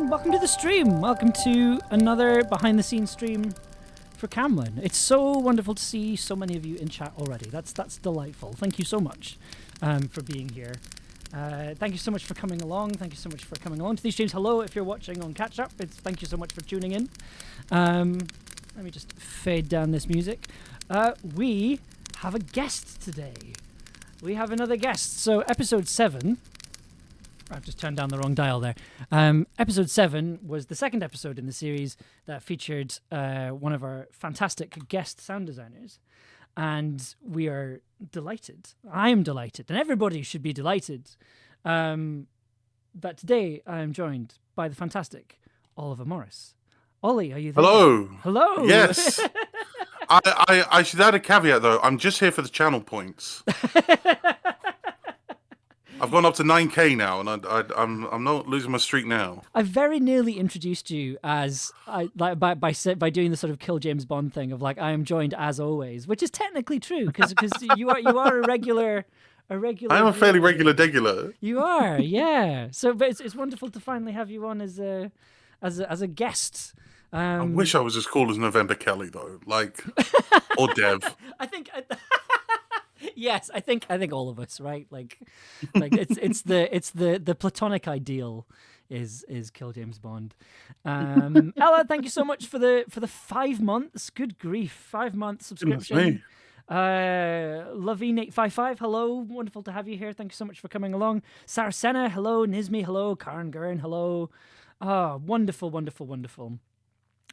Welcome to the stream. Welcome to another behind-the-scenes stream for Camlann. It's so wonderful to see so many of you in chat already. That's delightful. Thank you so much for being here. Thank you so much for coming along. Thank you so much for coming along to these streams. Hello, if you're watching on catch up. Thank you so much for tuning in. Let me just fade down this music. We have a guest today. We have another guest. So episode 7. I've just turned down the wrong dial there. Episode 7 was the second episode in the series that featured one of our fantastic guest sound designers. And we are delighted. I am delighted. And everybody should be delighted that today I am joined by the fantastic Oliver Morris. Ollie, are you there? Hello. Hello. Yes. I should add a caveat, though. I'm just here for the channel points. I've gone up to 9K now, and I'm not losing my streak now. I very nearly introduced you as by doing the sort of kill James Bond thing of like I am joined as always, which is technically true because you are a regular. I am a fairly regular degular. You are, yeah. So, but it's wonderful to finally have you on as a guest. I wish I was as cool as November Kelly, though, or Dev. I think. Yes, I think all of us, right? Like it's the platonic ideal is kill James Bond. Ella, thank you so much for the 5 months. Good grief, 5 month subscription. Lavine855, hello, wonderful to have you here. Thank you so much for coming along. Sarah Senna, hello. Nismi, hello. Karen Gurn, hello. Wonderful.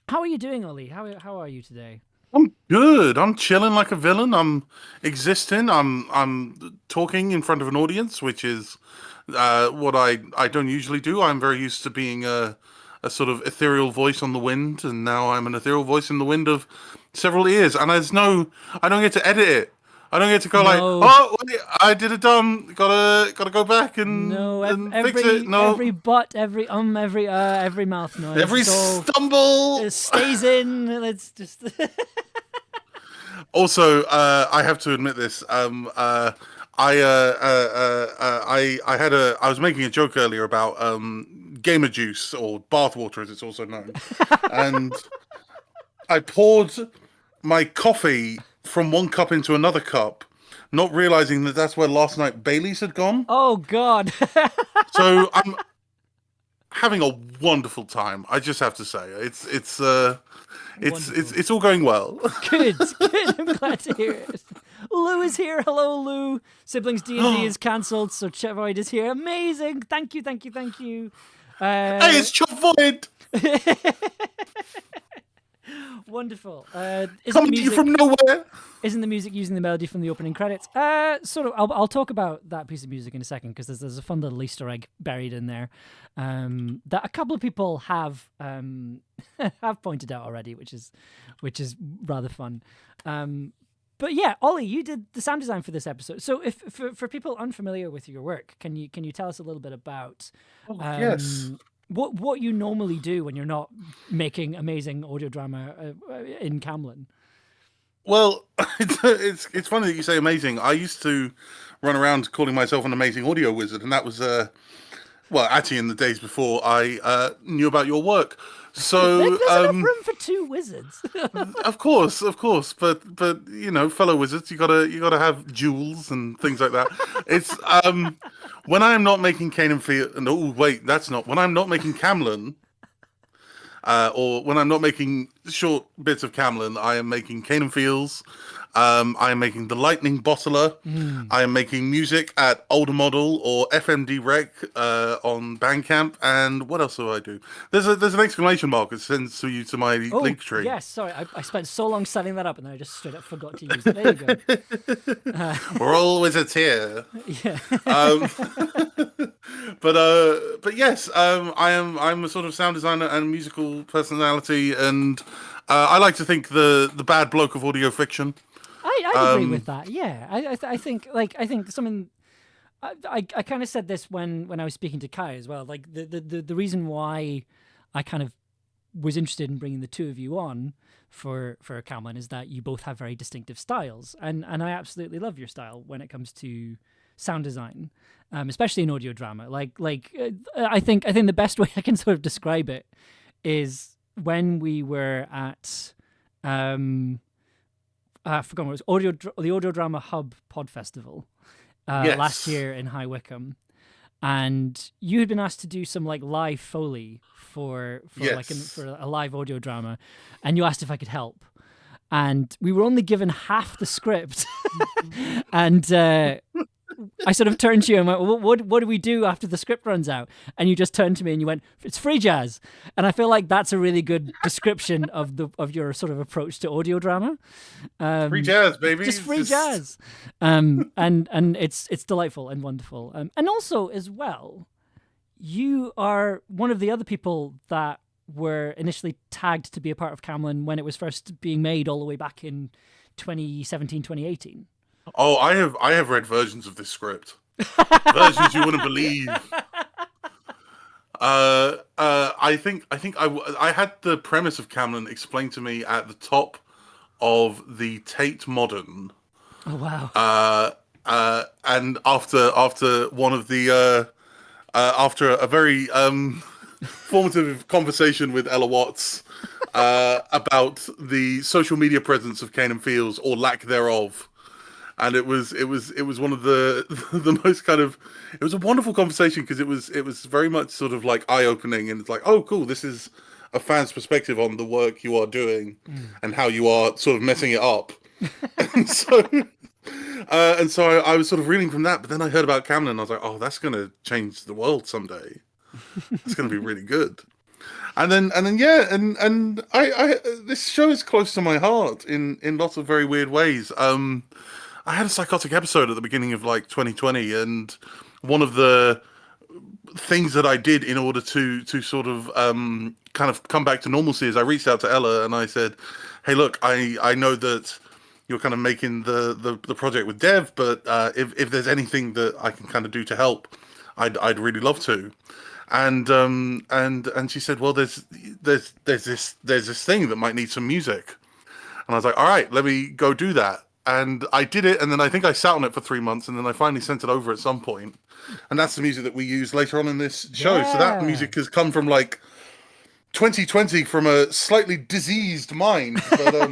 How are you doing, Ollie? How are you today? I'm good. I'm chilling like a villain. I'm existing. I'm talking in front of an audience, which is what I don't usually do. I'm very used to being a a sort of ethereal voice on the wind, and now I'm an ethereal voice in the wind of several ears. And I don't get to edit it. I don't get to go like, No, oh, wait, I did a dumb. Gotta go back no. and fix it. Every No, butt, every mouth noise. every It's all stumble. it stays in. Let's just. Also, I have to admit this. I was making a joke earlier about gamer juice or bathwater, as it's also known, and I poured my coffee from one cup into another cup, not realizing that that's where last night Bailey's had gone. Oh God. So I'm having a wonderful time. I just have to say, it's all going well. Good, good. I'm glad to hear it. Lou is here. Hello, Lou. Siblings D&D is cancelled, so Chevoid is here. Amazing. Thank you, thank you, thank you. Hey, it's Chevoid. Wonderful. Coming to you from nowhere. Isn't the music using the melody from the opening credits? Sort of. I'll talk about that piece of music in a second because there's a fun little Easter egg buried in there that a couple of people have have pointed out already, which is rather fun. But yeah, Ollie, you did the sound design for this episode. So, if for people unfamiliar with your work, can you tell us a little bit about? Yes. What you normally do when you're not making amazing audio drama in Camlann? Well, it's funny that you say amazing. I used to run around calling myself an amazing audio wizard, and that was well, actually in the days before I knew about your work. So There's enough room for two wizards. of course, but you know, fellow wizards, you gotta have jewels and things like that. It's when I am not making Kane and Field. No, wait, that's not when I'm not making Camlann. Or when I'm not making short bits of Camlann, I am making Kane and Fields. I am making The Lightning Bottler. I am making music at Older Model or FMD Rec on Bandcamp. And what else do I do? There's an exclamation mark that sends you to my link tree. Yes, sorry. I spent so long setting that up and then I just straight up forgot to use it. There you go. We're all wizards here. Yeah. But yes, I'm a sort of sound designer and musical personality, and I like to think the bad bloke of audio fiction. I agree with that. Yeah, I think something. I kind of said this when I was speaking to Kai as well. Like the reason why I kind of was interested in bringing the two of you on for Camlann is that you both have very distinctive styles, and I absolutely love your style when it comes to sound design, especially in audio drama. I think the best way I can sort of describe it is when we were at I forgot what it was, the Audio Drama Hub Pod Festival last year in High Wycombe, and you had been asked to do some like live Foley for a live audio drama, and you asked if I could help, and we were only given half the script, and I sort of turned to you and went, well, what do we do after the script runs out? And you just turned to me and you went, it's free jazz. And I feel like that's a really good description of your sort of approach to audio drama. Free jazz, baby. Just free jazz. And it's delightful and wonderful. And also as well, you are one of the other people that were initially tagged to be a part of Camlann when it was first being made all the way back in 2017, 2018. Oh, I have read versions of this script. Versions you wouldn't believe. I think I had the premise of Camlann explained to me at the top of the Tate Modern. Oh wow! And after one of the after a very formative conversation with Ella Watts about the social media presence of Kane and Fields or lack thereof. And it was one of the most kind of, it was a wonderful conversation because it was very much sort of like eye opening, and it's like, oh cool, this is a fan's perspective on the work you are doing and how you are sort of messing it up. and so I was sort of reeling from that, but then I heard about Camlann and I was like, oh, that's gonna change the world someday. It's gonna be really good. And then I this show is close to my heart in lots of very weird ways. I had a psychotic episode at the beginning of like 2020, and one of the things that I did in order to sort of kind of come back to normalcy is I reached out to Ella and I said, "Hey, look, I know that you're kind of making the project with Dev, but if there's anything that I can kind of do to help, I'd really love to." And she said, "Well, there's this thing that might need some music." And I was like, "All right, let me go do that." And I did it, and then I think I sat on it for 3 months, and then I finally sent it over at some point. And that's the music that we use later on in this show. Yeah. So that music has come from like 2020 from a slightly diseased mind. But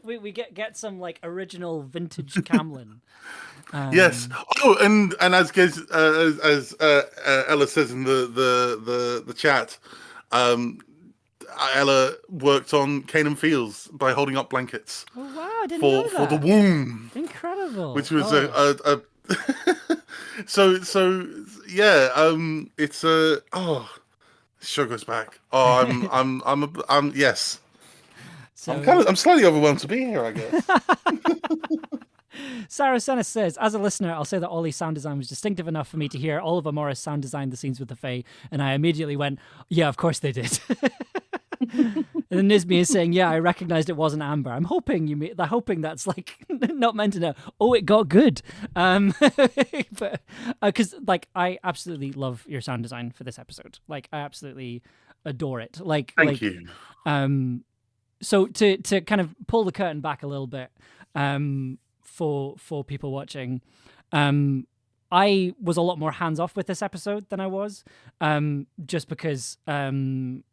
we get some like original vintage Camlann. yes. Oh, and as Ella says in the chat, Ella worked on Canaan Fields by holding up blankets. Oh wow, I didn't know that. For the womb. Incredible. Which was a so yeah, it's a show goes back. Oh, I'm yes. So I'm slightly overwhelmed to be here, I guess. Sarah Senes says, as a listener, I'll say that Ollie's sound design was distinctive enough for me to hear Oliver Morris sound design the scenes with the Fae, and I immediately went, yeah, of course they did. And then Nismi is saying, yeah, I recognized it wasn't Amber. I'm hoping that's like not meant to know. Oh, it got good. But because like I absolutely love your sound design for this episode. Like I absolutely adore it. Thank you. So to kind of pull the curtain back a little bit, for people watching, I was a lot more hands off with this episode than I was, just because I think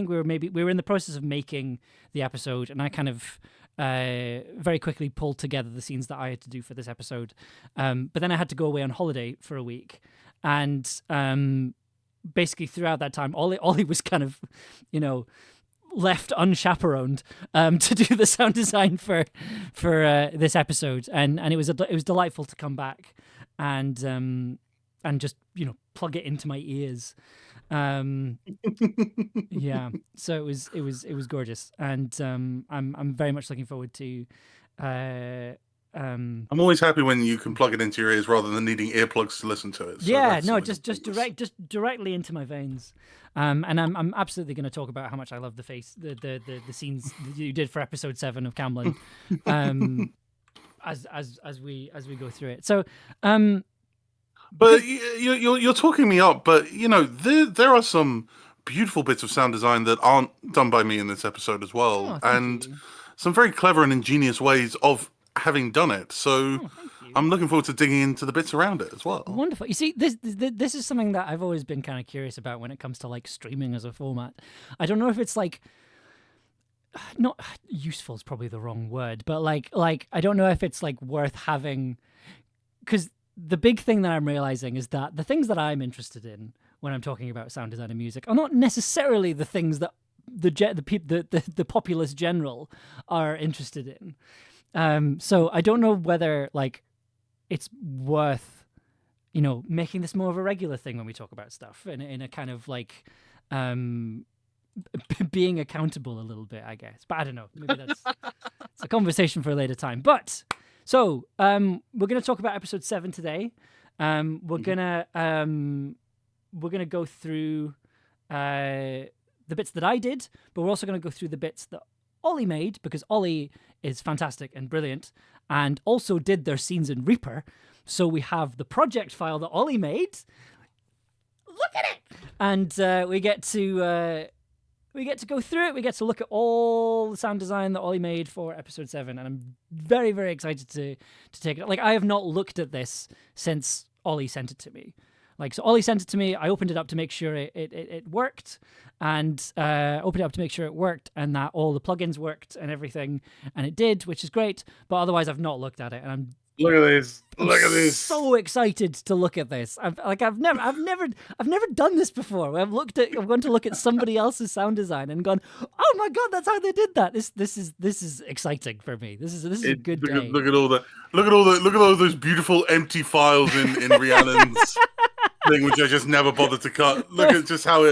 we were in the process of making the episode, and I kind of very quickly pulled together the scenes that I had to do for this episode. But then I had to go away on holiday for a week, and basically throughout that time, Ollie was kind of, left unchaperoned to do the sound design for this episode, and it was delightful to come back and just plug it into my ears. Yeah, so it was gorgeous, and I'm very much looking forward to. I'm always happy when you can plug it into your ears rather than needing earplugs to listen to it. So yeah, no, just directly into my veins. And I'm absolutely going to talk about how much I love the scenes that you did for episode 7 of Camlann, as we go through it. So, but you're talking me up. But there are some beautiful bits of sound design that aren't done by me in this episode as well, and some very clever and ingenious ways of having done it. So I'm looking forward to digging into the bits around it as well. Wonderful. You see, this is something that I've always been kind of curious about when it comes to like streaming as a format. I don't know if it's like not useful is probably the wrong word, but like I don't know if it's like worth having, because the big thing that I'm realizing is that the things that I'm interested in when I'm talking about sound design and music are not necessarily the things that the populace general are interested in. So I don't know whether like it's worth, making this more of a regular thing when we talk about stuff in a kind of like being accountable a little bit, I guess. But I don't know. Maybe it's a conversation for a later time. But so we're going to talk about episode 7 today. We're gonna go through the bits that I did, but we're also going to go through the bits that Ollie made, because Ollie is fantastic and brilliant and also did their scenes in Reaper. So we have the project file that Ollie made. Look at it! And we get to go through it. We get to look at all the sound design that Ollie made for episode 7, and I'm very, very excited to take it. Like, I have not looked at this since Ollie sent it to me. Like, so Ollie sent it to me. I opened it up to make sure it worked, and opened it up to make sure it worked and that all the plugins worked and everything, and it did, which is great. But otherwise, I've not looked at it, and I'm Look at this! Look at this! So excited to look at this. I've never done this before. I've gone to look at somebody else's sound design and gone, oh my god, that's how they did that. This is exciting for me. This is a good day. Look at all those beautiful empty files in Rhiannon's thing, which I just never bothered to cut. Look at just how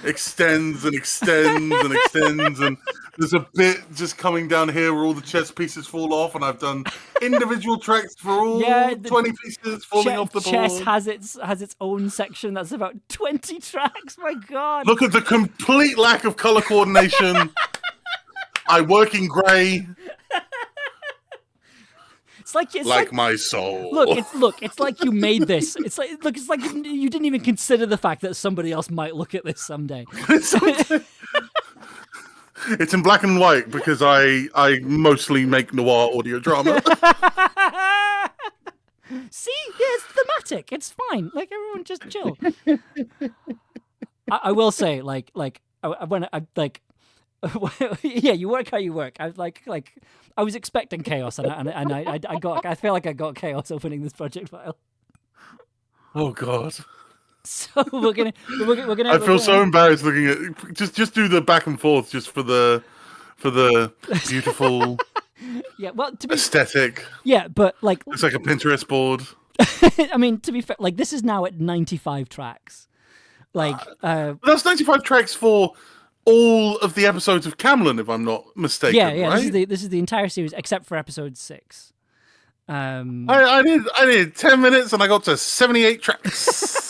extends and extends and extends, and there's a bit just coming down here where all the chess pieces fall off, and I've done individual tracks for all 20 pieces falling off the board. Chess has its own section that's about 20 tracks. My God! Look at the complete lack of color coordination. I work in grey. It's like my soul. It's like you made this. It's like you didn't even consider the fact that somebody else might look at this someday. It's in black and white because I mostly make noir audio drama. See, yeah, it's thematic. It's fine. Like, everyone just chill. I will say, yeah, you work how you work. I I was expecting chaos, and I feel like I got chaos opening this project file. Oh God. So we're gonna. I feel so embarrassed looking at. Just do the back and forth, just for the beautiful. Yeah, well, to be aesthetic. Yeah, but like it's like a Pinterest board. I mean, to be fair, like this is now at 95 tracks. Like that's 95 tracks for all of the episodes of Camlann, if I'm not mistaken. Yeah. Right? This is the entire series except for episode 6. I did 10 minutes and I got to 78 tracks.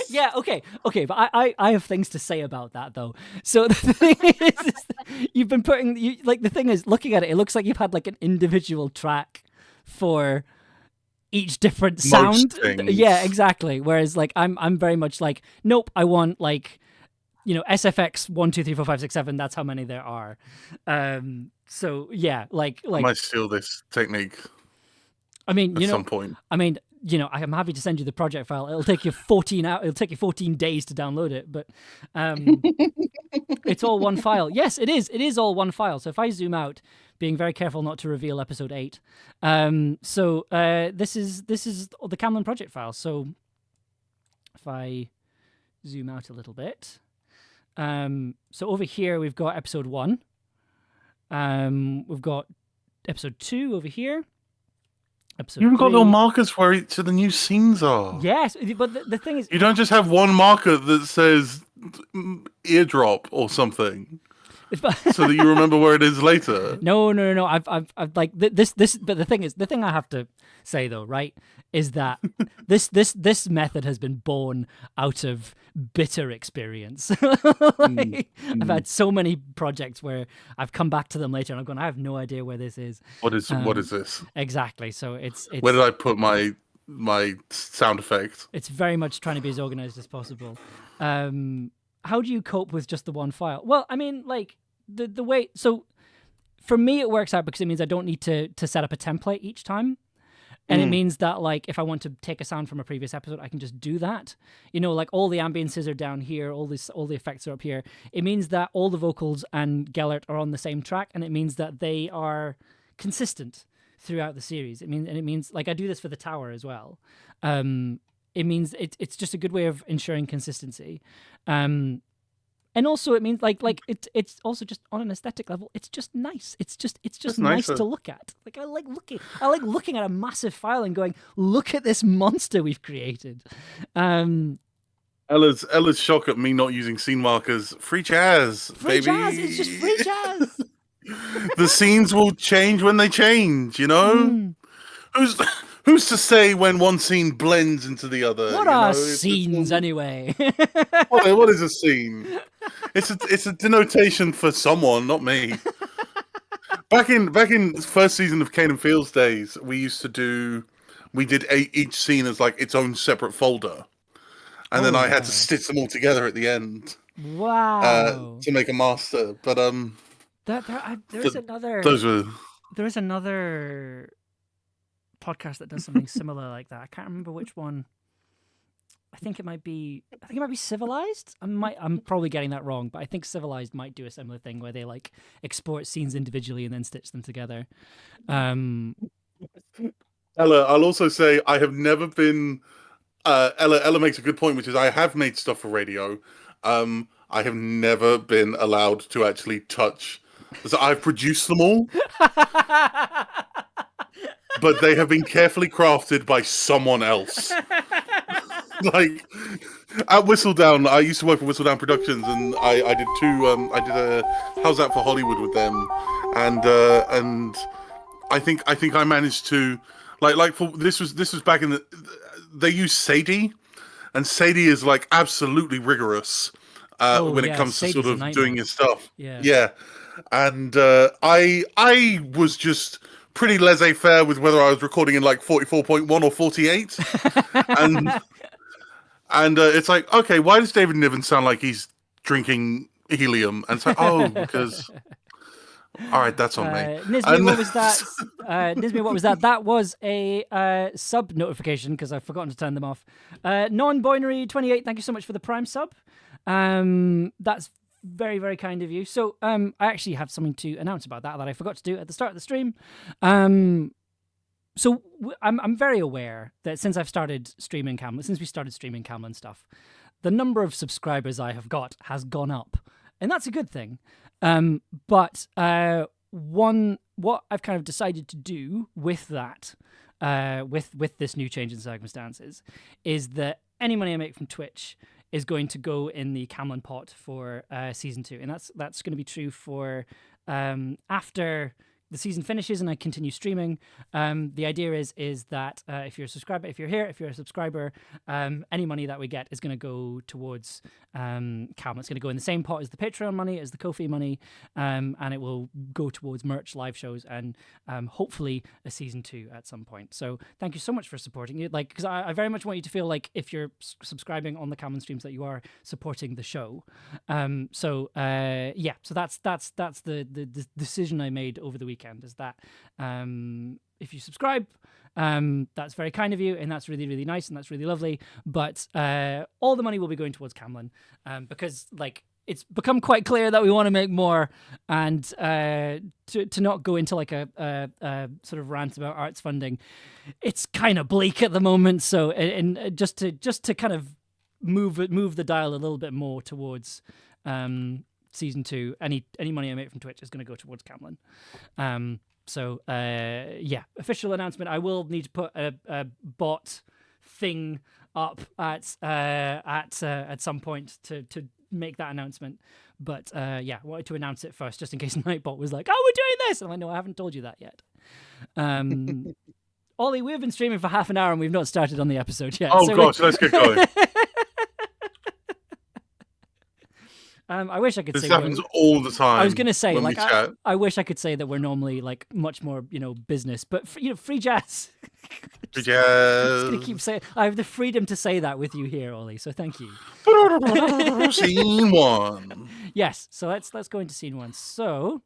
Yeah, okay, but I have things to say about that though. So the thing is you've been the thing is, looking at it, it looks like you've had like an individual track for each different sound. Yeah, exactly. Whereas like I'm very much like, nope, I want like, SFX 1, 2, 3, 4, 5, 6, 7. That's how many there are. So yeah, like I might steal this technique. I mean, at some point. I mean, I am happy to send you the project file. It'll take you 14 hours. It'll take you 14 days to download it, but it's all one file. Yes, it is. It is all one file. So if I zoom out, being very careful not to reveal episode 8. This is the Camlann project file. So if I zoom out a little bit, so over here we've got episode 1. We've got episode 2 over here. Episode You've got 3. little markers where each of the new scenes are. Yes, but the thing is, you don't just have one marker that says eardrop or something, so that you remember where it is later. No. I've like this. But the thing I have to say though, right, is that this method has been born out of bitter experience. I've had so many projects where I've come back to them later and I've gone, I have no idea where this is. What is this? Exactly. So it's where did I put my sound effect? It's very much trying to be as organized as possible. How do you cope with just the one file? Well, I mean, like the way. So for me, it works out because it means I don't need to set up a template each time. And it means that, like, if I want to take a sound from a previous episode, I can just do that. Like all the ambiences are down here, all the effects are up here. It means that all the vocals and Gellert are on the same track, and it means that they are consistent throughout the series. It means like I do this for the tower as well. It means it's just a good way of ensuring consistency. And also it means like it's also just on an aesthetic level, it's just nice. It's just nice to look at. Like I like looking at a massive file and going, look at this monster we've created. Ella's shock at me not using scene markers. Free jazz, baby. Jazz, it's just free jazz. The scenes will change when they change, Who's to say when one scene blends into the other? What are scenes anyway? What is a scene? It's a denotation for someone, not me. Back in the first season of Cane and Fields days, we did each scene as like its own separate folder, and then I had to stitch them all together at the end. Wow! To make a master, but there's another podcast that does something similar like that. I can't remember which one. I think it might be Civilized. I'm probably getting that wrong, but I think Civilized might do a similar thing where they like export scenes individually and then stitch them together. Ella, I'll also say I have never been. Ella makes a good point, which is I have made stuff for radio. I have never been allowed to actually touch. So I've produced them all. But they have been carefully crafted by someone else. Like, At Whistledown, I used to work for Whistledown Productions, and I did two. I did a How's That for Hollywood with them, and I think I managed to like for this was back in the they use Sadie, and Sadie is like absolutely rigorous Oh when it yeah, comes to sort Sadie's a of doing nightmare. his stuff. Yeah. Yeah, and I was just pretty laissez-faire with whether I was recording in like 44.1 or 48, and it's like, okay, why does David Niven sound like he's drinking helium? And it's like, oh, because all right, that's on me. Nismi, And what was that? Nismi, what was that? That was a sub notification because I've forgotten to turn them off. Non-binary 28, thank you so much for the Prime sub. That's very, very kind of you. So I actually have something to announce about that I forgot to do at the start of the stream. So I'm very aware that since I've started streaming Camlann, since we started streaming Camlann stuff, the number of subscribers I have got has gone up, and that's a good thing. But what I've kind of decided to do with that, with this new change in circumstances, is that any money I make from Twitch is going to go in the Camlann pot for season 2, and that's going to be true for after the season finishes and I continue streaming. The idea is that if you're a subscriber, if you're a subscriber, any money that we get is going to go towards Camlann. It's going to go in the same pot as the Patreon money, as the Ko-fi money, and it will go towards merch, live shows, and hopefully a season 2 at some point. So thank you so much for supporting it. Like, because I very much want you to feel like if you're subscribing on the Camlann streams that you are supporting the show. So that's the decision I made over the weekend. Is that if you subscribe, that's very kind of you, and that's really, really nice, and that's really lovely. But all the money will be going towards Camlann, because like it's become quite clear that we want to make more, and to not go into like a sort of rant about arts funding, it's kind of bleak at the moment. So and just to kind of move the dial a little bit more towards season 2, any money I make from Twitch is going to go towards Camlann. So official announcement. I will need to put a bot thing up at some point to make that announcement. But wanted to announce it first just in case Nightbot was like, "Oh, we're doing this," and I'm like, "No, I haven't told you that yet." Ollie, we've been streaming for half an hour and we've not started on the episode yet. oh gosh, let's get going. I wish I could This say happens all the time. I was going to say, when like, we chat. I wish I could say that we're normally like much more, business, but free jazz. Free Just jazz. going to keep saying. I have the freedom to say that with you here, Ollie. So thank you. Scene 1. Yes. So let's go into scene 1. So,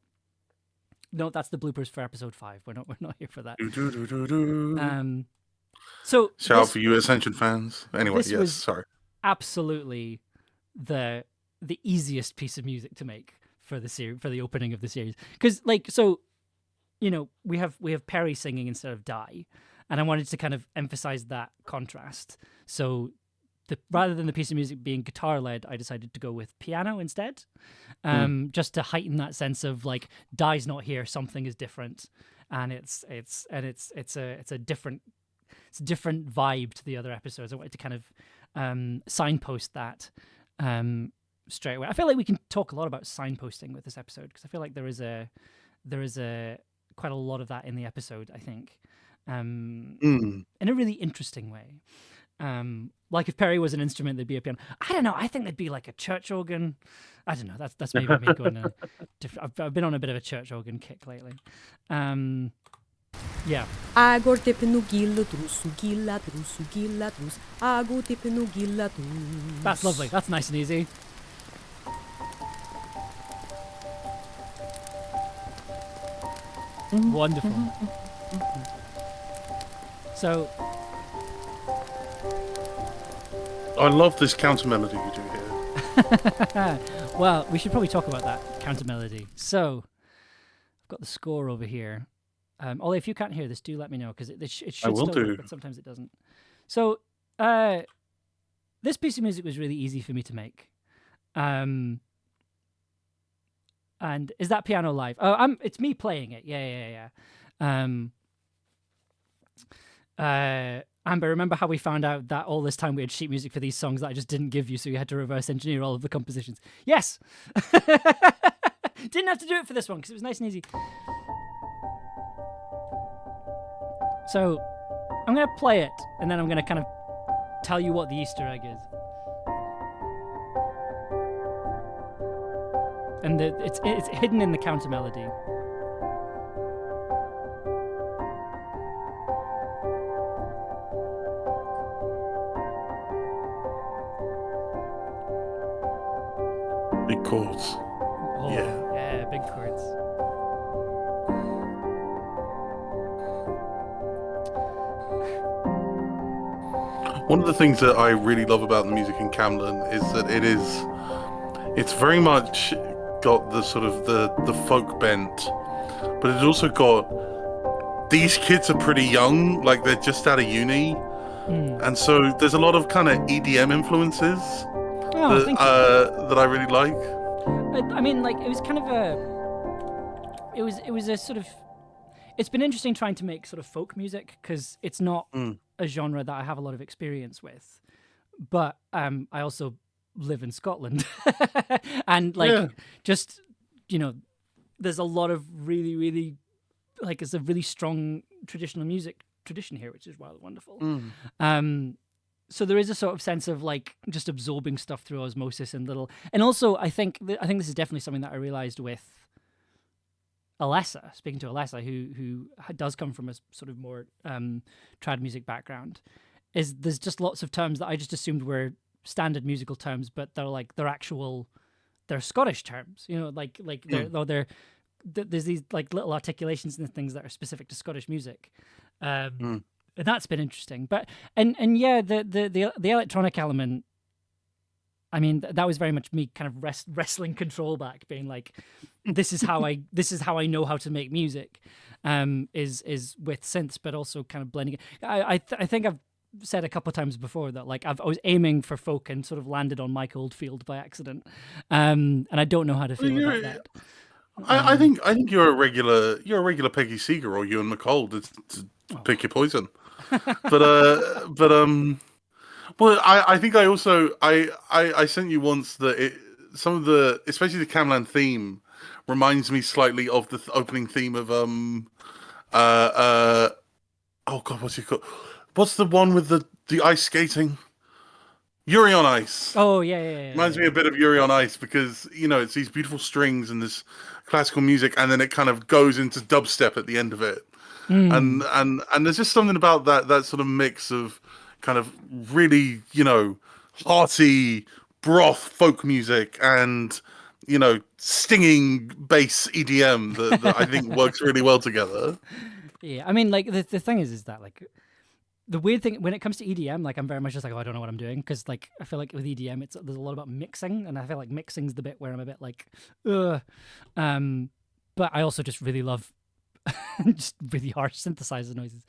no, that's the bloopers for episode 5. We're not here for that. So shout out for you Ascension fans. Anyway, this yes, was sorry. Absolutely the easiest piece of music to make for the series, for the opening of the series, because we have Perry singing instead of Di, and I wanted to kind of emphasize that contrast. So rather than the piece of music being guitar led, I decided to go with piano instead, just to heighten that sense of like Di's not here, something is different, and it's a different vibe to the other episodes. I wanted to kind of signpost that straight away. I feel like we can talk a lot about signposting with this episode, because I feel like there is a quite a lot of that in the episode, I think, in a really interesting way. Like if Perry was an instrument, there'd be a piano. I don't know. I think there'd be like a church organ. I don't know. That's maybe me going a different. I've been on a bit of a church organ kick lately. Yeah. Agor tepnu gilla drusu gilla drusu gilla drus. Agor tepnu gilla drus. That's lovely. That's nice and easy. Wonderful. So I love this counter melody you do here. well, we should probably talk about that counter melody. So I've got the score over here. Ollie, if you can't hear this, do let me know, because it should I will still do. work, but sometimes it doesn't. So this piece of music was really easy for me to make. And is that piano live? Oh, it's me playing it. Yeah. Amber, remember how we found out that all this time we had sheet music for these songs that I just didn't give you, so you had to reverse engineer all of the compositions? Yes! Didn't have to do it for this one, because it was nice and easy. So, I'm going to play it, and then I'm going to kind of tell you what the Easter egg is. And it's hidden in the counter melody. Big chords. Oh, yeah, big chords. One of the things that I really love about the music in Camlann is that it's very much got the sort of the folk bent, but it's also got, these kids are pretty young, like they're just out of uni, and so there's a lot of kind of EDM influences that I really like. I mean, like, it was kind of it was a sort of, it's been interesting trying to make sort of folk music, because it's not a genre that I have a lot of experience with, but I also live in Scotland, and like, just, you know, there's a lot of really, really, like, it's a really strong traditional music tradition here, which is rather wonderful. So there is a sort of sense of like just absorbing stuff through osmosis and also I think this is definitely something that I realized with Alessa, speaking to Alessa, who does come from a sort of more trad music background, is there's just lots of terms that I just assumed were standard musical terms, but they're Scottish terms, you know, there's these like little articulations and things that are specific to Scottish music. And that's been interesting, but and yeah, the electronic element. I mean, that was very much me kind of wrestling control back, being like, this is how I know how to make music, is with synths, but also kind of blending it. I think I've said a couple of times before that like I was aiming for folk and sort of landed on Mike Oldfield by accident, and I don't know how to feel about that. I think you're a regular Peggy Seeger or Ewan McCall to pick your poison. Well, I think I also I sent you once that some of the, especially the Camlann theme, reminds me slightly of the opening theme of oh god, what's it called? What's the one with the ice skating? Yuri on Ice. Oh yeah. Reminds me a bit of Yuri on Ice, because you know it's these beautiful strings and this classical music, and then it kind of goes into dubstep at the end of it. And there's just something about that sort of mix of kind of really, you know, hearty broth folk music and, you know, stinging bass EDM that I think works really well together. Yeah, I mean, like the thing is that like the weird thing when it comes to EDM, like I'm very much just like, oh, I don't know what I'm doing, because like I feel like with EDM there's a lot about mixing, and I feel like mixing's the bit where I'm a bit like, ugh. But I also just really love just really harsh synthesizer noises.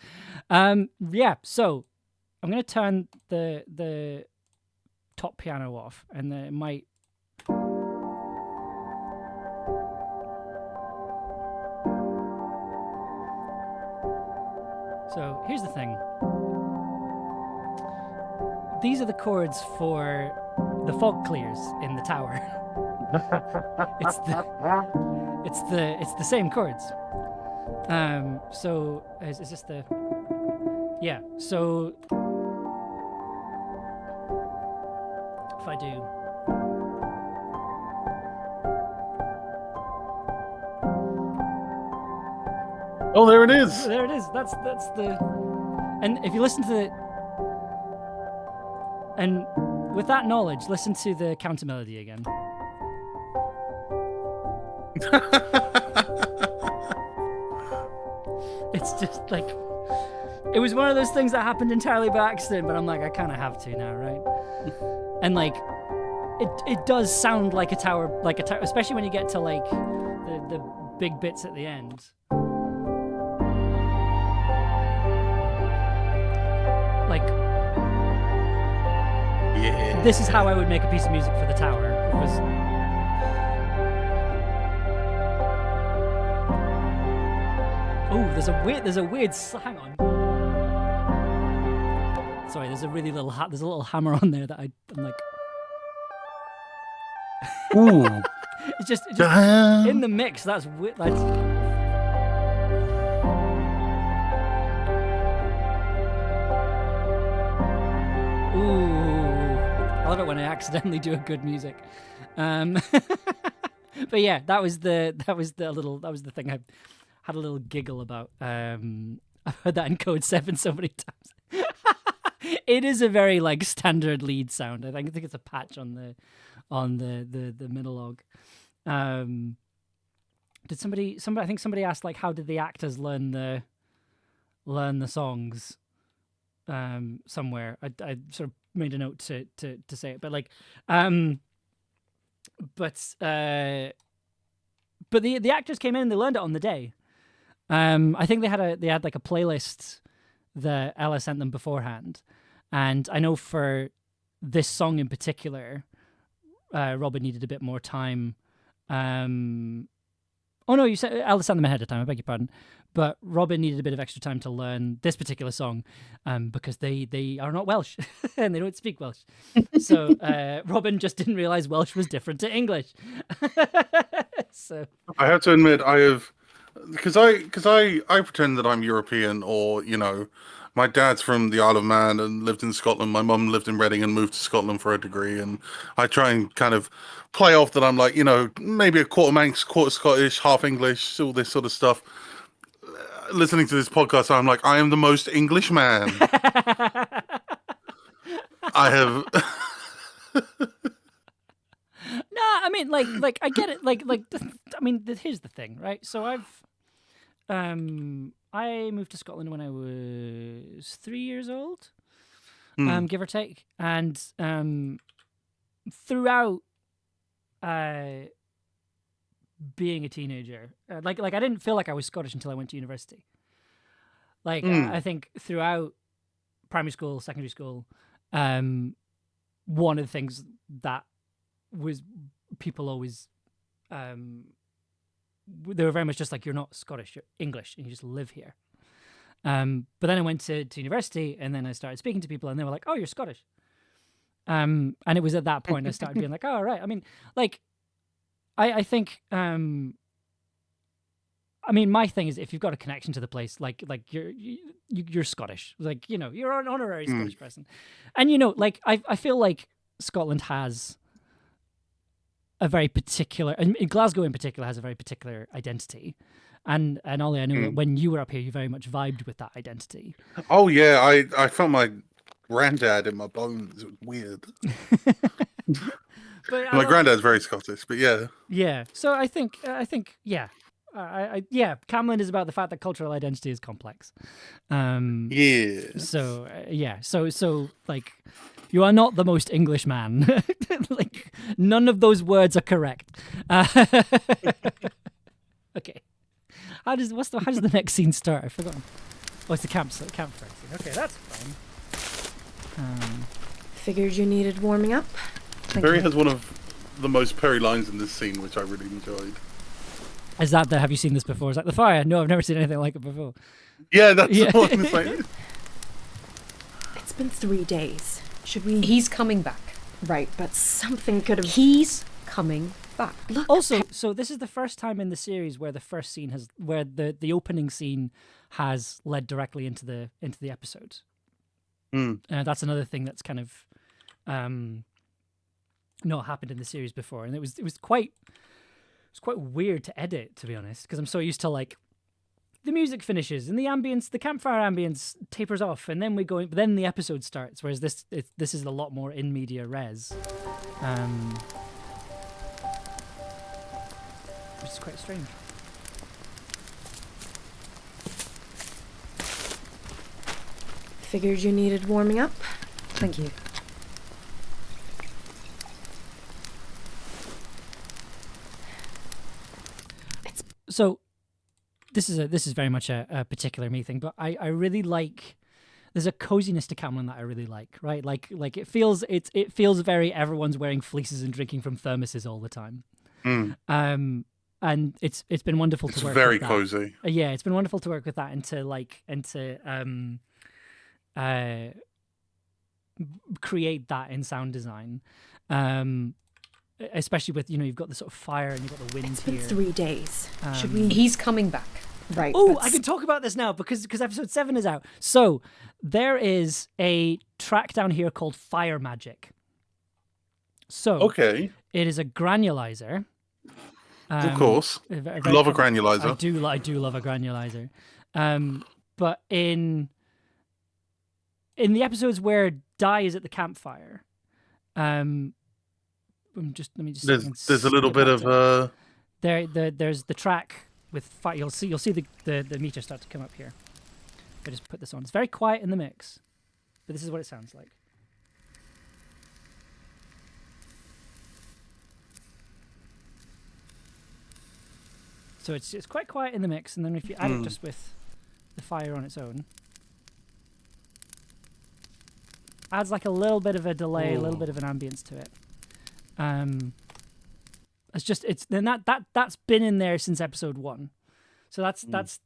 Yeah, so I'm gonna turn the top piano off, and then it might. So here's the thing. These are the chords for the fog clears in the tower. It's the same chords. So is this the? Yeah. So if I do. Oh, there it is. There it is. That's the. And if you listen to the. And with that knowledge, listen to the counter melody again. It's just like, it was one of those things that happened entirely by accident, but I'm like, I kind of have to now, right? And like, it does sound like a tower, especially when you get to like the big bits at the end. Like, yeah, this is how I would make a piece of music for the tower. It was. Oh, there's a weird. Hang on. Sorry, there's a really little there's a little hammer on there that I'm like. Ooh. It's just Damn. in the mix. That's that's. Ooh, I love it when I accidentally do a good music. But yeah, that was the thing I had a little giggle about. I've heard that in Code 7 so many times. It is a very like standard lead sound. I think it's a patch on the monologue. Did somebody I think somebody asked like how did the actors learn the songs somewhere. I sort of made a note to say it, but like but the actors came in and they learned it on the day. I think they had like a playlist that Ella sent them beforehand, and I know for this song in particular, Robin needed a bit more time. Oh no, you said Ella sent them ahead of time. I beg your pardon, but Robin needed a bit of extra time to learn this particular song, because they are not Welsh and they don't speak Welsh. So Robin just didn't realize Welsh was different to English. So I have to admit, I have, because I pretend that I'm European, or my dad's from the Isle of Man and lived in Scotland. My mum lived in Reading and moved to Scotland for a degree, and I try and kind of play off that I'm like maybe a quarter Manx, quarter Scottish, half English, all this sort of stuff. Listening to this podcast, I'm like, I am the most English man I have. No, I mean, like I get it. Like, I mean, here's the thing, right? So I moved to Scotland when I was 3 years old, give or take, and throughout being a teenager, like I didn't feel like I was Scottish until I went to university. Like I think throughout primary school, secondary school, one of the things that was people always they were very much just like, you're not Scottish, you're English, and you just live here. But then I went to university, and then I started speaking to people, and they were like, oh, you're Scottish. And it was at that point I started being like, oh, right. I mean, like, I think, I mean, my thing is, if you've got a connection to the place, like you're Scottish, like, you're an honorary Scottish person. And, like, I feel like Scotland has a very particular, and Glasgow in particular has a very particular identity. And Ollie, I know that when you were up here, you very much vibed with that identity. Oh yeah, I felt my granddad in my bones. It was weird. But my granddad's very Scottish, but yeah. Yeah. So I think yeah. Camlann is about the fact that cultural identity is complex. Yeah. So yeah. So like, you are not the most English man. Like, none of those words are correct. Okay. How does the next scene start? I've forgotten. Oh, it's the campfire scene. Okay, that's fine. Figured you needed warming up. Perry has one of the most Perry lines in this scene, which I really enjoyed. Is that have you seen this before? Is that the fire? No, I've never seen anything like it before. Yeah, that's the one. It's like, It's been 3 days. Should we? He's coming back. Right, but something could have. He's coming back. Look. Also, so this is the first time in the series where the opening scene has led directly into the episode. That's another thing that's kind of not happened in the series before, and it was quite weird to edit, to be honest, because I'm so used to like the music finishes and the ambience, the campfire ambience tapers off, and then then the episode starts. Whereas this is a lot more in media res, which is quite strange. Figured you needed warming up. Thank you. So this is very much a particular me thing, but I really like. There's a coziness to Camlann that I really like, right? Like it feels very everyone's wearing fleeces and drinking from thermoses all the time. And it's been wonderful to work. It's very with that. cozy. Yeah, it's been wonderful to work with that, and to create that in sound design, especially with you've got the sort of fire and you've got the wind It's been here. 3 days. Should we? He's coming back. Right. Oh, that's- I can talk about this now because episode 7 is out. So there is a track down here called Fire Magic. So Okay, it is a granulizer. of course. Very Love a common- granulizer. I do love a granulizer. But in the episodes where Dai is at the campfire, let me just There's a little bit of there's the track with fire. You'll see the meter start to come up here. I just put this on. It's very quiet in the mix, but this is what it sounds like. So it's quite quiet in the mix, and then if you add it just with the fire on its own, adds like a little bit of a delay, a little bit of an ambience to it. That's been in there since episode 1, so it's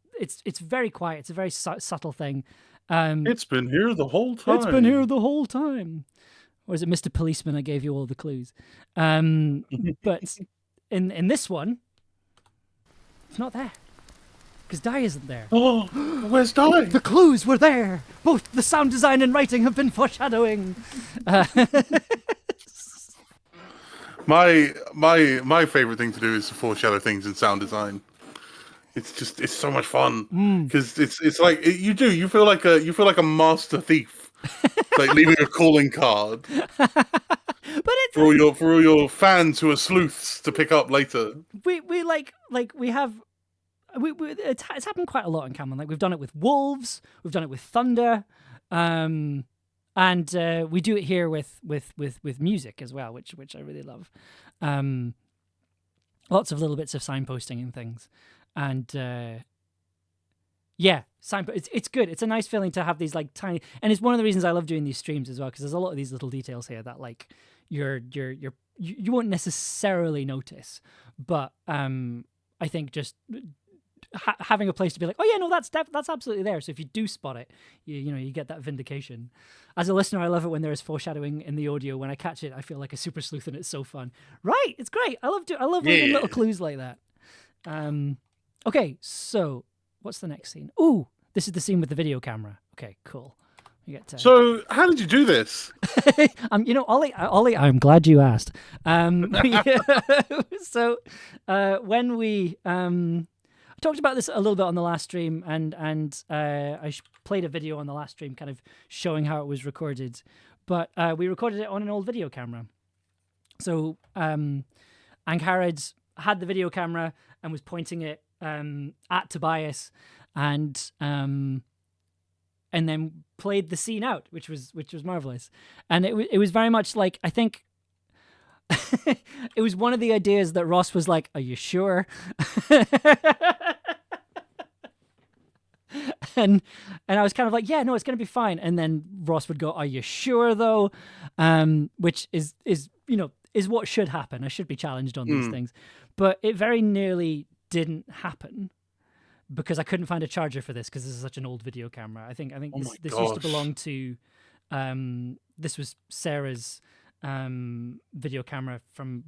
very quiet. It's a very subtle thing. it's been here the whole time. It's been here the whole time. Or is it Mr. Policeman? I gave you all the clues. But in this one, it's not there because Dai isn't there. Oh, where's Dolly? The clues were there. Both the sound design and writing have been foreshadowing. My favorite thing to do is to foreshadow things in sound design. It's so much fun because it's like you feel like a master thief, like leaving a calling card But it's for all your fans who are sleuths to pick up later. It's happened quite a lot in Camlann. Like we've done it with wolves, we've done it with thunder, and we do it here with music as well, which I really love. Lots of little bits of signposting and things, and it's good. It's a nice feeling to have these like tiny, and it's one of the reasons I love doing these streams as well, because there's a lot of these little details here that like you won't necessarily notice, but I think just having a place to be like, oh yeah, no, that's absolutely there. So if you do spot it, you get that vindication. As a listener, I love it when there is foreshadowing in the audio. When I catch it, I feel like a super sleuth, and it's so fun. Right, it's great. I love reading little clues like that. Okay, so what's the next scene? Ooh, this is the scene with the video camera. Okay, cool. You get to... So how did you do this? Ollie, I'm glad you asked. So when we I talked about this a little bit on the last stream, and I played a video on the last stream, kind of showing how it was recorded. But we recorded it on an old video camera. So Angharad had the video camera and was pointing it at Tobias, and then played the scene out, which was marvelous. And it was very much like, I think it was one of the ideas that Ross was like, "Are you sure?" and I was kind of like, "Yeah, no, it's going to be fine." And then Ross would go, "Are you sure though?" Which is what should happen. I should be challenged on these things, but it very nearly didn't happen because I couldn't find a charger for this because this is such an old video camera. I think this used to belong to this was Sarah's video camera from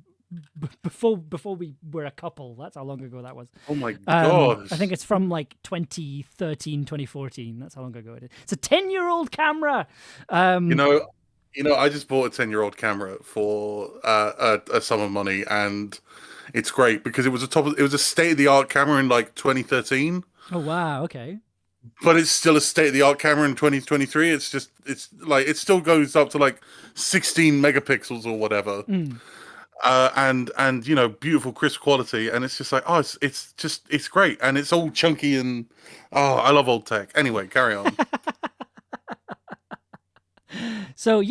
before we were a couple. That's how long ago that was. Oh my god. I think it's from like 2013, 2014. That's how long ago it is. It's a 10-year-old camera. I just bought a 10-year-old camera for a sum of money, and it's great because it was a state-of-the-art camera in like 2013. Oh wow, okay. But it's still a state-of-the-art camera in 2023. It's like it still goes up to like 16 megapixels or whatever. And beautiful crisp quality, and it's just like, it's great, and it's all chunky, and I love old tech. Anyway, carry on. So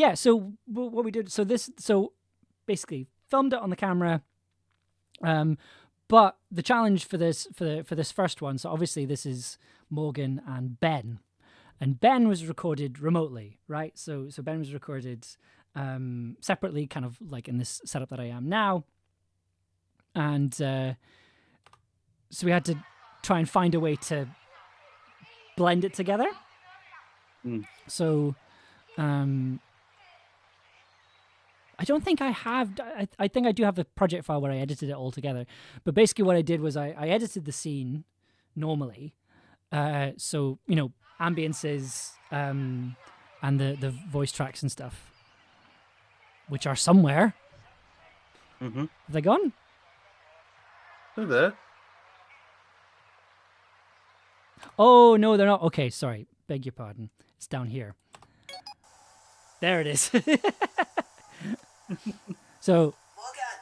what we did, so basically filmed it on the camera, but the challenge for this first one, so obviously this is Morgan and Ben was recorded remotely, right? So Ben was recorded separately, kind of like in this setup that I am now, and so we had to try and find a way to blend it together. So I don't think I have. I think I do have the project file where I edited it all together. But basically, what I did was I edited the scene normally. So ambiences and the voice tracks and stuff, which are somewhere. Mm-hmm. Have they gone? They're there. Oh no, they're not. Okay, sorry. Beg your pardon. It's down here. There it is. So. Morgan,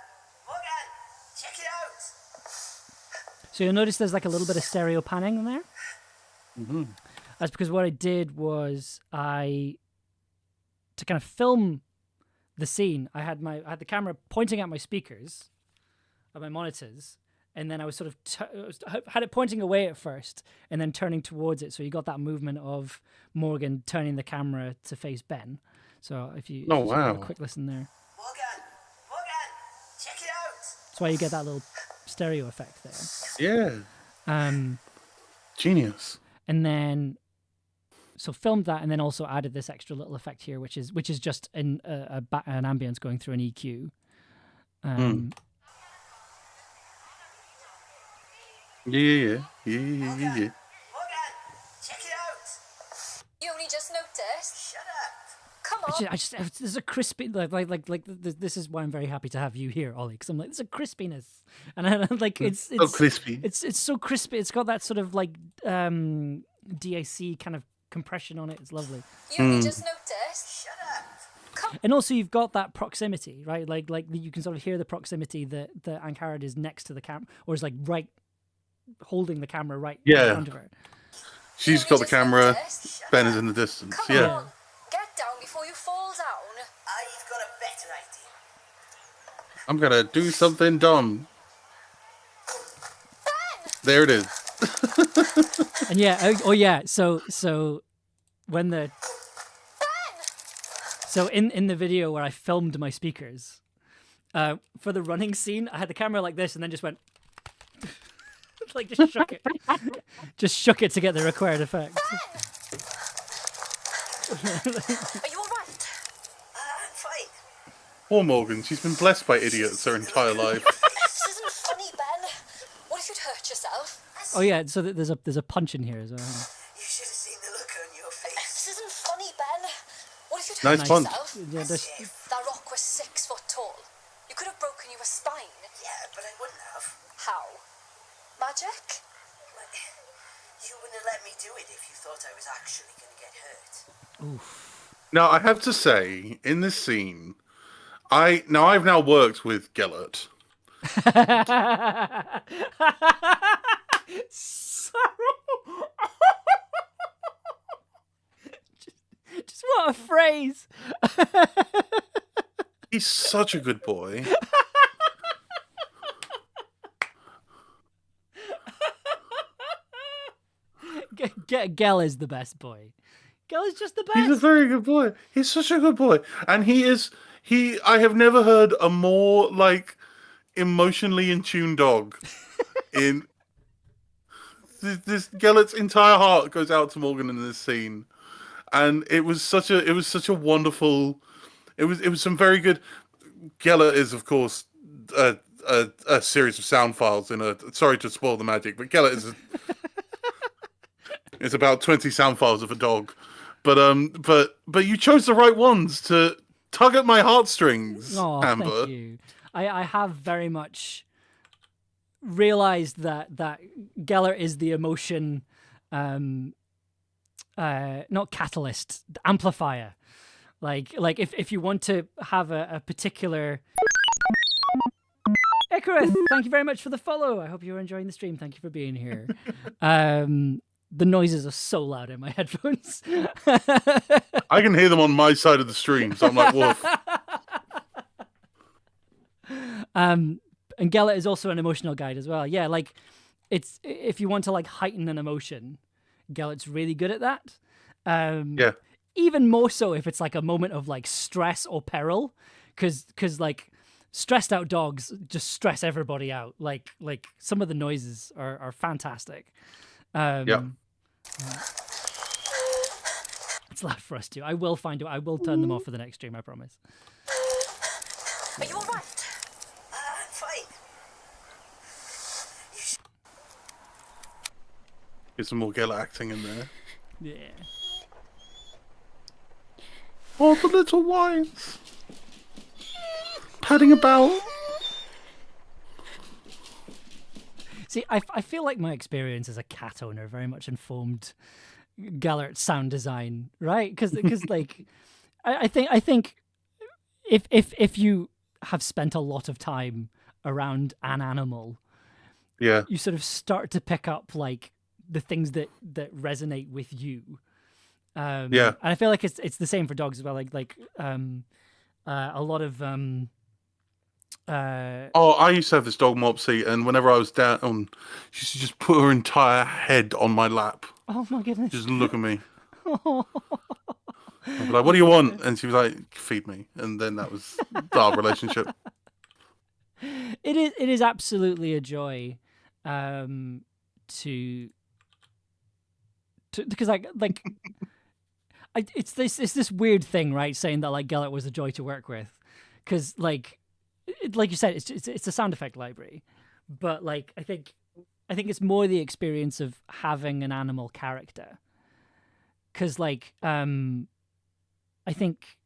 check it out. So you'll notice there's like a little bit of stereo panning in there. Mm-hmm. That's because what I did was to kind of film the scene, I had the camera pointing at my speakers, at my monitors, and then I was sort of had it pointing away at first, and then turning towards it. So you got that movement of Morgan turning the camera to face Ben. So if you Oh, sort of have wow. a quick listen there, Morgan, check it out. that's why you get that little stereo effect there. Yeah. Genius. And then so filmed that, and then also added this extra little effect here, which is just an ambience going through an EQ. Yeah. Morgan, check it out. You only just noticed? Shut up. Come on. I just there's a crispy like this is why I'm very happy to have you here, Ollie, because I'm like there's a crispiness, and I like it's so crispy. It's so crispy. It's got that sort of like DAC kind of compression on it. It's lovely. You only just noticed? Shut up. And also you've got that proximity, right? Like you can sort of hear the proximity that Ankarad is next to the camera, or is like right holding the camera right in Yeah. front of her. She's got the camera. Ben is in the distance. Come Yeah. on. Get down before you fall down. I've got a better idea. I'm gonna do something dumb. There it is. And yeah, oh yeah. So when in the video where I filmed my speakers, for the running scene, I had the camera like this and then just went like just shook it, just shook it to get the required effect. Are you alright? I'm fine. Poor Morgan. She's been blessed by idiots her entire life. This isn't funny, Ben. What if you'd hurt yourself? Oh yeah, so there's a punch in here as well. You should have seen the look on your face. This isn't funny, Ben. What if you'd Nice hurt punch. yourself? Yeah, That rock was 6 foot tall. You could have broken your spine. Yeah, but I wouldn't have. How? Magic? Like, you wouldn't have let me do it if you thought I was actually going to get hurt. Now, I have to say, in this scene, I've now worked with Gellert. Sorry. just what a phrase. He's such a good boy. Gel is the best boy. Gel is just the best. He's a very good boy. He's such a good boy. And I have never heard a more, like, emotionally in tune dog. In this Gellert's entire heart goes out to Morgan in this scene. And it was such a wonderful, it was some very good. Gellert is, of course, a series of sound files sorry to spoil the magic, but Gellert is it's about 20 sound files of a dog. But you chose the right ones to tug at my heartstrings, Oh, Amber. thank you. I have very much realized that Geller is the emotion, not catalyst, amplifier. Like if you want to have a particular. Icarus, thank you very much for the follow. I hope you're enjoying the stream. Thank you for being here. The noises are so loud in my headphones. I can hear them on my side of the stream, so I'm like, woof. And Gellert is also an emotional guide as well. Yeah, like it's if you want to like heighten an emotion, Gellert's really good at that. Yeah. Even more so if it's like a moment of like stress or peril, because like stressed out dogs just stress everybody out. Like some of the noises are fantastic. Yeah. It's loud for us too. I will turn them off for the next stream, I promise. Are you alright? I'm fine. Get some more Geller acting in there. Yeah. Oh, the little whites. Padding about. See, I feel like my experience as a cat owner very much informed Gallert's sound design, right? Because like, I think if you have spent a lot of time around an animal, Yeah. you sort of start to pick up like the things that resonate with you. Yeah. And I feel like it's the same for dogs as well. A lot of Oh, I used to have this dog Mopsy, and whenever I was down, she used to just put her entire head on my lap. oh my goodness. Just look at me. I'd be like, "What do you want?" And she was like, "Feed me." And then that was our relationship. It is absolutely a joy to because it's this weird thing, right, saying that like Gellert was a joy to work with, because like you said, it's a sound effect library, but like I think it's more the experience of having an animal character, because like I think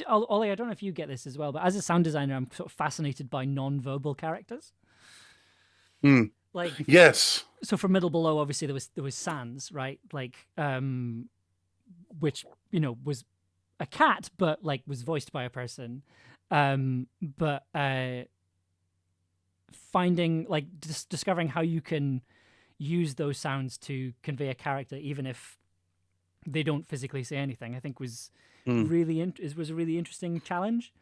Ollie, I don't know if you get this as well, but as a sound designer, I'm sort of fascinated by non-verbal characters. Mm. Like Yes. so for Middle Below, obviously there was Sans, right? Like which was a cat, but like was voiced by a person. But finding like discovering how you can use those sounds to convey a character, even if they don't physically say anything, I think was was a really interesting challenge.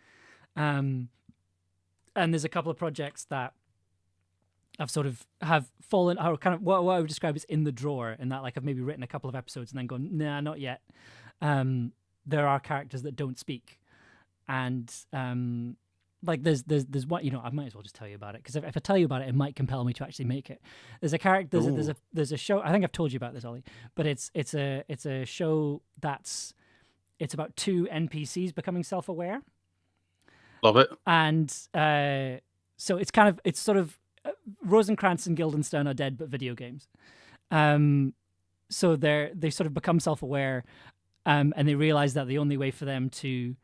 And there's a couple of projects that I've sort of have fallen, or kind of what I would describe as in the drawer, in that like I've maybe written a couple of episodes and then gone, nah, not yet. There are characters that don't speak, and like there's one, I might as well just tell you about it, because if I tell you about it, it might compel me to actually make it. There's a character, there's a show. I think I've told you about this, Ollie, but it's a show it's about two NPCs becoming self-aware. Love it. And so it's sort of Rosencrantz and Guildenstern are dead, but video games. So they sort of become self-aware, and they realize that the only way for them to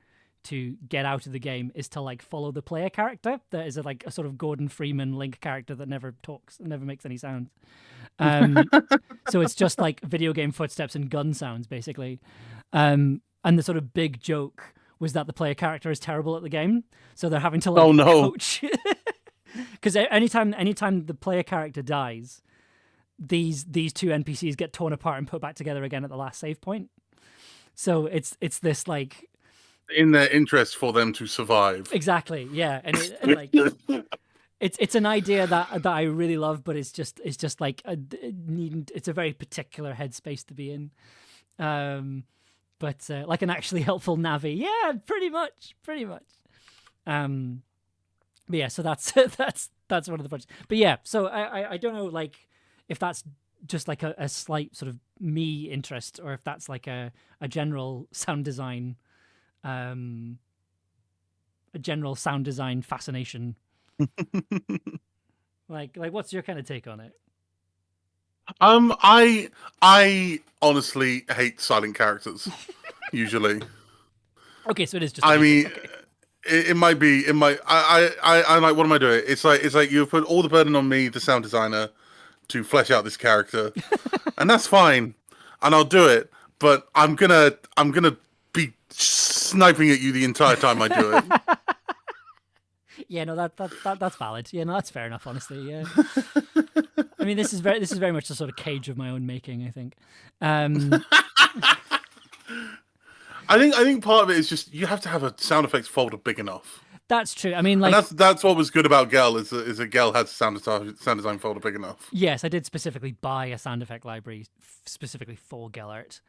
get out of the game is to like follow the player character. That is like a sort of Gordon Freeman Link character that never talks and never makes any sounds. So it's just like video game footsteps and gun sounds, basically. And the sort of big joke was that the player character is terrible at the game, so they're having to like coach. Because anytime the player character dies, these two NPCs get torn apart and put back together again at the last save point. So it's this like in their interest for them to survive. Exactly, yeah, and like it's an idea that I really love, but it's just like it's a very particular headspace to be in. But like an actually helpful Navi, yeah, pretty much. But yeah, so that's one of the projects. But yeah, so I don't know like if that's just like a slight sort of me interest, or if that's like a general sound design, fascination. like what's your kind of take on it? I honestly hate silent characters usually. Okay, so it is just. I mean. Okay. It might be. I'm like, what am I doing? It's like you've put all the burden on me, the sound designer, to flesh out this character, and that's fine, and I'll do it. But I'm gonna be sniping at you the entire time I do it. Yeah, no, that's valid. Yeah, no, that's fair enough. Honestly, yeah. I mean, this is very much a sort of cage of my own making, I think. I think part of it is just you have to have a sound effects folder big enough. That's true. I mean, like, and that's what was good about Gel is that Gel had sound design folder big enough. Yes, I did specifically buy a sound effect library specifically for Gellert.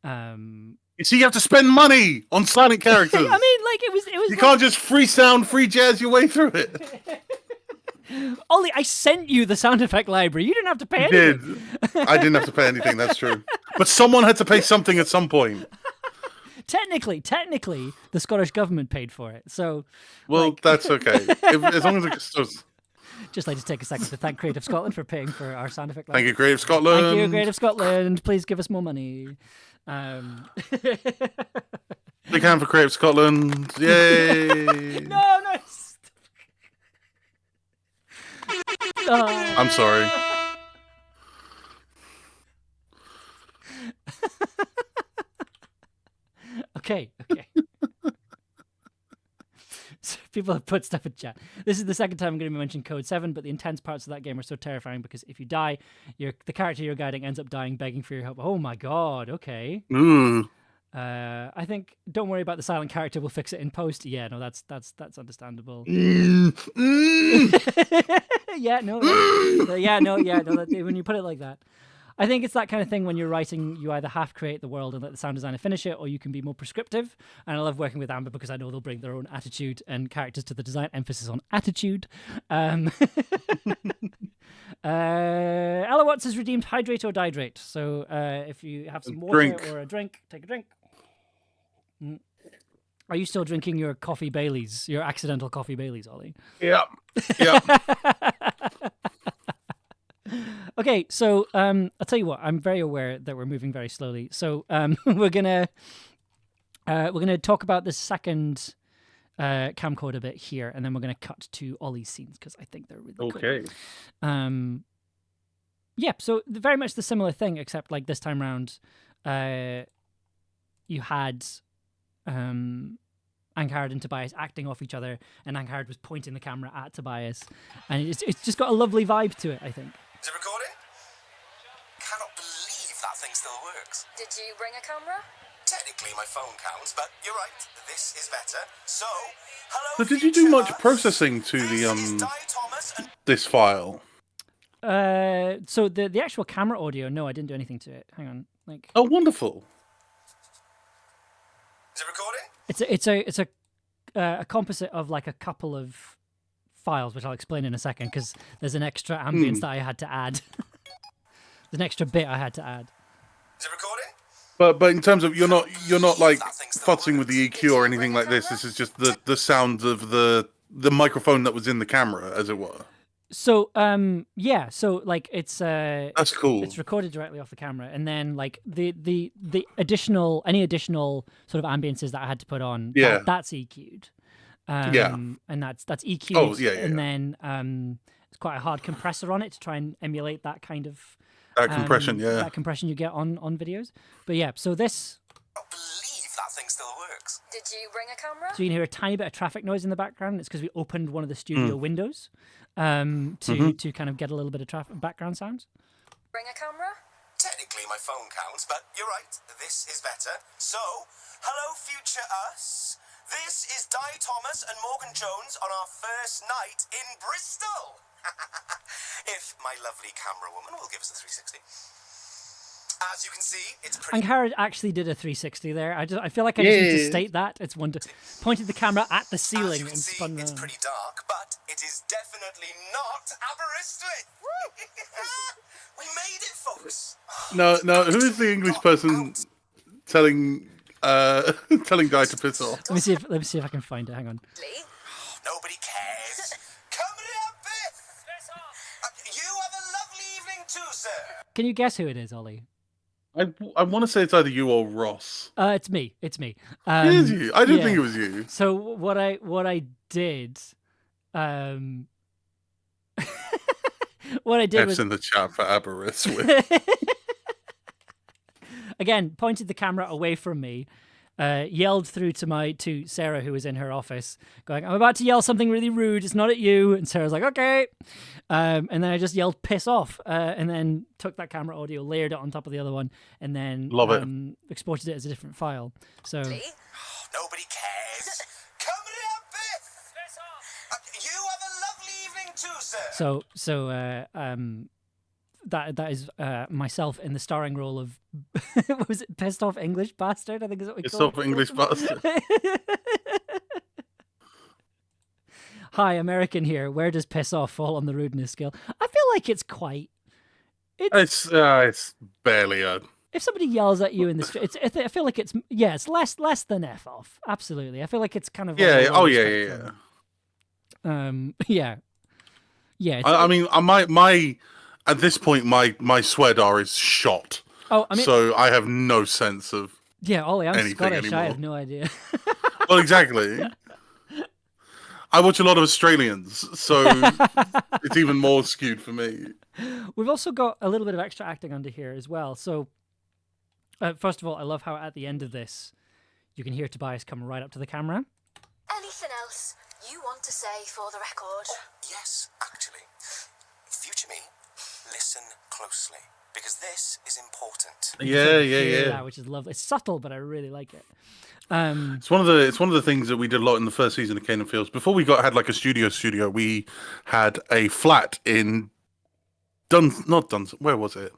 You see, you have to spend money on silent characters. I mean, like it was. You can't just free sound, free jazz your way through it. Ollie, I sent you the sound effect library. You didn't have to pay anything. I didn't have to pay anything. That's true. But someone had to pay something at some point. technically, the Scottish government paid for it. So, Well, like, that's okay. As long as it's just like to take a second to thank Creative Scotland for paying for our sound effect. thank you, Creative Scotland. Thank you, Creative Scotland. Please give us more money. Big hand for Creative Scotland. Yay! No. Oh. I'm sorry. Okay. So people have put stuff in chat. This is the second time I'm going to mention Code 7, but the intense parts of that game are so terrifying because if you die, the character you're guiding ends up dying begging for your help. Oh my god, okay. Ooh. I think don't worry about the silent character, we'll fix it in post. Yeah, no, that's understandable. Yeah, no. When you put it like that. I think it's that kind of thing when you're writing, you either have to create the world and let the sound designer finish it, or you can be more prescriptive. And I love working with Amber because I know they'll bring their own attitude and characters to the design. Emphasis on attitude. Ella Watts has redeemed hydrate or dihydrate. So if you have some water or a drink, take a drink. Are you still drinking your coffee Baileys, your accidental coffee Baileys, Ollie? Yeah. Okay, so I'll tell you what. I'm very aware that we're moving very slowly, so we're gonna talk about the second camcorder bit here, and then we're gonna cut to Ollie's scenes because I think they're really cool. Okay. Yeah, so very much the similar thing, except like this time round, you had Angharad and Tobias acting off each other, and Angharad was pointing the camera at Tobias, and it's just got a lovely vibe to it, I think. Is it recording? Cannot believe that thing still works. Did you bring a camera? Technically, my phone counts, but you're right. This is better. So, hello. So did you do much processing to the this file? So the actual camera audio, no, I didn't do anything to it. Hang on, like. Oh, wonderful. Is it recording? It's a composite of like a couple of files, which I'll explain in a second, because there's an extra ambience that I had to add. There's an extra bit I had to add. Is it recording? But in terms of you're not like futzing with the EQ or anything like this. This is just the sound of the microphone that was in the camera, as it were. So yeah, so like it's that's cool. It's recorded directly off the camera, and then like the additional additional sort of ambiences that I had to put on, that's EQ'd. And that's EQ'd. Oh, yeah. And then it's quite a hard compressor on it to try and emulate that kind of compression, that compression you get on videos. But yeah, so this. I can't believe that thing still works. Did you bring a camera? So you can hear a tiny bit of traffic noise in the background. It's because we opened one of the studio windows to kind of get a little bit of background sounds. Bring a camera? Technically, my phone counts, but you're right. This is better. So, hello, future us. This is Di Thomas and Morgan Jones on our first night in Bristol. If my lovely camera woman will give us a 360. As you can see, it's pretty. Angharad actually did a 360 there. I feel like I just need to state that. It's pointed the camera at the ceiling and spun around. It's pretty dark, but it is definitely not Aberystwyth. We made it, folks. No. Who is the English person telling Guy to piss off? Let me see if I can find it. Hang on. Nobody cares. Coming up, Biff. You have a lovely evening too, sir. Can you guess who it is, Ollie? I want to say it's either you or Ross. It's me. It is you. I didn't think it was you. So what I did, what I did F's was in the chat for Aberystwyth. Again, pointed the camera away from me, yelled through to Sarah, who was in her office, going, "I'm about to yell something really rude. It's not at you." And Sarah's like, "Okay." And then I just yelled, "Piss off," and then took that camera audio, layered it on top of the other one, and then exported it as a different file. So nobody cares. Coming up, Biff. Piss off. You have a lovely evening too, sir. So that is myself in the starring role of what was it, pissed off English bastard? I think is what we Pissed call off English bastard. Hi, American here. Where does piss off fall on the rudeness scale? I feel like it's quite. It's barely a if somebody yells at you in the street, I feel like it's less than F off. Absolutely. I feel like it's kind of on a Yeah. Oh, lower yeah. spectrum. Yeah. Yeah. I mean, my at this point, my sweardar is shot. Oh, I mean, so I have no sense of yeah, Ollie, I'm anything Scottish. anymore. I have no idea. Well, exactly. I watch a lot of Australians, so it's even more skewed for me. We've also got a little bit of extra acting under here as well. So, first of all, I love how at the end of this, you can hear Tobias come right up to the camera. Anything else you want to say for the record? Yes, actually. Future me, listen closely, because this is important. Yeah. That, which is lovely. It's subtle, but I really like it. It's one of the things that we did a lot in the first season of Cane and Fields. Before we had like a studio, we had a flat in where was it?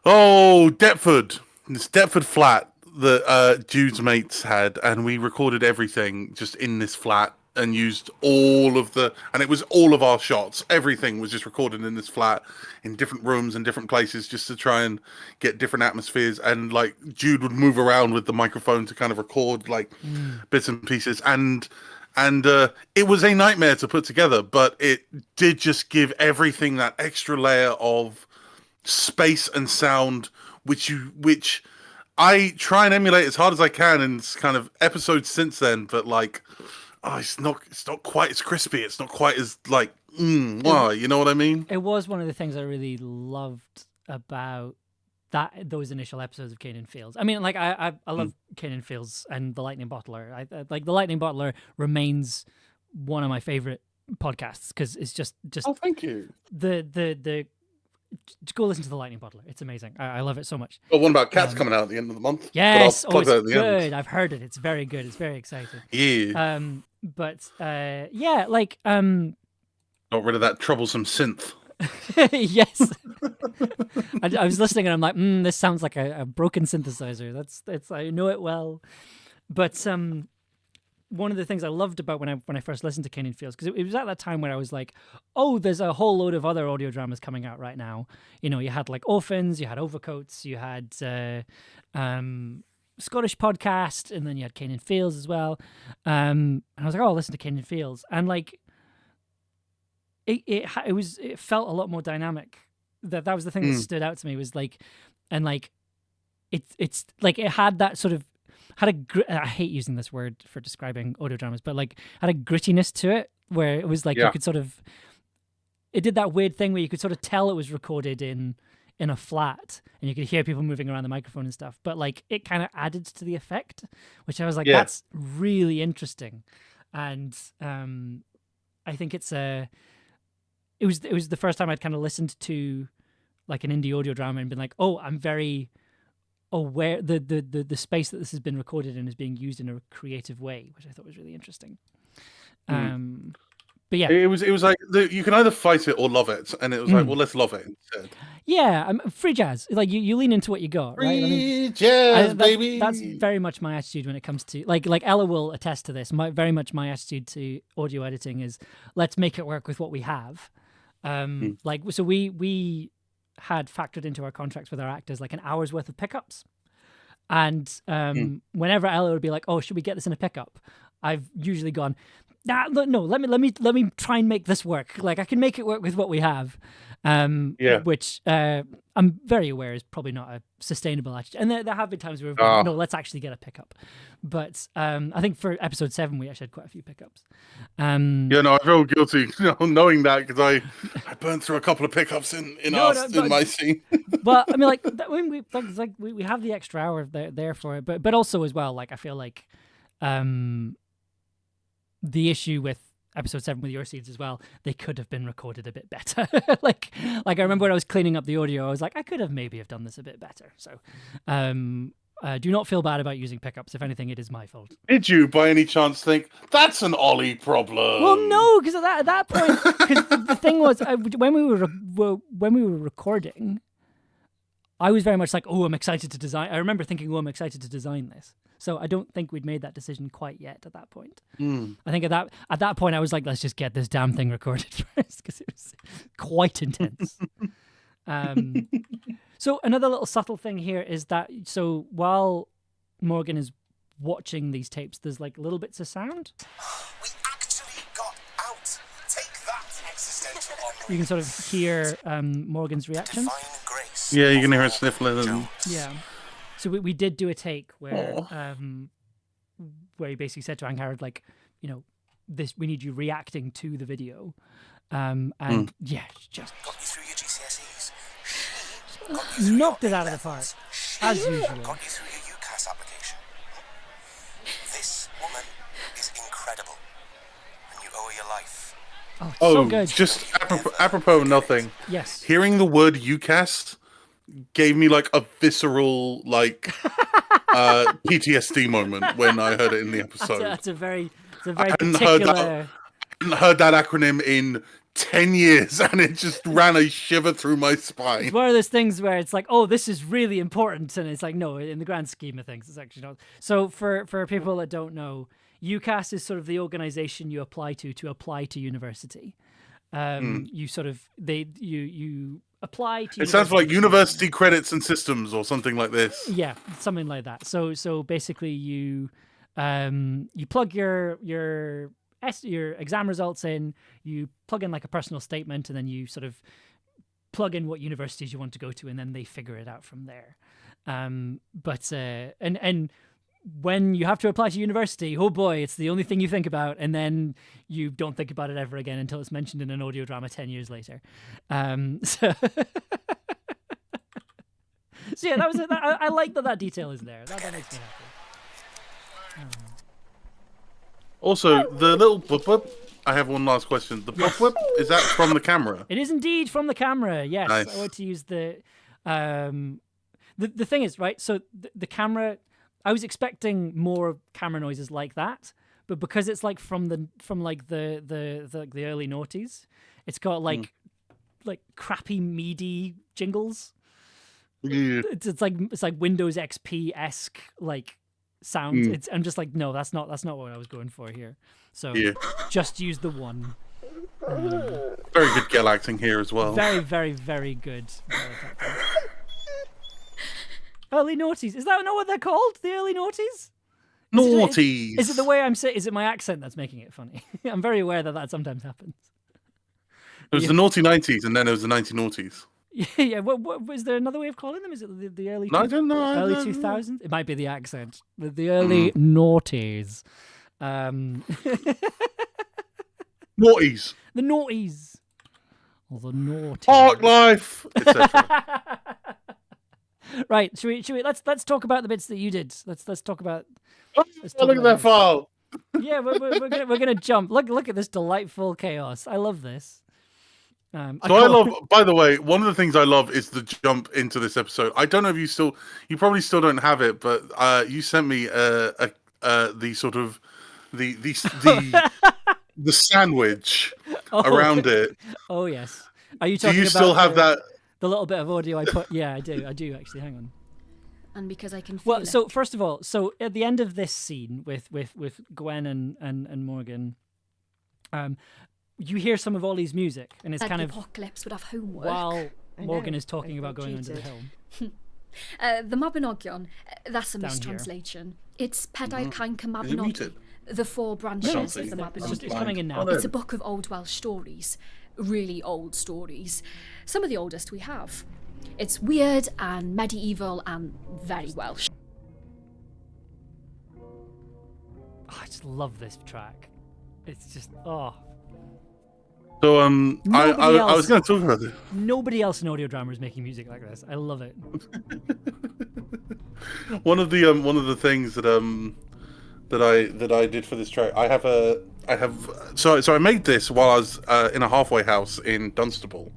Oh, Deptford. This Deptford flat that Jude's mates had, and we recorded everything just in this flat and used and it was all of our shots. Everything was just recorded in this flat in different rooms and different places just to try and get different atmospheres. And like Jude would move around with the microphone to kind of record like bits and pieces. And it was a nightmare to put together, but it did just give everything that extra layer of space and sound, which I try and emulate as hard as I can in kind of episodes since then, but like, it's not quite as crispy. It's not quite as like, why? You know what I mean? It was one of the things I really loved about those initial episodes of Cane and Fields. I mean, like I love Cane and Fields and The Lightning Bottler. I like The Lightning Bottler remains one of my favorite podcasts because it's just. Oh, thank you. Go listen to The Lightning Bottler. It's amazing. I love it so much. Well, one about Cats coming out at the end of the month. Yes, I'll plug that at the good. end. I've heard it. It's very good. It's very exciting. Yeah. Got rid of that troublesome synth. Yes. I was listening and I'm like, this sounds like a broken synthesizer. I know it well. But one of the things I loved about when I first listened to Cane and Fields, because it was at that time where I was like, oh, there's a whole load of other audio dramas coming out right now. You know, you had like Orphans, you had Overcoats, you had Scottish Podcast, and then you had Cane and Fields as well. And I was like, oh, I'll listen to Cane and Fields. And like, it felt a lot more dynamic. That was the thing that stood out to me was like, and like, it's like it had that sort of, I hate using this word for describing audio dramas, but like had a grittiness to it where it was like you could sort of, it did that weird thing where you could sort of tell it was recorded in a flat and you could hear people moving around the microphone and stuff, but like it kind of added to the effect, which I was like, that's really interesting. And I think it was the first time I'd kind of listened to like an indie audio drama and been like, oh, I'm very aware the space that this has been recorded in is being used in a creative way, which I thought was really interesting. But yeah, it was like you can either fight it or love it, and it was like, well, let's love it instead. Yeah, free jazz. Like you lean into what you got, right? Free jazz, baby. That's very much my attitude when it comes to like Ella will attest to this. Very much my attitude to audio editing is let's make it work with what we have. Like so we had factored into our contracts with our actors like an hour's worth of pickups, and whenever Ella would be like, "Oh, should we get this in a pickup?" I've usually gone, "No, let me try and make this work. Like I can make it work with what we have." Which I'm very aware is probably not a sustainable attitude. And there have been times where we've gone, no, let's actually get a pickup. But I think for episode 7 we actually had quite a few pickups. I feel guilty knowing that because I burned through a couple of pickups in my scene. Well, I mean, we have the extra hour there for it, but also as well, like I feel like the issue with episode 7 with your seeds as well, they could have been recorded a bit better. like I remember when I was cleaning up the audio, I was like, I could have maybe have done this a bit better. So do not feel bad about using pickups. If anything, it is my fault. Did you by any chance think that's an Ollie problem? Well, no, because at that point, because the thing was when we were recording, I was very much like, oh, I'm excited to design. I remember thinking, oh, I'm excited to design this. So I don't think we'd made that decision quite yet at that point. I think at that point I was like, let's just get this damn thing recorded first because it was quite intense. So So another little subtle thing here is that while Morgan is watching these tapes, there's like little bits of sound. We actually got out. Take that, existential onlooker. You can sort of hear Morgan's reaction. Divine grace. Yeah, you can hear her sniffling. And... Yeah. So we did do a take where he basically said to Angharad, like, you know, we need you reacting to the video. And yeah, just Got you through your GCSEs. knocked it out of the park, as usual. Got you through your UCAS application. This woman is incredible, and you owe her your life. Oh, Oh, so good. just apropos of nothing. Yes. Hearing the word UCAS gave me like a visceral PTSD moment when I heard it in the episode. That's a very hadn't particular. heard that acronym in 10 years, and it just ran a shiver through my spine. It's one of those things where it's like, oh, this is really important, and it's like, no, in the grand scheme of things, it's actually not. So for people that don't know, UCAS is sort of the organization you apply to apply to university. You sort of you apply to. It sounds like university credits and systems or something like this. Yeah, something like that. So basically, you plug your exam results in, you plug in like a personal statement, and then you sort of plug in what universities you want to go to, and then they figure it out from there. But when you have to apply to university, oh boy, it's the only thing you think about, and then you don't think about it ever again until it's mentioned in an audio drama 10 years later. So yeah, that was it. I like that detail is there. That makes me happy. Also, the little blip. I have one last question. The blip, is that from the camera? It is indeed from the camera. Yes, Nice. I want to use the thing is, right. So the camera, I was expecting more camera noises like that, but because it's like from the early noughties, it's got like crappy meaty jingles. Yeah. It's like Windows XP-esque like sound. I'm just like, no, that's not what I was going for here. So just use the one. Very good Gel acting here as well. Very, very, very good. Early noughties. Is that not what they're called? The early noughties? Naughties. Is it the way I'm saying? Is it my accent that's making it funny? I'm very aware that sometimes happens. It was the naughty 90s, and then it was the 1990s. Yeah. What is there another way of calling them? Is it the early? No, I don't know. Early 2000s. It might be the accent. The early noughties. Naughties. The noughties. Or the naughty. Park life, etc. Right. Should we? Let's talk about the bits that you did. Let's talk about. Look at that file. Yeah, we're gonna jump. Look at this delightful chaos. I love this. By the way, one of the things I love is the jump into this episode. I don't know if you probably still don't have it, but you sent me the sort of the sandwich around it. Oh yes. Are you talking Do you about still have that? The little bit of audio I put? Yeah, I do actually. Hang on. And because I can feel it. So first of all, at the end of this scene with Gwen and Morgan, you hear some of Ollie's music, and it's like kind the of apocalypse would have homework. while I Morgan know, is talking I about going under the cheated. hill. The Mabinogion, that's a Down here. mistranslation. It's Pedair Cainca Is it Mabinogion. muted? The four branches of Something. the Mabinogion. It's coming in now. Oh, It's a book of old Welsh stories, really old stories. Some of the oldest we have. It's weird and medieval and very Welsh. Oh, I just love this track. It's just So I else- was going to talk about it. Nobody else in audio drama is making music like this. I love it. One of the things that I did for this track, I I made this while I was in a halfway house in Dunstable.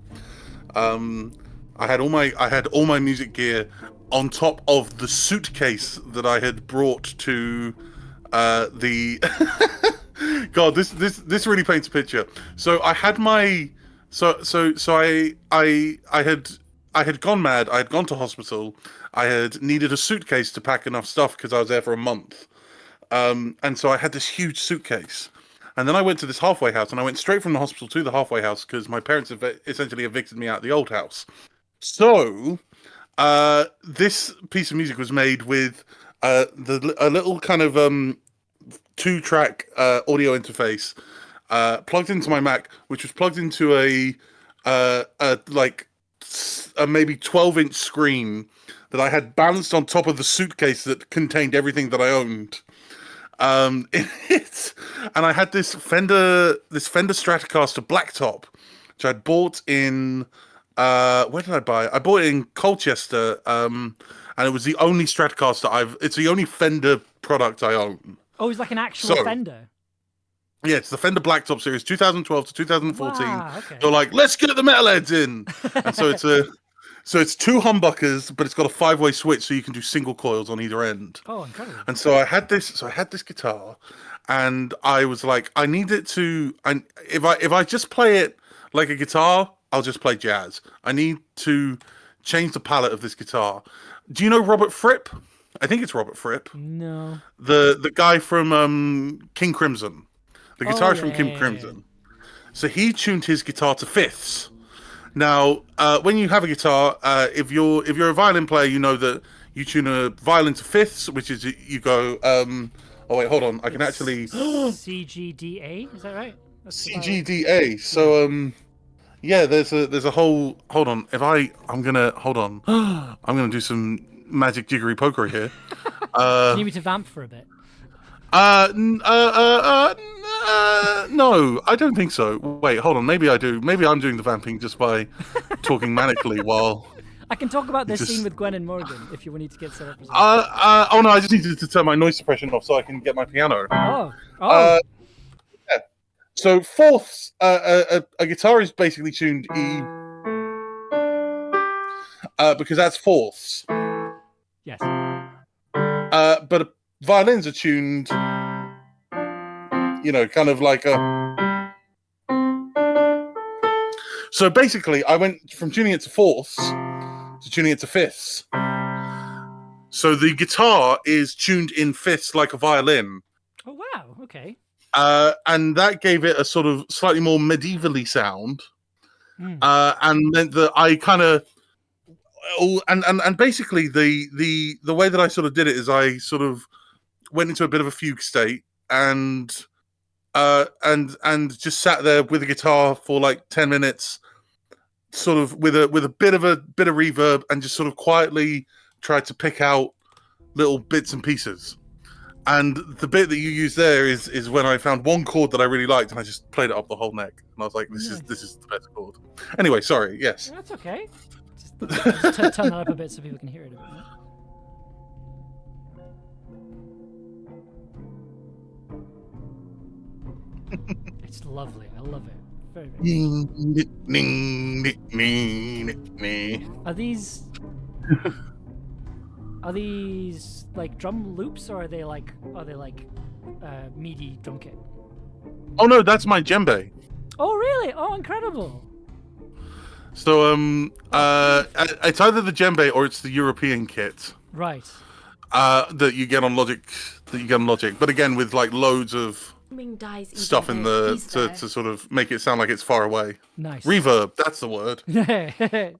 I had all my music gear on top of the suitcase that I had brought to the God, this really paints a picture. So I had my I had gone mad. I had gone to hospital. I had needed a suitcase to pack enough stuff because I was there for a month. And so I had this huge suitcase. And then I went to this halfway house, and I went straight from the hospital to the halfway house because my parents essentially evicted me out of the old house. So This piece of music was made with a little kind of 2-track audio interface plugged into my Mac, which was plugged into a maybe 12-inch screen that I had balanced on top of the suitcase that contained everything that I owned. And I had this Fender Stratocaster Blacktop, which I'd bought in. Where did I buy it? I bought it in Colchester, and it was the only Stratocaster it's the only Fender product I own. Oh, it's like an actual Fender. Yeah, it's the Fender Blacktop series, 2012 to 2014. Wow, okay. They're like, let's get the metalheads in, and so it's 2 humbuckers, but it's got a 5-way switch, so you can do single coils on either end. Oh, incredible! And so I had this guitar, and I was like, I need it to. And if I just play it like a guitar, I'll just play jazz. I need to change the palette of this guitar. Do you know Robert Fripp? I think it's Robert Fripp. No. The guy from King Crimson. The guitarist from King Crimson. So he tuned his guitar to fifths. Now, when you have a guitar, if you're a violin player, you know that you tune a violin to fifths, which is you go. Oh wait, hold on. I can actually CGDA. Is that right? CGDA. So yeah, there's a whole. Hold on. I'm gonna do some magic jiggery pokery here. Do you need me to vamp for a bit? No, I don't think so. Wait, hold on. Maybe I do. Maybe I'm doing the vamping just by talking manically while. I can talk about this scene with Gwen and Morgan if you need to get set up. Oh no, I just needed to turn my noise suppression off so I can get my piano. Oh. Yeah. So fourths, a guitar is basically tuned E, because that's fourths. Yes. But violins are tuned, kind of like a. So basically, I went from tuning it to fourths to tuning it to fifths. So the guitar is tuned in fifths like a violin. Oh wow! Okay. And that gave it a sort of slightly more medievally sound, and meant that I kind of, and basically the way that I sort of did it is I sort of went into a bit of a fugue state and just sat there with the guitar for like 10 minutes, sort of with a bit of reverb, and just sort of quietly tried to pick out little bits and pieces. And the bit that you use there is when I found one chord that I really liked, and I just played it up the whole neck. And I was like, this is the best chord. Anyway, sorry. Yes. That's okay. Just turn that up a bit so people can hear it a bit more. It's lovely. I love it. Very, very. Are these like drum loops, or are they like MIDI drum kit? Oh no, that's my djembe. Oh really? Oh, incredible. So it's either the djembe or it's the European kit. Right. That you get on Logic. But again, with like loads of stuff in to sort of make it sound like it's far away. Nice. Reverb, that's the word.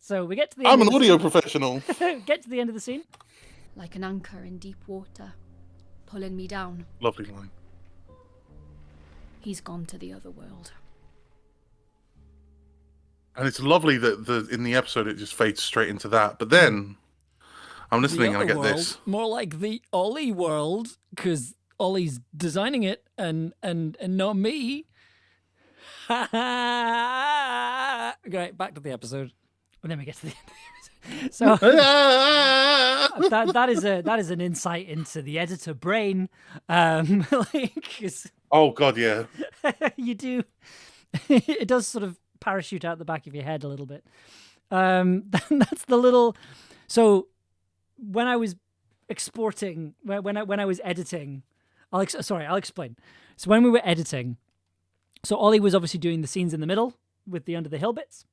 So we get to the I'm an audio professional. Get to the end of the scene. Like an anchor in deep water, pulling me down. Lovely line. He's gone to the other world. And it's lovely that in the episode it just fades straight into that. But then I'm listening and I get this. More like the Ollie world, because Ollie's designing it and not me. Right, back to the episode. And then we get to the end of the episode. So that is an insight into the editor brain. Oh god, yeah. You do. It does sort of parachute out the back of your head a little bit. That's the little. So when I was exporting, when I was editing, I'll explain. So when we were editing, so Ollie was obviously doing the scenes in the middle with the under the hill bits.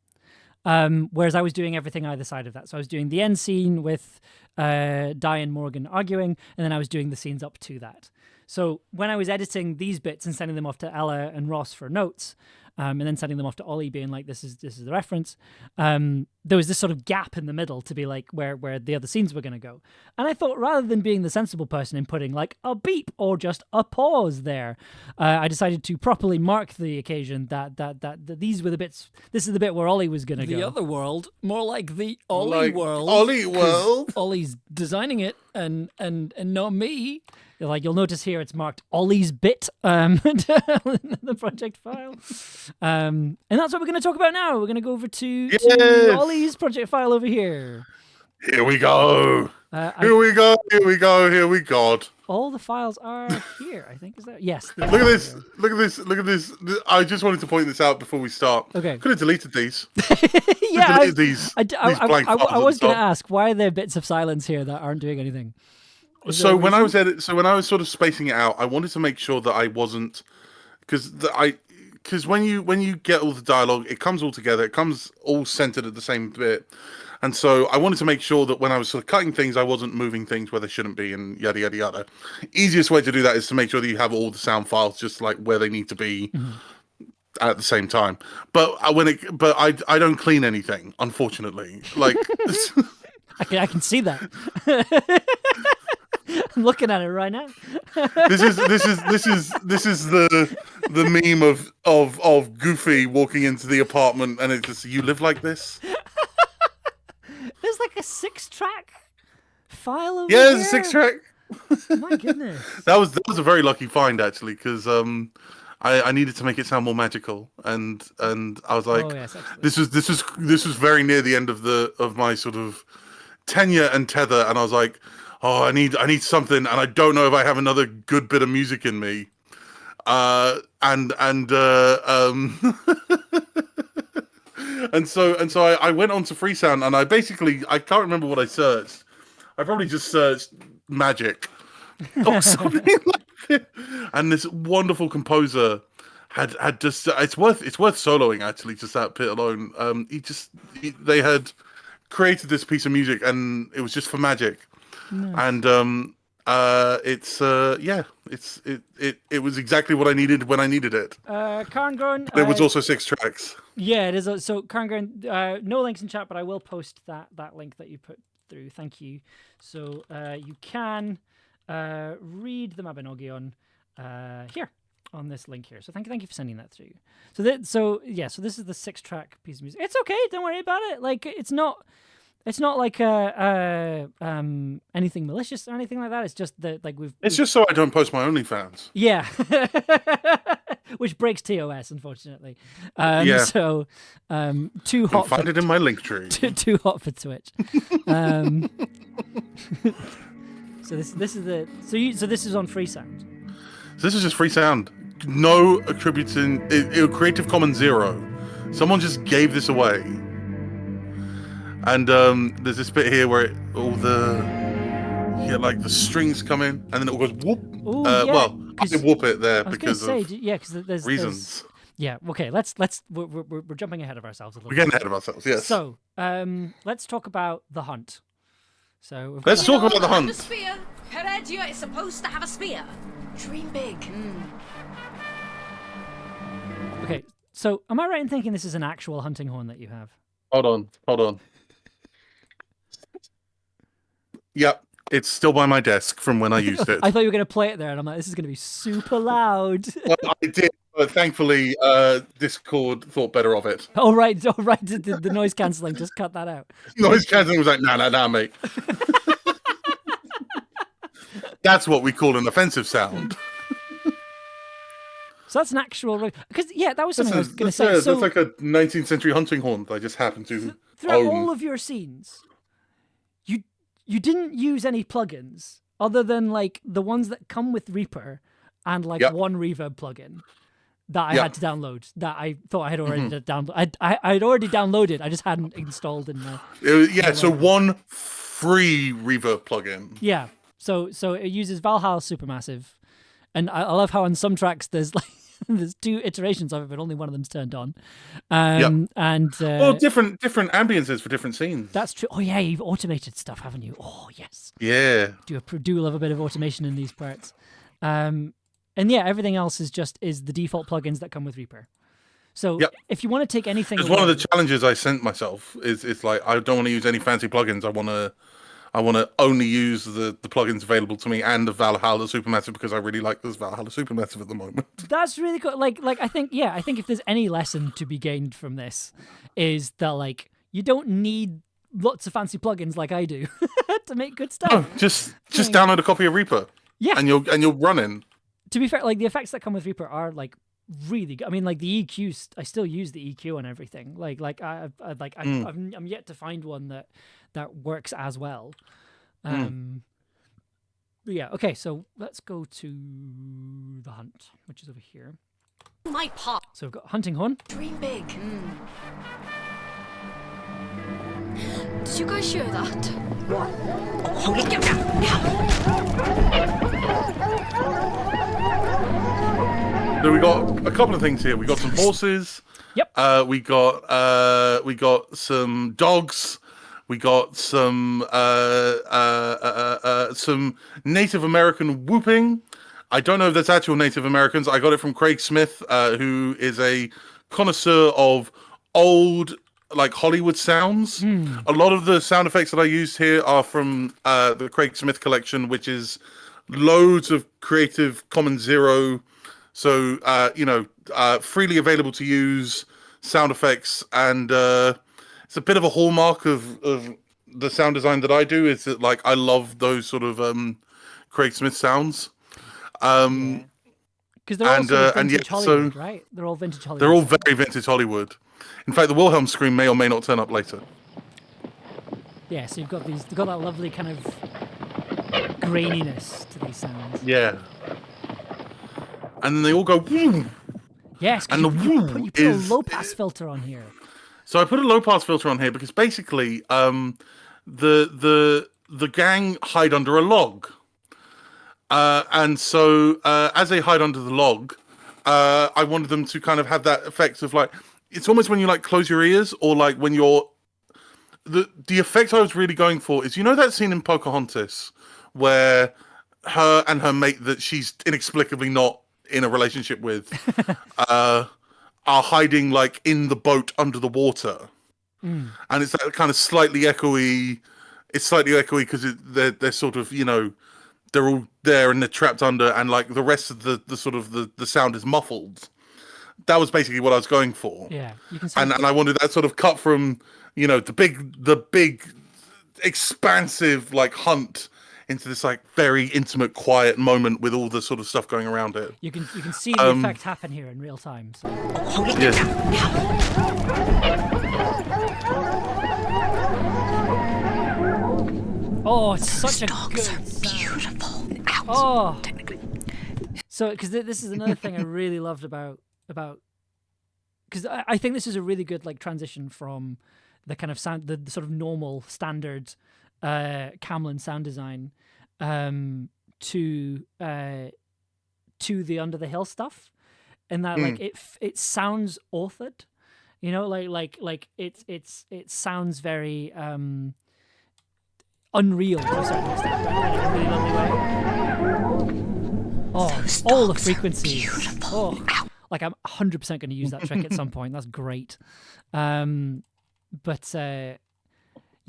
Whereas I was doing everything either side of that. So I was doing the end scene with Di and Morgan arguing, and then I was doing the scenes up to that. So when I was editing these bits and sending them off to Ella and Ross for notes, and then sending them off to Ollie, being like, "This is the reference." There was this sort of gap in the middle to be like where the other scenes were going to go. And I thought, rather than being the sensible person and putting like a beep or just a pause there, I decided to properly mark the occasion that these were the bits. This is the bit where Ollie was going to go. The other world, more like the Ollie world. Ollie world. Ollie's designing it, and not me. Like, you'll notice here it's marked Ollie's bit in the project file. And that's what we're going to talk about now. We're going to go over to Ollie's project file over here. Here we go. Here we go. All the files are here, I think. Is that? Yes. Look at this. Look at this. I just wanted to point this out before we start. Okay. Could have deleted these. Yeah. These blank I files was going to stop. ask, why are there bits of silence here that aren't doing anything? So when I was sort of spacing it out, I wanted to make sure that I wasn't, because when you get all the dialogue, it comes all together, it comes all centered at the same bit, and so I wanted to make sure that when I was sort of cutting things, I wasn't moving things where they shouldn't be, and yada yada yada. Easiest way to do that is to make sure that you have all the sound files just like where they need to be. At the same time, but I don't clean anything, unfortunately. Like I can see that. I'm looking at it right now. This is the meme of Goofy walking into the apartment and it's just, you live like this? There's like a 6-track file over Yeah, here. there's a 6-track. My goodness. That was a very lucky find actually, because I needed to make it sound more magical, and I was like, this was very near the end of my sort of tenure and tether, and I was like, oh, I need something, and I don't know if I have another good bit of music in me, and so I went on to Freesound, and I can't remember what I searched. I probably just searched magic or something like it. And this wonderful composer had just it's worth soloing actually, just that bit alone. They had created this piece of music, and it was just for magic. And it was exactly what I needed when I needed it. Karngrown, There was also 6 tracks. Yeah, it is. So Karngrown, no links in chat, but I will post that link that you put through. Thank you. So you can read the Mabinogion here on this link here. So thank you for sending that through. So this is the 6-track piece of music. It's okay. Don't worry about it. Like it's not like anything malicious or anything like that. It's just that It's just so I don't post my OnlyFans. Yeah. Which breaks TOS, unfortunately. Yeah. So too hot. Find it in my link tree. Too hot for Twitch. So this is on Freesound. So this is just Freesound. No attributing. Creative Commons 0. Someone just gave this away. And there's this bit here where like the strings come in, and then it goes whoop. Ooh, well, I did whoop it there because there's reasons. Yeah. Okay. We're jumping ahead of ourselves a little. We're getting ahead of ourselves. Yes. So let's talk about the hunt. So let's talk about the hunt. The spear. Heredia is supposed to have a spear. Dream big. Okay. So am I right in thinking this is an actual hunting horn that you have? Hold on. Yep, it's still by my desk from when I used it. I thought you were going to play it there, and I'm like, this is going to be super loud. Well, I did, but thankfully, Discord thought better of it. Oh right. The noise cancelling just cut that out. Noise cancelling was like, nah, mate. That's what we call an offensive sound. So that's an actual, because that was something I was going to say. So that's like a 19th century hunting horn that I just happened to throughout own. all of your scenes, you didn't use any plugins other than like the ones that come with Reaper and like one reverb plugin that I had to download. That I thought I had already downloaded. I'd already downloaded. I just hadn't installed in my. So one free reverb plugin. Yeah. So it uses Valhalla Supermassive, and I love how on some tracks there's 2 iterations of it, but only one of them's turned on. And different ambiences for different scenes. That's true. Oh yeah, you've automated stuff, haven't you? Oh yes. Yeah. Do love a bit of automation in these parts. And everything else is the default plugins that come with Reaper. So Yep. if you want to take anything It's away, one of the challenges I sent myself. It's like I don't want to use any fancy plugins. I want to only use the plugins available to me and the Valhalla Supermassive because I really like this Valhalla Supermassive at the moment. that's really cool. Like I think if there's any lesson to be gained from this, is that like you don't need lots of fancy plugins like I do to make good stuff. Oh, just download a copy of Reaper. Yeah. And you're running. To be fair, like the effects that come with Reaper are like really good. I mean, like the EQ, I still use the EQ and everything. I'm yet to find one that works as well. But yeah, okay, so let's go to the hunt, which is over here. My part. So we've got hunting horn. Dream big. Did you guys hear that? What? So we got a couple of things here. We got some horses. Yep. We got some dogs. We got some Native American whooping. I don't know if that's actual Native Americans. I got it from Craig Smith, who is a connoisseur of old like Hollywood sounds. A lot of the sound effects that I used here are from the Craig Smith collection, which is loads of Creative Commons Zero. So, freely available to use sound effects. And it's a bit of a hallmark of the sound design that I do, is that, like, I love those sort of Craig Smith sounds. Because they're all sort of vintage Hollywood, right? They're all vintage Hollywood. They're all very vintage Hollywood. In fact, the Wilhelm scream may or may not turn up later. Yeah, so you've got that lovely kind of graininess to these sounds. Yeah. And then they all go woo. Yes, and the woo you put a low pass filter on here. So I put a low pass filter on here because basically, the gang hide under a log, and so as they hide under the log, I wanted them to kind of have that effect of like, it's almost when you like close your ears, or like when you're the effect I was really going for is, you know, that scene in Pocahontas where her and her mate that she's inexplicably not in a relationship with are hiding like in the boat under the water, and it's that kind of slightly echoey. It's slightly echoey because they're sort of, you know, they're all there and they're trapped under, and like the rest of the sort of the sound is muffled. That was basically what I was going for. Yeah, you can. And I wanted that sort of cut from, you know, the big expansive like hunt into this like very intimate, quiet moment with all the sort of stuff going around it. You can see the effect happen here in real time. So. Yeah. Oh, it's such a good sound. Beautiful. Oh, so because this is another thing I really loved about because I think this is a really good like transition from the kind of sound, the sort of normal standard Camlann sound design to the Under the Hill stuff, and that like it sounds authored, you know, like it sounds very unreal to a certain extent, but in a really lovely way. Oh, all the frequencies. Beautiful. Oh, like I'm 100% going to use that trick at some point. That's great.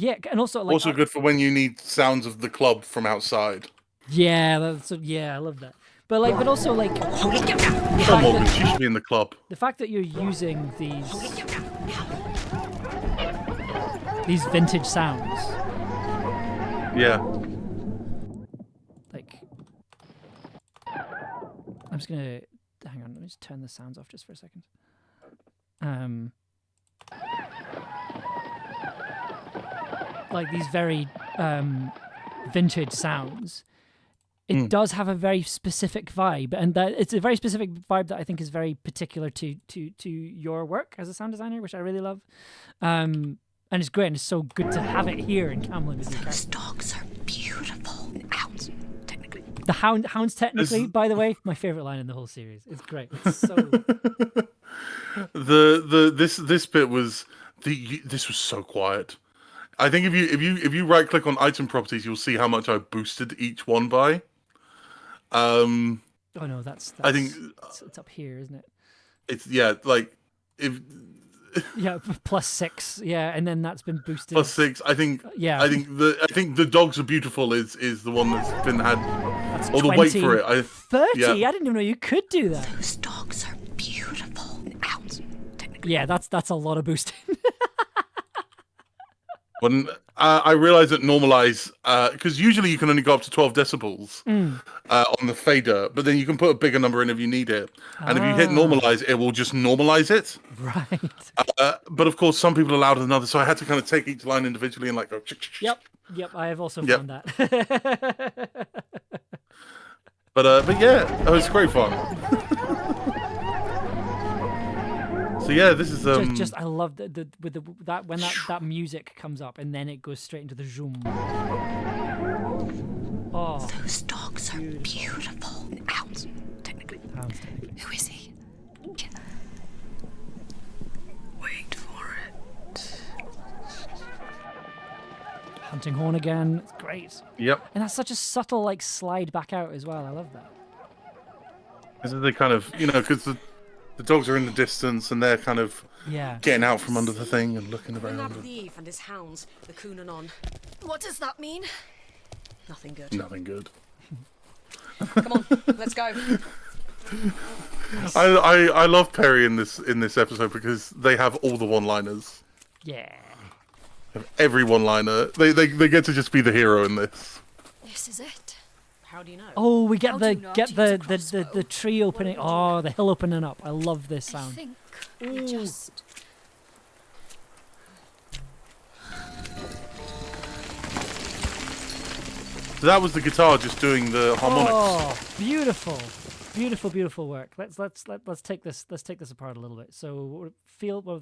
Yeah, and also like Also good for when you need sounds of the club from outside. Yeah, I love that. But also like Come on, you should be in the club. The fact that you're using these vintage sounds. Yeah. Like, I'm just gonna hang on. Let me just turn the sounds off just for a second. Like these very vintage sounds. It does have a very specific vibe, and that it's a very specific vibe that I think is very particular to your work as a sound designer, which I really love. And it's great, and it's so good to have it here in Camlann. Those dogs are beautiful. Hounds, technically. The hounds, technically, by the way, my favorite line in the whole series. It's great. It's so. This bit was this was so quiet. I think if you right click on item properties, you'll see how much I boosted each one by. Oh no, that's I think it's up here, isn't it? It's like if Yeah, +6. Yeah, and then that's been boosted. +6, I think. Yeah. I think the dogs are beautiful is the one that's been had. That's Or the wait for it. 30. Yeah. I didn't even know you could do that. Those dogs are beautiful. Out. Technically. Yeah, that's a lot of boosting. When I realized that normalize, because usually you can only go up to 12 decibels on the fader, but then you can put a bigger number in if you need it. And if you hit normalize, it will just normalize it. Right. But of course, some people are louder than others, so I had to kind of take each line individually and like go. Yep. I have also found that. But yeah, it was great fun. So yeah, this is just I love that when that music comes up and then it goes straight into the zoom. Oh, Those dogs are beautiful. Out. Technically. Who is he? Wait for it. hunting horn again. It's great. Yep. And that's such a subtle like slide back out as well. I love that. This is the kind of because the dogs are in the distance and they're kind of getting out from under the thing and looking Bring around. up Leaf and his hounds, the coon and on. What does that mean? Nothing good. Nothing good. Come on, let's go. I love Perry in this episode because they have all the one-liners. Yeah. Every one-liner. They get to just be the hero in this. This is it. How do you know? Oh, we get How the do you know how get to use the a crossbow? the tree opening. Oh, the hill opening up. I love this I sound. think we just... So that was the guitar just doing the harmonics. Oh, beautiful, beautiful, beautiful work. Let's take this apart a little bit. So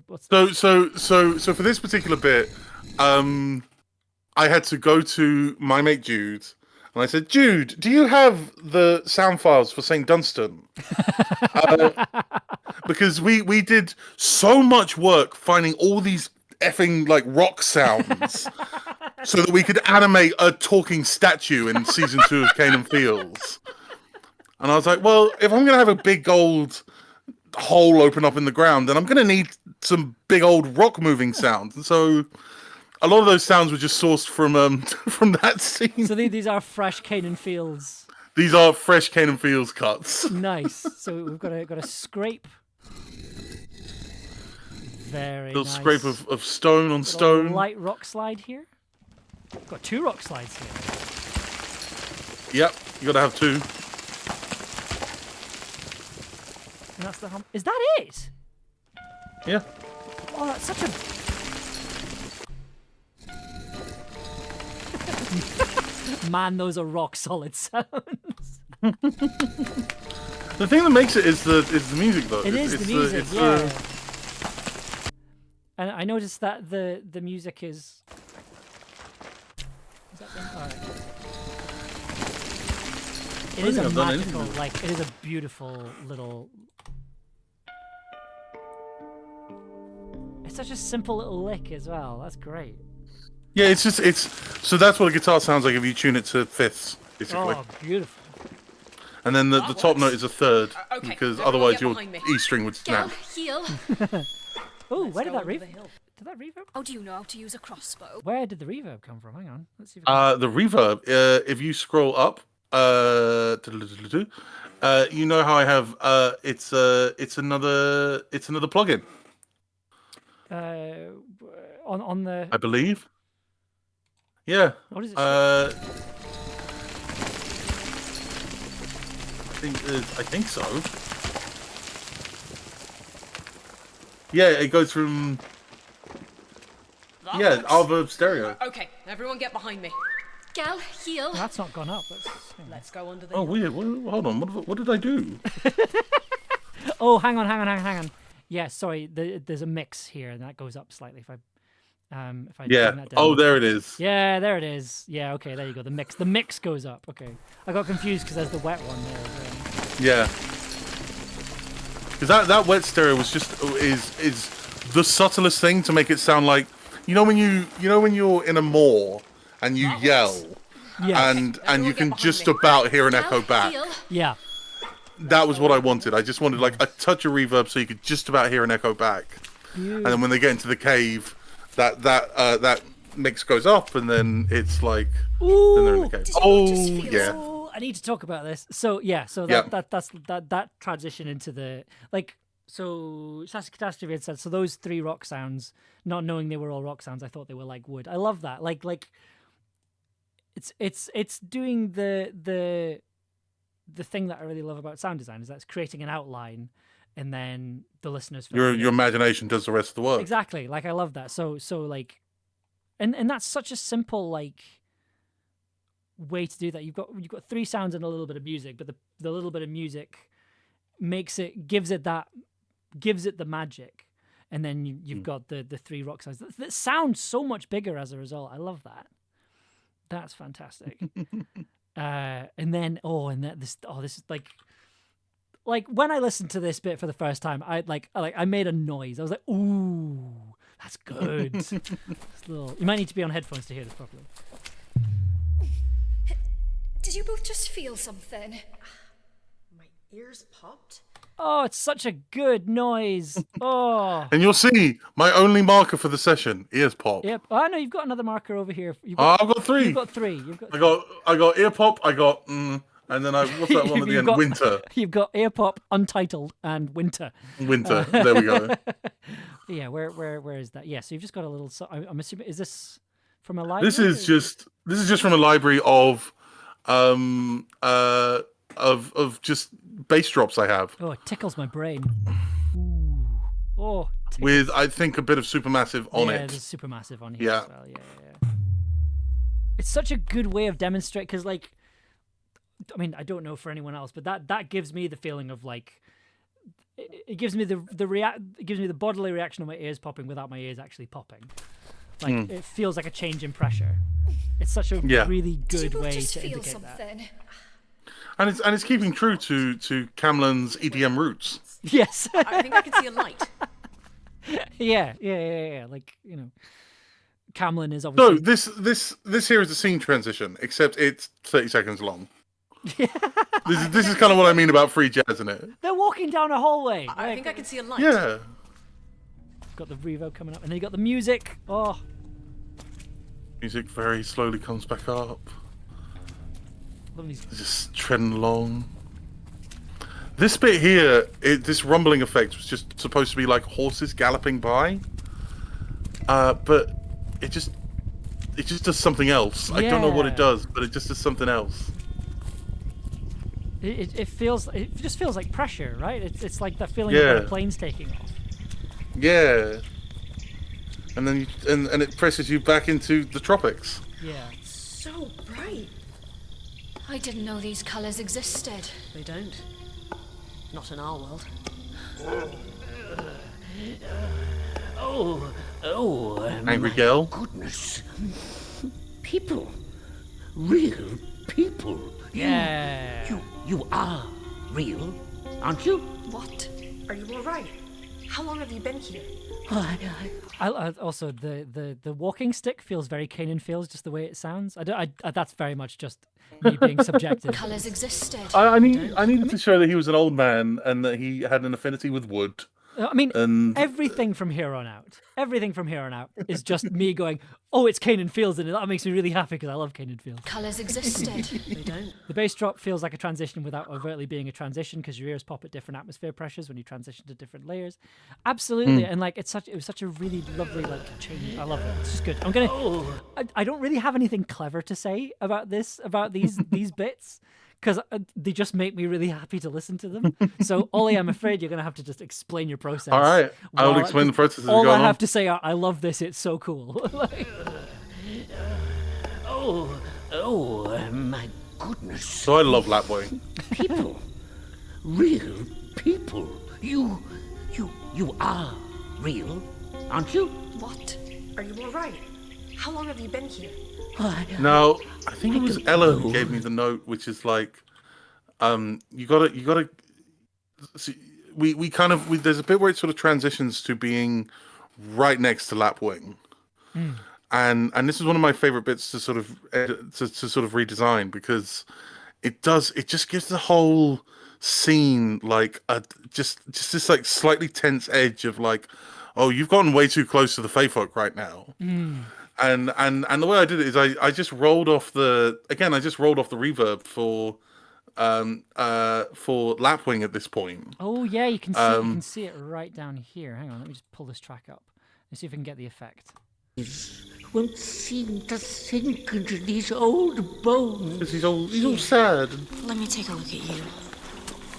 what's So for this particular bit, I had to go to my mate Jude, and I said, Jude, do you have the sound files for St. Dunstan? Because we did so much work finding all these effing like rock sounds so that we could animate a talking statue in season 2 of Cane and Fields. And I was like, well, if I'm gonna have a big gold hole open up in the ground, then I'm gonna need some big old rock moving sounds. And so a lot of those sounds were just sourced from that scene. So these are fresh Canaan Fields. These are fresh Cane and Fields cuts. Nice. So we've got a scrape. Very Little nice. scrape of stone on Little stone. light rock slide here. Got 2 rock slides here. Yep, you gotta have 2. And that's the hum. Is that it? Yeah. Oh, that's such a. Man, those are rock solid sounds. The thing that makes it is the music though. It is It's the music, it's yeah. And I noticed that the music is. Is that them? All right. It is a I've done magical, anything. like it is a beautiful little. It's such a simple little lick as well. That's great. Yeah, it's so that's what a guitar sounds like if you tune it to fifths, basically. Oh, beautiful. And then the top note is a third, Okay, because everyone otherwise get your behind me. E string would Gal, snap. heal. Oh, where did go that over reverb? the hill. Did that reverb? Oh, do you know how to use a crossbow? Where did the reverb come from? Hang on. Let's see. If The reverb, if you scroll up, you know how I have it's another plugin, on the. I believe. Yeah. What is it? I think so. Yeah, it goes from Arverb stereo. Okay, everyone get behind me. Gal, heal. That's not gone up. Let's go under the Oh, hill. weird. Hold on. What did I do? Oh, hang on. Yeah, sorry. There's a mix here, and that goes up slightly. If I Yeah. turn that down. Oh, there it is. Yeah, there it is. Yeah, okay, there you go. The mix goes up. Okay, I got confused because there's the wet one there as well. Yeah. Because that wet stereo was just is the subtlest thing to make it sound like when you're in a moor and you yell Yeah, and Everyone you get can behind just me. about hear an Gal, echo back. heal. yeah. that was what I wanted. I just wanted like a touch of reverb so you could just about hear an echo back. And then when they get into the cave, that mix goes up, and then it's like then they're in the cave. Oh yeah. Oh, I need to talk about this. So that transition into the like. So Sassy Catastrophe had said, so those 3 rock sounds, not knowing they were all rock sounds, I thought they were like wood. I love that. Like it's doing the thing that I really love about sound design is that it's creating an outline, and then the listeners. Your imagination does the rest of the work. Exactly. Like I love that. So like, and that's such a simple like way to do that. You've got 3 sounds and a little bit of music, but the little bit of music gives it the magic, and then you've got the 3 rock sounds that sound so much bigger as a result. I love that. That's fantastic. And then this is like when I listened to this bit for the first time, I made a noise. I was like, ooh, that's good. You might need to be on headphones to hear this properly. Did you both just feel something? My ears popped. Oh, it's such a good noise. Oh. And you'll see my only marker for the session, ears pop. Yep. Oh, no, you've got another marker over here. I've got 3. You've got 3. I got ear pop. I got and then what's that one at the end? Winter. You've got ear pop, Untitled, and Winter. Winter. There we go. Yeah. Where is that? Yeah. So you've just got a little. I'm assuming, is this from a library? This is just from a library of just bass drops I have. Oh, it tickles my brain. Ooh. Oh. With I think a bit of Supermassive on it. Yeah, there's Supermassive on here as well. Yeah. It's such a good way of demonstrating, because like, I mean, I don't know for anyone else, but that gives me the feeling of like, it gives me it gives me the bodily reaction of my ears popping without my ears actually popping. Like it feels like a change in pressure. It's such a really good way to indicate something? That. And it's keeping true to Camlann's EDM roots. Yes. I think I can see a light. Yeah. Like, you know, Camlann is obviously. No, this here is a scene transition, except it's 30 seconds long. Yeah. This is kind of what I mean about free jazz, isn't it? They're walking down a hallway. I think I can see a light. Yeah. Got the reverb coming up, and then you got the music. Oh. Music very slowly comes back up. Just treading along. This bit here, this rumbling effect was just supposed to be like horses galloping by, but it just does something else. Yeah. I don't know what it does, but it just does something else. It just feels like pressure, right? It's like that feeling of when a plane's taking off. Yeah. And then and it presses you back into the tropics. Yeah. So bright. I didn't know these colours existed. They don't. Not in our world. Angry girl. Goodness. People. Real people. Yeah. You are real, aren't you? What? Are you all right? How long have you been here? I also the walking stick feels very Kanan feels, just the way it sounds. That's very much just me being subjective. Colours existed. I needed to show that he was an old man and that he had an affinity with wood. I mean, everything from here on out is just me going, oh, it's Kanan Fields, and that makes me really happy because I love Kanan Fields. Colours existed. They don't. The bass drop feels like a transition without overtly being a transition, because your ears pop at different atmosphere pressures when you transition to different layers. Absolutely, and like it was such a really lovely like change. I love it. It's just good. I don't really have anything clever to say about these bits, because they just make me really happy to listen to them. So, Ollie, I'm afraid you're going to have to just explain your process. All right. I'll explain the process as we go along. All I have to say, I love this. It's so cool. My goodness. So I love Lapwing. People. Real people. You are real, aren't you? What? Are you all right? How long have you been here? No, I think it was Ella who gave me the note, which is like, you gotta. See, we kind of there's a bit where it sort of transitions to being right next to Lapwing, and this is one of my favorite bits to sort of to sort of redesign, because it just gives the whole seen like just this like slightly tense edge of like, oh, you've gotten way too close to the Fae folk right now. And the way I did it is I just rolled off the reverb for Lapwing at this point. Oh yeah, you can see it right down here. Hang on, let me just pull this track up and see if we can get the effect. Won't seem to sink into these old bones. He's all sad. Let me take a look at you.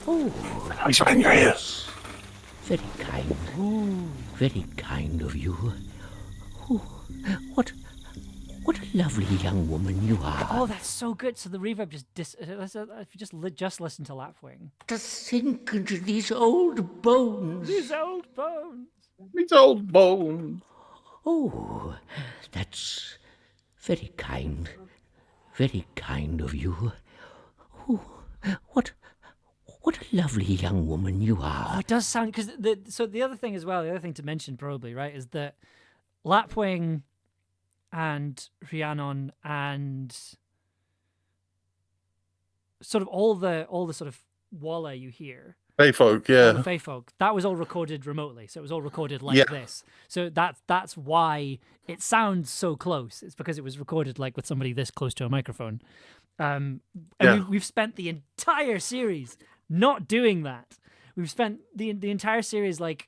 Oh, He's right in your ears. very kind. Very kind of you. Oh, what a lovely young woman you are. Oh, that's so good. So the reverb just if you just listen to Lapwing. To sink into these old bones. These old bones. These old bones. Oh, that's very kind of you. Oh, what a lovely young woman you are. Oh, it does sound because the other thing as well. The other thing to mention probably right is that Lapwing and Rhiannon and sort of all the sort of Walla you hear. Fae folk, yeah. The Fae folk. That was all recorded remotely, so it was all recorded like this. So that's why it sounds so close. It's because it was recorded like with somebody this close to a microphone. And we've spent the entire series not doing that. We've spent the entire series like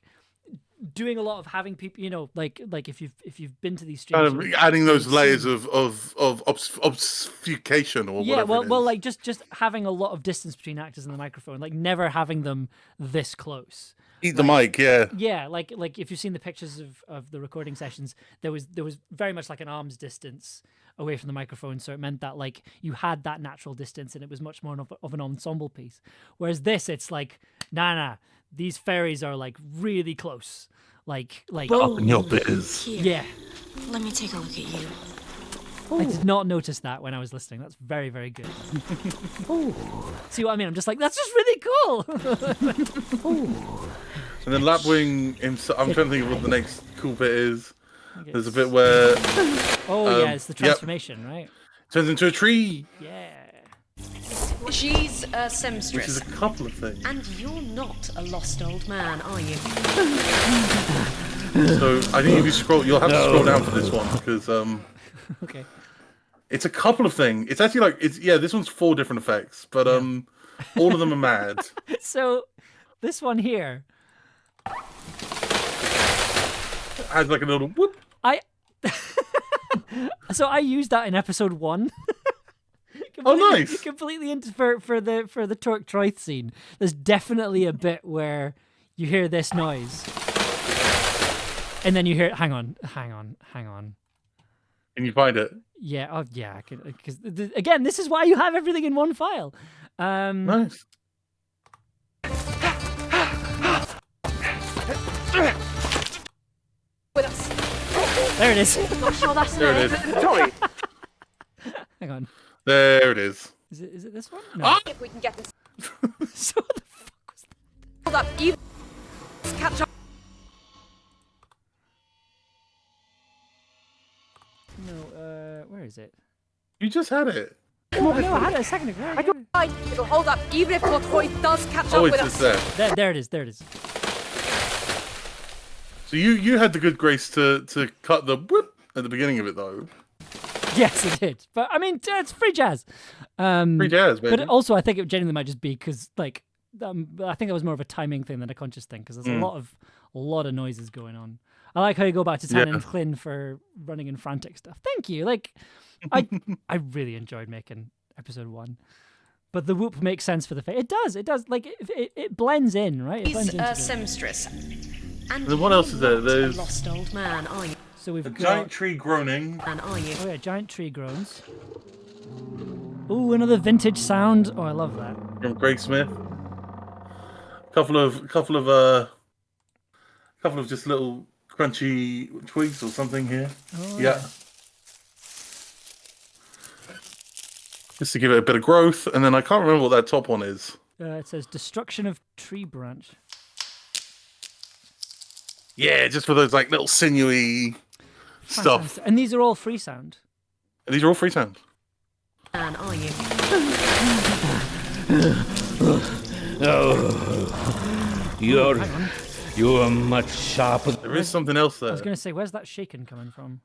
doing a lot of having people, like if you've been to these streams, kind of adding those layers of obfuscation or whatever. Well, like just having a lot of distance between actors and the microphone, like never having them this close. Eat the mic, yeah. Yeah, like if you've seen the pictures of the recording sessions, there was very much like an arm's distance away from the microphone, so it meant that like you had that natural distance, and it was much more of an ensemble piece. Whereas this, it's like, nah, these fairies are like really close, like up in your biz. Yeah. Let me take a look at you. I did not notice that when I was listening. That's very, very good. See what I mean? I'm just like, that's just really cool. And then Lapwing himself, I'm trying to think of what the next cool bit is. There's a bit where yeah, it's the transformation, right? Turns into a tree. Yeah. She's a Which is seamstress. a couple of things. And you're not a lost old man, are you? So I think if you scroll, you'll have to scroll down for this one because Okay. it's a couple of things. It's actually like this one's 4 different effects, but all of them are mad. So this one here Has like a little whoop. So I used that in episode 1. Oh, nice. Completely into for the Torque Troith scene. There's definitely a bit where you hear this noise, and then you hear. Hang on. Can you find it? Yeah. Oh, yeah. I can. Because again, this is why you have everything in one file. Nice. With us. There it is. Not sure that's There it is. Sorry. Hang on. There it is. Is it this one? No. If we can get this. So what the fuck was that? Hold up. You catch up. No. Where is it? You just had it. No, I had it a second ago. It'll hold up even if Troy does catch Oh, up it's with just us. there. There it is. There it is. So you had the good grace to cut the whoop at the beginning of it though. Yes, it did. But I mean, it's free jazz. Free jazz, baby. But also, I think it genuinely might just be because, like, I think that was more of a timing thing than a conscious thing because there's a lot of noises going on. I like how you go back to Tan and Clin for running and frantic stuff. Thank you. Like, I really enjoyed making episode 1. But the whoop makes sense for the face. It does. It does. Like, it blends in, right? It blends He's a into seamstress. And then what else is there? There's a lost old man, are you? So we've a got... giant tree groaning. And are you? Oh yeah, giant tree groans. Ooh, another vintage sound. Oh, I love that. From Greg Smith. Couple of just little crunchy twigs or something here. Oh, yeah. Just to give it a bit of growth, and then I can't remember what that top one is. It says destruction of tree branch. Yeah, just for those like little sinewy stuff. Fantastic. And these are all free sound. And these are all free sound. And are you? Oh, hang on. you're much sharper. There is something else I there. was going to say, where's that shaking coming from?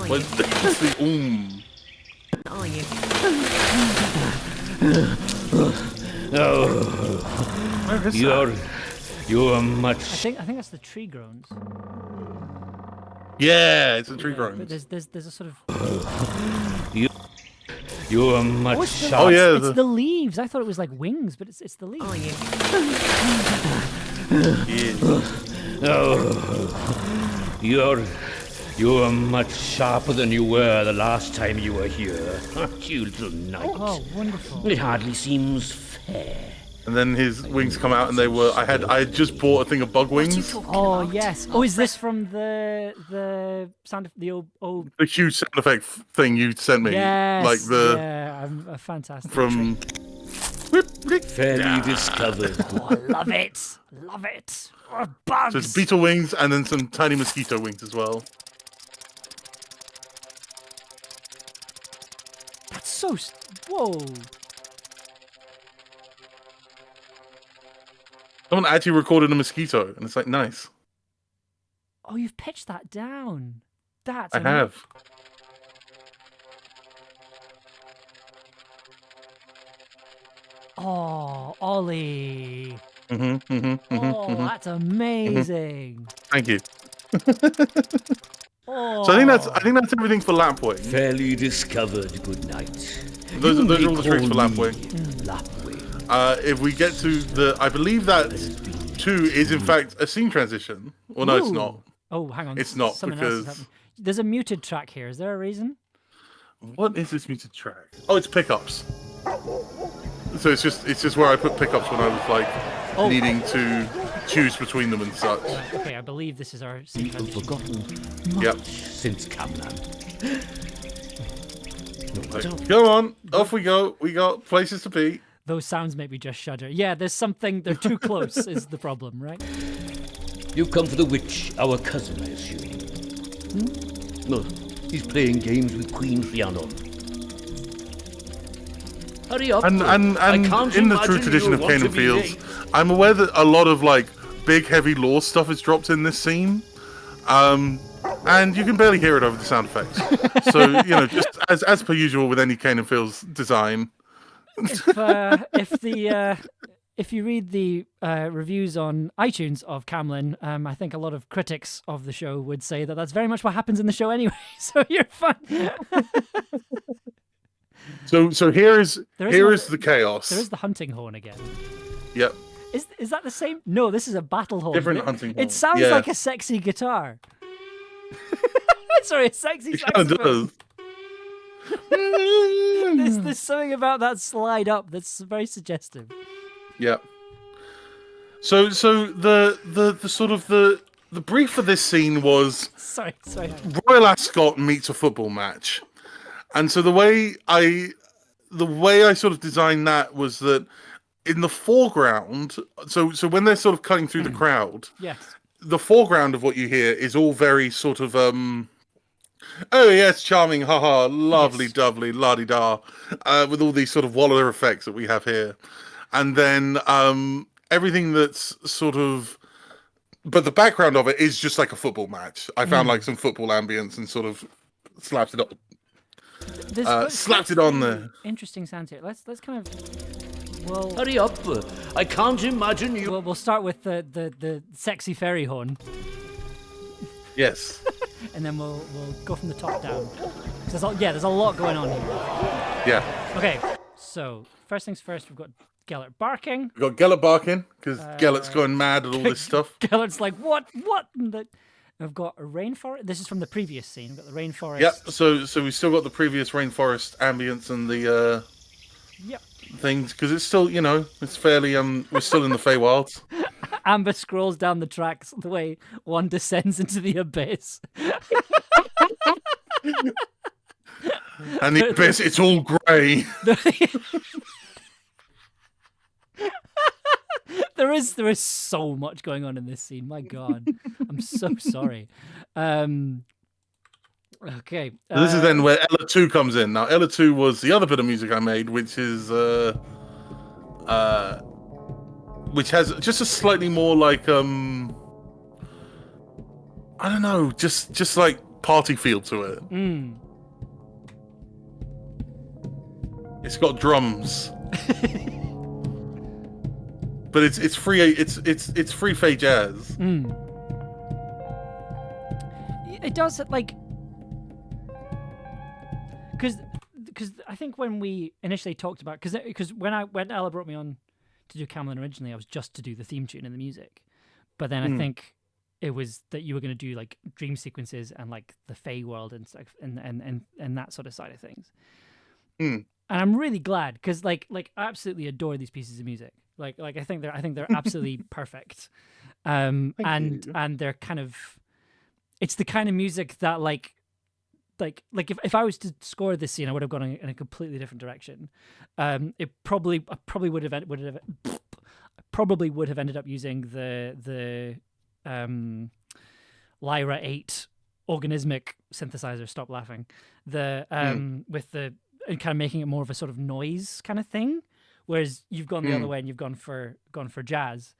What's the Are you? Oh, you're much. I think that's the tree groans. Yeah, it's a tree But groans. there's a sort of You're much oh, it's the, sharper. Oh, yeah, it's the- the leaves. I thought it was like wings, but it's the leaves. Are you? Yeah. Oh, you're much sharper than you were the last time you were here. You little knight. Oh, wonderful. It hardly seems fair. And then his wings come out, and they were. I had just bought a thing of bug wings. Oh yes. Oh, is this from the sound of the old? The huge sound effect thing you sent me. Yes. Like the yeah, a fantastic. from. Fairly discovered. Oh, I love it. Love it. Oh, bugs. So it's beetle wings and then some tiny mosquito wings as well. That's so. Whoa. Someone actually recorded a mosquito, and it's like nice. Oh, you've pitched that down. That's. I have. Oh, Ollie. Mm-hmm. That's amazing. Thank you. Oh. So I think that's everything for Lapwing. Fairly discovered. Good night. Those You are may all the tricks for call Lapwing. me Lapwing. If we get to the, I believe that 2 is in fact a scene transition. Well, no, it's Ooh. not. Oh, hang on. It's not, Something else is because- happening. There's a muted track here. Is there a reason? What is this muted track? Oh, it's pickups. So it's just where I put pickups when I was like needing to choose between them and such. Right, okay, I believe this is our scene You've transition. forgotten much Yep. since Camlann. Like, go on, off we go. We got places to be. Those sounds make me just shudder. Yeah, there's something. They're too close. Is the problem, right? You've come for the witch, our cousin, I assume. No, he's playing games with Queen Rhiannon. Hurry up. And I can't in the true imagine tradition you'll of want to Canaan be Fields, late. I'm aware that a lot of like big heavy lore stuff is dropped in this scene. And you can barely hear it over the sound effects. So, you know, just as per usual with any Canaan Fields design. If you read the reviews on iTunes of Camlann, I think a lot of critics of the show would say that that's very much what happens in the show anyway. So you're fine. So here is There is the chaos. There is the hunting horn again. Yep. Is that the same? No, this is a battle horn. Different It- hunting It horn. sounds Yeah. like a sexy guitar. Sorry, a sexy It kind of saxophone. does. There's something about that slide up that's very suggestive. Yeah. So the sort of the brief for this scene was Sorry. Royal Ascot meets a football match, and so the way I sort of designed that was that in the foreground. So when they're sort of cutting through the crowd, Yes. the foreground of what you hear is all very sort of oh yes, charming, haha, lovely, Yes. dovely, la di da, with all these sort of Waller effects that we have here, and then everything that's sort of, but the background of it is just like a football match. I found like some football ambience and sort of slapped it up. There's Slapped it on there. Interesting sounds here. Let's kind of. Well, Hurry up. I can't imagine you. we'll start with the sexy fairy horn, Yes. and then we'll go from the top down. There's a lot going on here. Yeah. Okay, so first things first, we've got Gellert barking. We got Gellert barking because Gellert's going mad at all this stuff. Gellert's like, what? And I've got a rainforest. This is from the previous scene. We've got the rainforest. Yep. So we've still got the previous rainforest ambience and the Yep. things because it's still, you know, it's fairly we're still in the Feywilds. Amber scrolls down the tracks the way one descends into the abyss. And the abyss, it's all grey. There is so much going on in this scene. My God, I'm so sorry. Okay. This is then where Ella 2 comes in. Now, Ella 2 was the other bit of music I made, which is which has just a slightly more like I don't know, just like party feel to it. It's got drums, but it's free. It's free fade jazz. It does like because I think when we initially talked about because when Ella brought me on to do Camlann originally, I was just to do the theme tune and the music, but then I think it was that you were going to do like dream sequences and like the Fey world and stuff and that sort of side of things. And I'm really glad because like I absolutely adore these pieces of music. Like I think they're absolutely perfect. And they're kind of, it's the kind of music that like if I was to score this scene, I would have gone in a completely different direction. It probably would have ended up using the Lyra 8 organismic synthesizer. Stop laughing. With the and kind of making it more of a sort of noise kind of thing, whereas you've gone the other way and you've gone for jazz.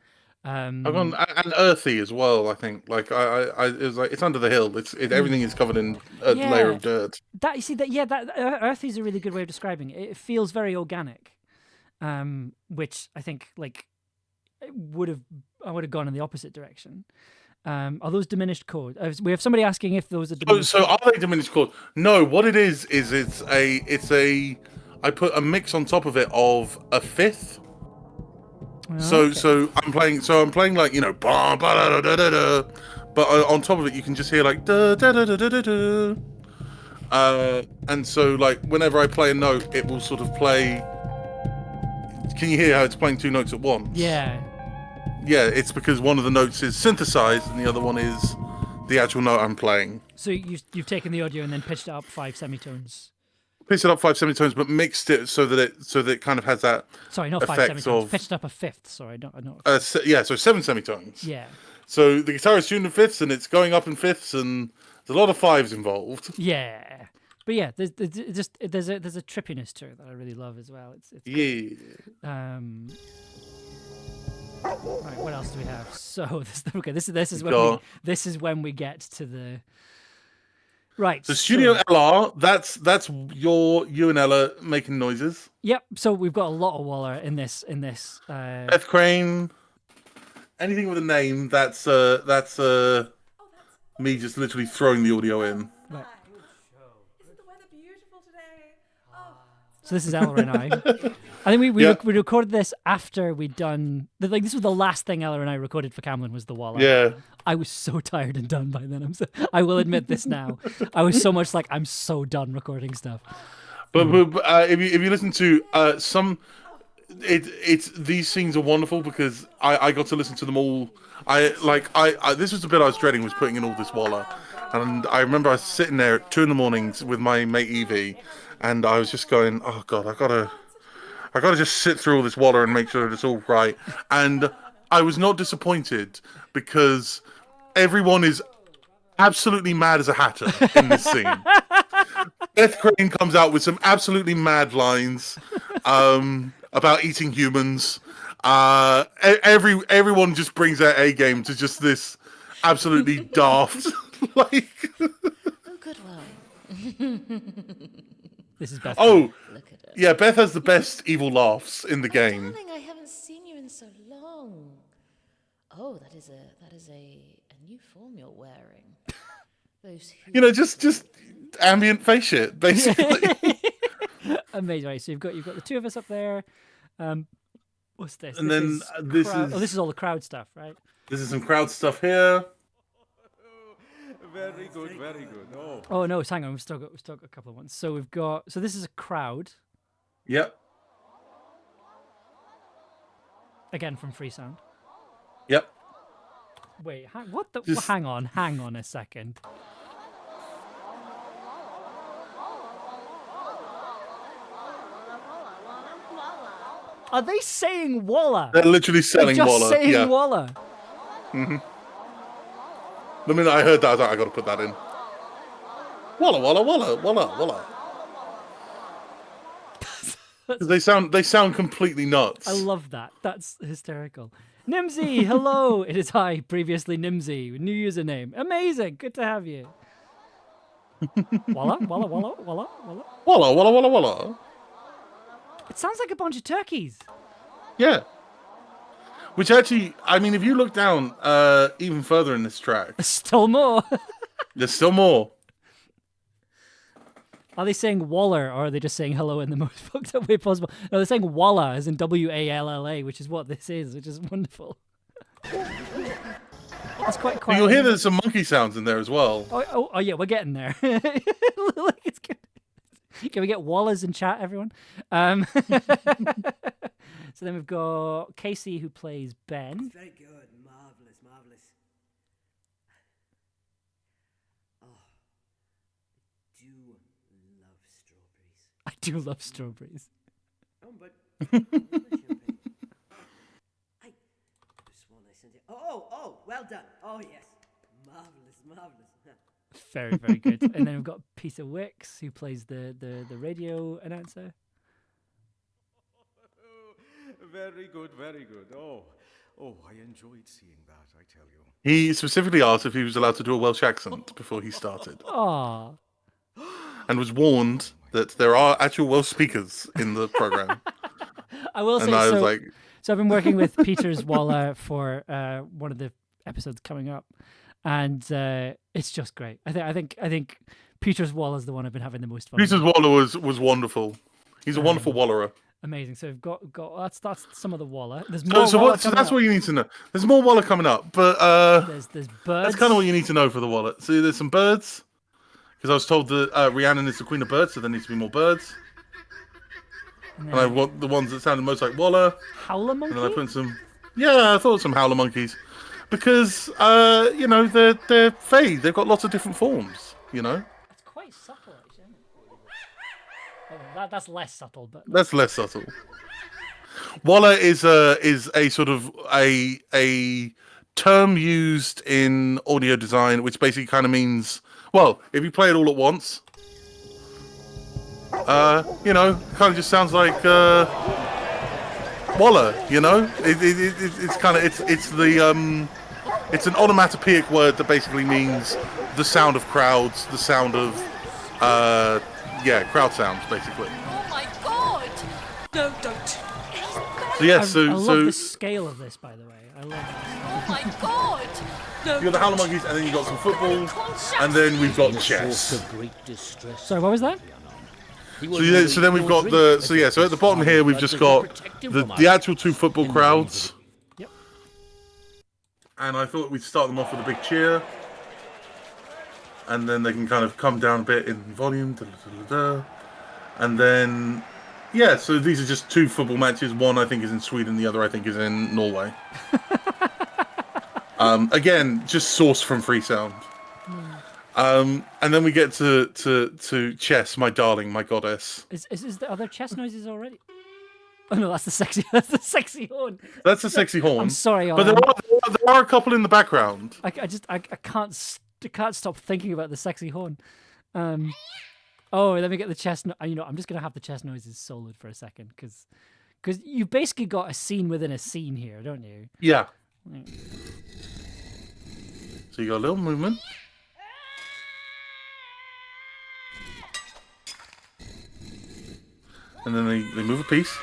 I've gone and earthy as well. I think like I it was like it's under the hill. Everything is covered in a layer of dirt. That you see that earthy is a really good way of describing it. It feels very organic, which I think like I would have gone in the opposite direction. Are those diminished chords? We have somebody asking if those are diminished. So are they diminished chords? No. What it is it's a I put a mix on top of it of a fifth. So I'm playing like, you know, ba da da da da, but on top of it you can just hear like da da da da da da. And so like whenever I play a note, it will sort of play. Can you hear how it's playing two notes at once? Yeah. Yeah, it's because one of the notes is synthesized and the other one is the actual note I'm playing. So you've taken the audio and then pitched it up 5 semitones. Pitched it up 5 semitones, but mixed it so that it kind of has that. Sorry, not 5 semitones. Pitched up a fifth. Sorry, not. Yeah, so 7 semitones. Yeah. So the guitar is tuned in fifths, and it's going up in fifths, and there's a lot of fives involved. Yeah, but yeah, there's a trippiness to it that I really love as well. It's yeah. Right, what else do we have? So this is when we get to the. Right. So Studio LR, that's you and Ella making noises. Yep. So we've got a lot of Waller in this. Beth Crane. Anything with a name, that's me just literally throwing the audio in. Right. Isn't the weather beautiful today? Oh. So this is Ella and I. I think we recorded this after we'd done like this was the last thing Ella and I recorded for Camlann was the Waller. Yeah. I was so tired and done by then. I will admit this now. I was so much like I'm so done recording stuff. But if you listen to these scenes are wonderful because I got to listen to them all. This was the bit I was dreading, was putting in all this Waller, and I remember I was sitting there at 2 a.m. with my mate Evie, and I was just going, oh god, I gotta just sit through all this Waller and make sure that it's all right. And I was not disappointed because everyone is absolutely mad as a hatter in this scene. Beth Crane comes out with some absolutely mad lines about eating humans. Everyone just brings their A game to just this absolutely daft like. Oh, good one. This is Beth. Oh, Look at it. yeah, Beth has the best evil laughs in the game. Darling, I haven't seen you in so long. Oh, that is a new form you're wearing. You know, just ambient face shit, basically. Amazing. Right, so you've got the two of us up there. What's this? And then this is all the crowd stuff, right? This is some crowd stuff here. Very good, very good. Oh no, hang on, we've still got a couple of ones. So this is a crowd. Yep. Again from Free Sound. Yep. Wait, what the? Hang on a second. Are they saying Waller? They're literally selling They're just Waller. saying Waller. Mm-hmm. The minute I heard that, I was like, I got to put that in. Waller, Waller, Waller, Waller, Waller. They sound completely nuts. I love that. That's hysterical. Nimsy, hello. It is I, previously Nimsy. New username. Amazing. Good to have you. Walla, walla, walla, walla, walla. Walla, walla, walla, walla. It sounds like a bunch of turkeys. Yeah. Which actually, I mean, if you look down even further in this track, There's still more. there's still more. Are they saying Waller, or are they just saying hello in the most fucked up way possible? No, they're saying Walla, as in W-A-L-L-A, which is what this is, which is wonderful. It's quite quiet. You'll hear there's some monkey sounds in there as well. Oh, yeah, we're getting there. Like, it's good. Can we get Wallers in chat, everyone? So then we've got Casey, who plays Ben. It's very good. Marvellous, marvellous. Oh, I do love strawberries. I do love strawberries. Oh, but champagne. I just want to send it. Oh, well done. Oh, yes. Marvellous, marvellous. Very, very good. And then we've got Peter Wicks, who plays the radio announcer. Very good, very good. Oh, I enjoyed seeing that, I tell you. He specifically asked if he was allowed to do a Welsh accent before he started. Aww. And was warned that there are actual Welsh speakers in the program. I will say, and I was like... So I've been working with Peter's Walla for one of the episodes coming up. And it's just great. I think Peter's Walla is the one I've been having the most fun with. Peter's Walla was wonderful. He's a wonderful Wallerer. Amazing. So we've got that's some of the Walla. There's more. So that's what you need to know. There's more Walla coming up, but there's birds. That's kind of what you need to know for the Walla. So there's some birds, because I was told that Rhiannon is the queen of birds, so there needs to be more birds. And I want the ones that sounded most like Walla. Howler monkey. And then I put in some. Yeah, I thought some howler monkeys, because they're Fae. They've got lots of different forms. You know. It's quite subtle, actually. Isn't it? That's less subtle, but that's less subtle. Walla is a sort of a term used in audio design, which basically kind of means, well, if you play it all at once, kind of just sounds like Walla. You know, it's kind of it's an onomatopoeic word that basically means the sound of crowds, the sound of crowd sounds, basically. Oh my god! No, don't. So yes, I love the scale of this, by the way. I love it. Oh my god! You got the howler monkeys, and then you got some football, and then we've got chess. Sorry, what was that? So then we've got so at the bottom here we've just got the actual two football crowds. Yep. And I thought we'd start them off with a big cheer, and then they can kind of come down a bit in volume, and then so these are just two football matches. One I think is in Sweden, the other I think is in Norway. Again, just sourced from Free Sound. And then we get to chess, my darling, my goddess. Is the other chess noises already? Oh no, that's the sexy horn. That's the sexy horn. I'm sorry, but there are a couple in the background. I can't stop thinking about the sexy horn. Let me get the chess. I'm just gonna have the chess noises soloed for a second, because you've basically got a scene within a scene here, don't you? Yeah. So you got a little movement. And then they move a piece.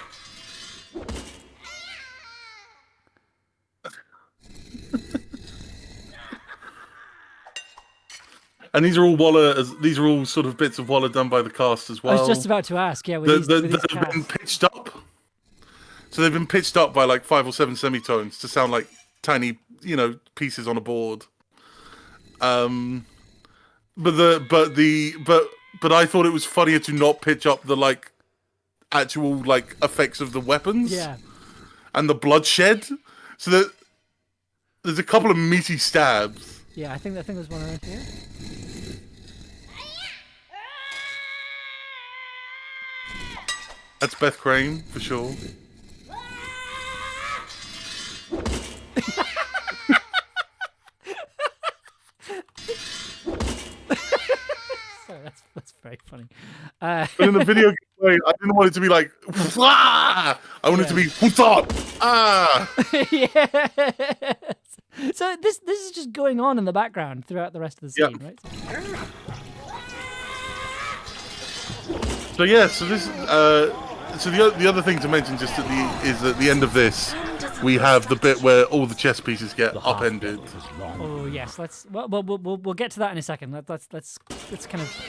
And these are all these are all sort of bits of Walla done by the cast as well. I was just about to ask, yeah. They've been pitched up. So they've been pitched up by like 5 or 7 semitones to sound like tiny, pieces on a board. But I thought it was funnier to not pitch up the actual effects of the weapons. Yeah. And the bloodshed. So that there's a couple of meaty stabs. Yeah, I think there's one around here. That's Beth Crane for sure. Sorry, that's very funny. But in the video game Sorry, I didn't want it to be like, "Wah!" I want it to be, what's up? Ah! Yes. So this is just going on in the background throughout the rest of the scene, right? So yeah, so this, so the other thing to mention just is at the end of this, we have the bit where all the chess pieces get upended. Oh yes, we'll get to that in a second. Let's kind of.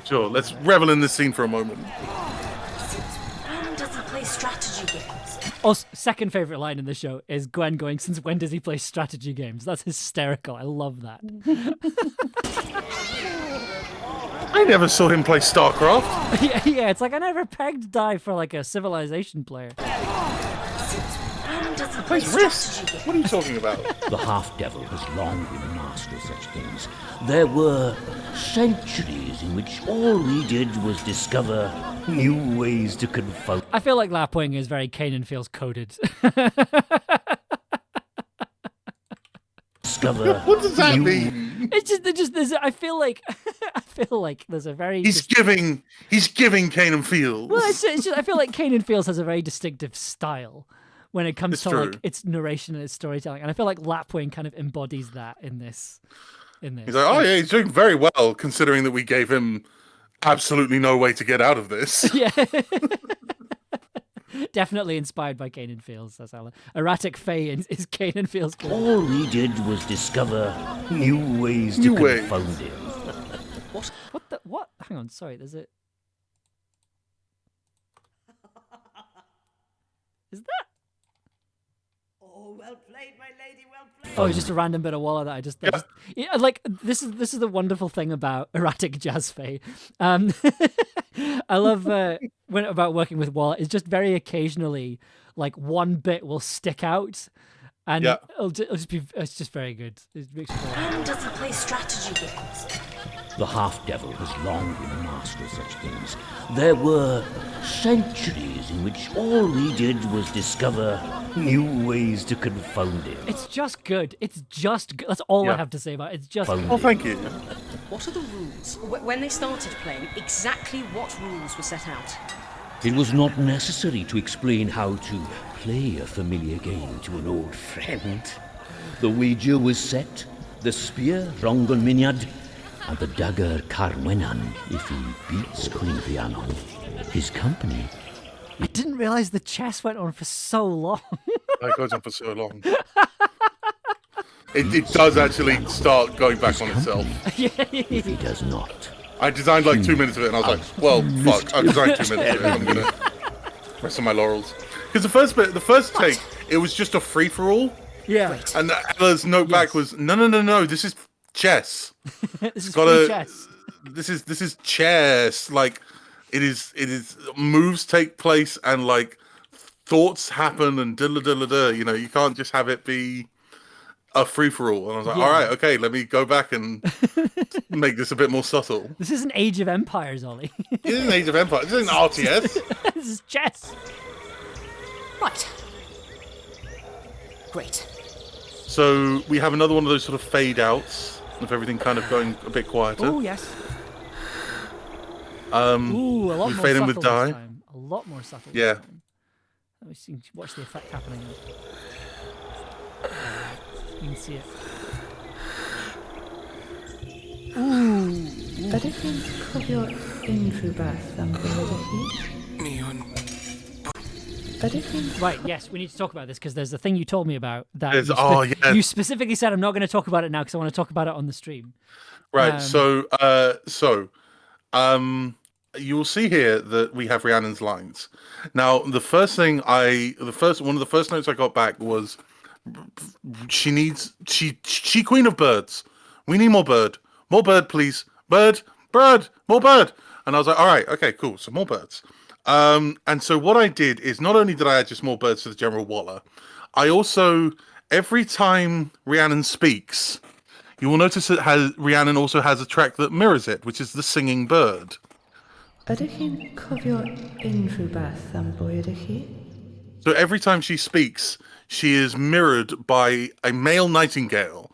Sure, let's revel in this scene for a moment. Gwen doesn't play strategy games. Also, second favorite line in the show is Gwen going, "Since when does he play strategy games?" That's hysterical. I love that. I never saw him play StarCraft. Yeah, it's like I never pegged die for like a Civilization player. Plays Risk. What are you talking about? The half-devil has long been a master of such things. There were centuries in which all we did was discover new ways to confound. I feel like Lapwing is very Kanan feels coded. Discover. What does that mean? It's just there's. I feel like there's a very. He's giving Kanan feels. Well, it's just I feel like Kanan feels has a very distinctive style when it comes to true. like its narration and its storytelling, and I feel like Lapwing kind of embodies that in this. He's like, oh yeah, he's doing very well considering that we gave him absolutely no way to get out of this. Yeah. Definitely inspired by Kanan Fields. That's how erratic Faye is Kanan Fields. All we did was discover new ways to confound him. What? Hang on, sorry. There's a. Is that? Oh, well played, my lady. Well played. Oh, it's just a random bit of Walla that I just yeah, like this is the wonderful thing about erratic jazz Faye. I love about working with Walla is just very occasionally like one bit will stick out, and it'll just be it's just very good. Gwen doesn't play strategy games. The half-devil has long been a master of such things. There were centuries in which all we did was discover new ways to confound him. It's just good. It's just good. That's all I have to say about it. It's just good. Oh, thank you. What are the rules? When they started playing, exactly what rules were set out? It was not necessary to explain how to play a familiar game to an old friend. The wager was set, the spear Rongon Minyad, and the dagger Carmenan if he beats Queen Rhiannon. His company. I didn't realise the chess went on for so long. It goes on for so long. It does actually start going back on itself. If he does not. I designed like 2 minutes of it, and I was like, well, fuck, I designed 2 minutes of it. I'm going to rest on my laurels. Because the first take, it was just a free-for-all. Yeah. And Ella's note back was, no, this is chess. This is free chess. This is chess. Like, it is moves take place and like thoughts happen and diddle. You know, you can't just have it be a free for all. And I was like, all right, okay, let me go back and make this a bit more subtle. This is an Age of Empires, Ollie. It is an Age of Empires. This is an RTS. This is chess. Right. Great. So we have another one of those sort of fade outs of everything kind of going a bit quieter. Oh yes. Ooh, a lot we more fade in subtle with this die. time. A lot more subtle. Yeah. This time. Let me see. Watch the effect happening. You can see it. Ooh. But if you cofio unrhyw beth am bywyd chi? Right, yes, we need to talk about this because there's a thing you told me about that you specifically said I'm not going to talk about it now because I want to talk about it on the stream. Right, so you will see here that we have Rhiannon's lines. Now, one of the first notes I got back was she queen of birds. We need more bird, please, bird, more bird. And I was like, all right, okay, cool, so more birds. And so what I did is not only did I add just more birds to the general Waller, I also, every time Rhiannon speaks, you will notice that Rhiannon also has a track that mirrors it, which is the singing bird. Ydych chi'n cofio unrhyw beth am bywyd chi? So every time she speaks, she is mirrored by a male nightingale.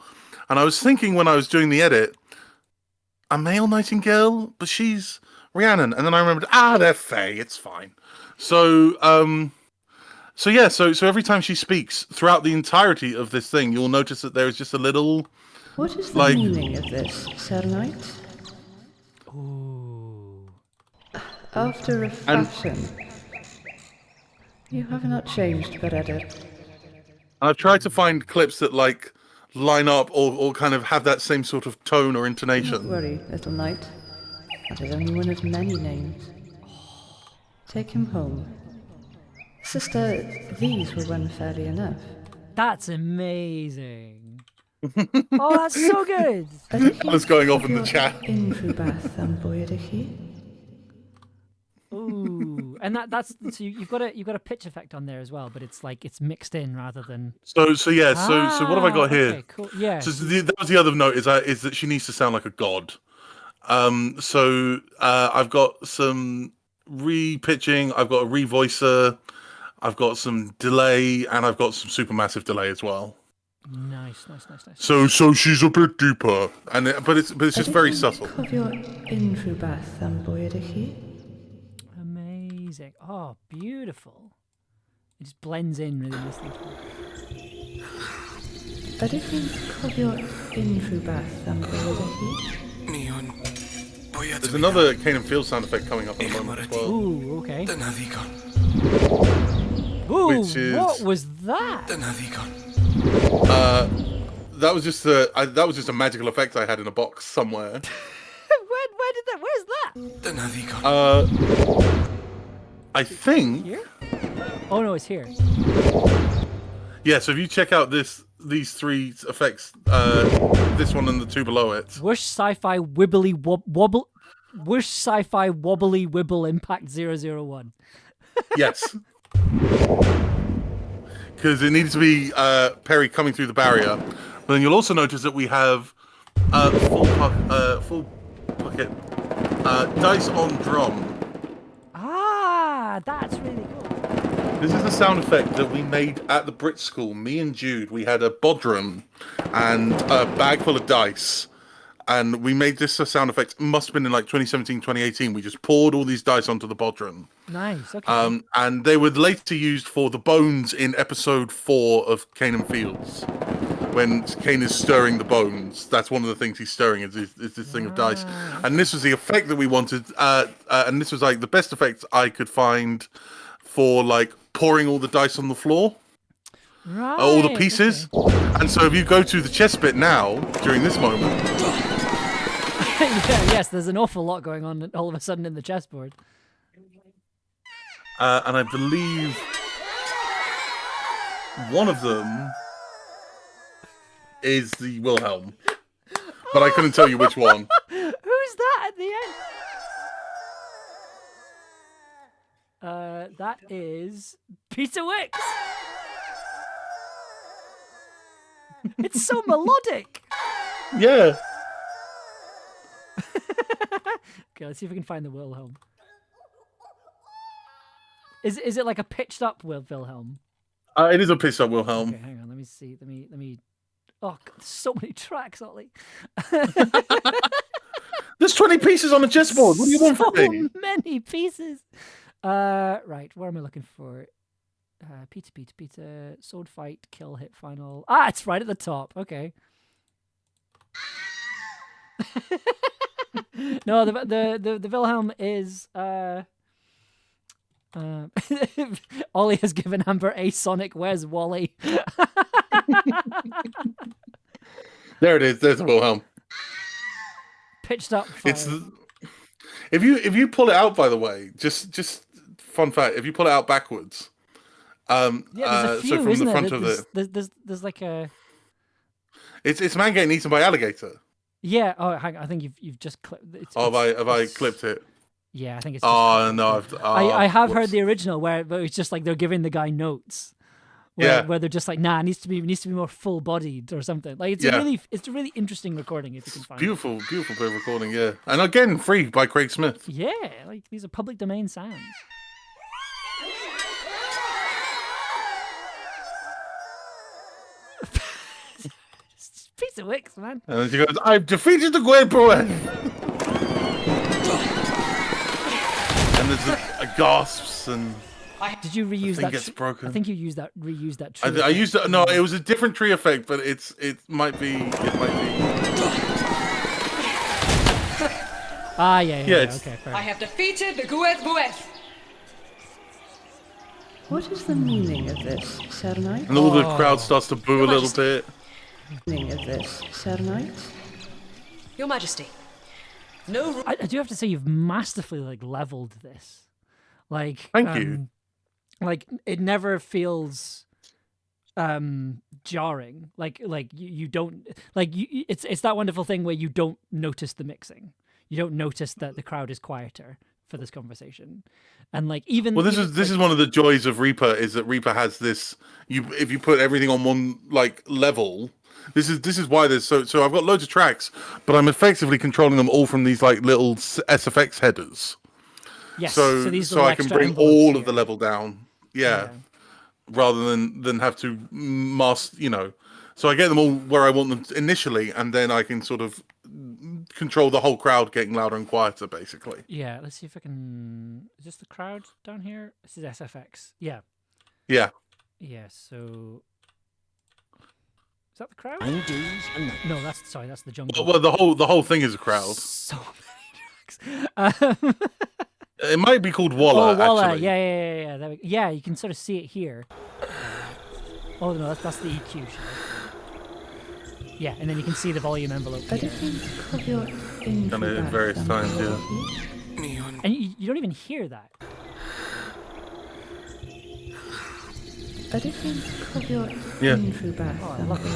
And I was thinking when I was doing the edit, a male nightingale? But she's Rhiannon, and then I remembered, they're Fae. It's fine. So so every time she speaks throughout the entirety of this thing, you'll notice that there is just a little. What is the meaning of this, Sir Knight? Ooh. After a fashion. You have not changed, Bereder. I've tried to find clips that line up or kind of have that same sort of tone or intonation. Don't worry, little knight. That is only one of many names. Take him home. Sister, these will run fairly enough. That's amazing. Oh, that's so good. What's going off in the chat? Ooh, and that's so you've got a pitch effect on there as well, but it's like it's mixed in rather than. So what have I got here? Okay, cool. Yeah. So that was the other note is that she needs to sound like a god. So I've got some re-pitching, I've got a revoicer, I've got some delay, and I've got some supermassive delay as well. Nice. So she's a bit deeper, but it's just very subtle. Amazing. Oh, beautiful. It just blends in really nicely. There's another Canaan Field sound effect coming up in a moment as well. Ooh, okay. Ooh, which is, what was that? That was just a magical effect I had in a box somewhere. Where's that? I think. Here? Oh no, it's here. Yeah, so if you check out these three effects, this one and the two below it. Worst sci-fi wibbly wobble. Worst sci-fi wobbly wibble impact 001. Yes. Because it needs to be Perry coming through the barrier. But then you'll also notice that we have full bucket dice on drum. Ah, that's really cool. This is the sound effect that we made at the Brit School. Me and Jude, we had a bodrum and a bag full of dice. And we made this a sound effect. It must have been in like 2017, 2018. We just poured all these dice onto the bodrum. Nice, okay. And they were later used for the bones in episode 4 of Canaan Fields. When Cain is stirring the bones, that's one of the things he's stirring is this thing of dice. And this was the effect that we wanted. And this was like the best effect I could find for like pouring all the dice on the floor. Right. All the pieces. Okay. And so if you go to the chess bit now, during this moment. Yes, there's an awful lot going on all of a sudden in the chessboard. And I believe one of them is the Wilhelm. But I couldn't tell you which one. Who's that at the end? That is Peter Wicks. It's so melodic. Yeah. Okay, let's see if we can find the Wilhelm. Is it like a pitched up Wilhelm? It is a pitched up Wilhelm. Okay, hang on. Let me see. Let me. Oh, God, there's so many tracks, Ollie. There's 20 pieces on the chessboard. What do you want from me? So many pieces. Right. Where am I looking for? Peter. Sword fight, kill, hit, final. Ah, it's right at the top. Okay. No, the Wilhelm is Ollie has given Amber a Sonic. Where's Wally? There it is. There's the Wilhelm. Pitched up. It's if you pull it out. By the way, just fun fact: if you pull it out backwards, there's a few, so from isn't the front there? of it, there's like a. It's man getting eaten by alligator. Yeah. Oh, hang on. I think you've just clipped. Have I clipped it? Yeah, I think it's. Oh no! I have heard the original where it's just like they're giving the guy notes. Where they're just like, nah, it needs to be more full bodied or something. Like it's a really interesting recording if you can find it. Beautiful bit of recording, yeah. And again, free by Craig Smith. Yeah, like these are public domain sounds. Piece of Wicks, man. And she goes, I've defeated the Great Poet. there's a gasps and. Did you reuse thing that? gets broken. I think you reused that. Tree I used it. No, it was a different tree effect, but it might be. Ah, yeah. Okay, fair. I have defeated the Gueth. What is the meaning of this, Sir Knight? And all the crowd starts to boo a little bit. Meaning of this, Sir Knight? Your Majesty. No. I do have to say you've masterfully leveled this. Thank you. Like it never feels jarring. You don't it's that wonderful thing where you don't notice the mixing. You don't notice that the crowd is quieter for this conversation. And even this is one of the joys of Reaper is that Reaper has this if you put everything on one level. This is why there's so I've got loads of tracks, but I'm effectively controlling them all from these little SFX headers. Yes. So I can bring all of the level down. Yeah. Rather than have to mask, So I get them all where I want them initially, and then I can sort of control the whole crowd getting louder and quieter, basically. Yeah, let's see if I can. Is this the crowd down here? This is SFX. Yeah. Yeah. Yeah. So. Is that the crowd? No, that's the jungle. Well, the whole thing is a crowd. So many tracks. It might be called Walla. Oh, Walla. Actually. Yeah. Yeah, you can sort of see it here. Oh no, that's the EQ. Show. Yeah, and then you can see the volume envelope here. Done it at various times, yeah. And you don't even hear that. Yeah. Oh, I love it.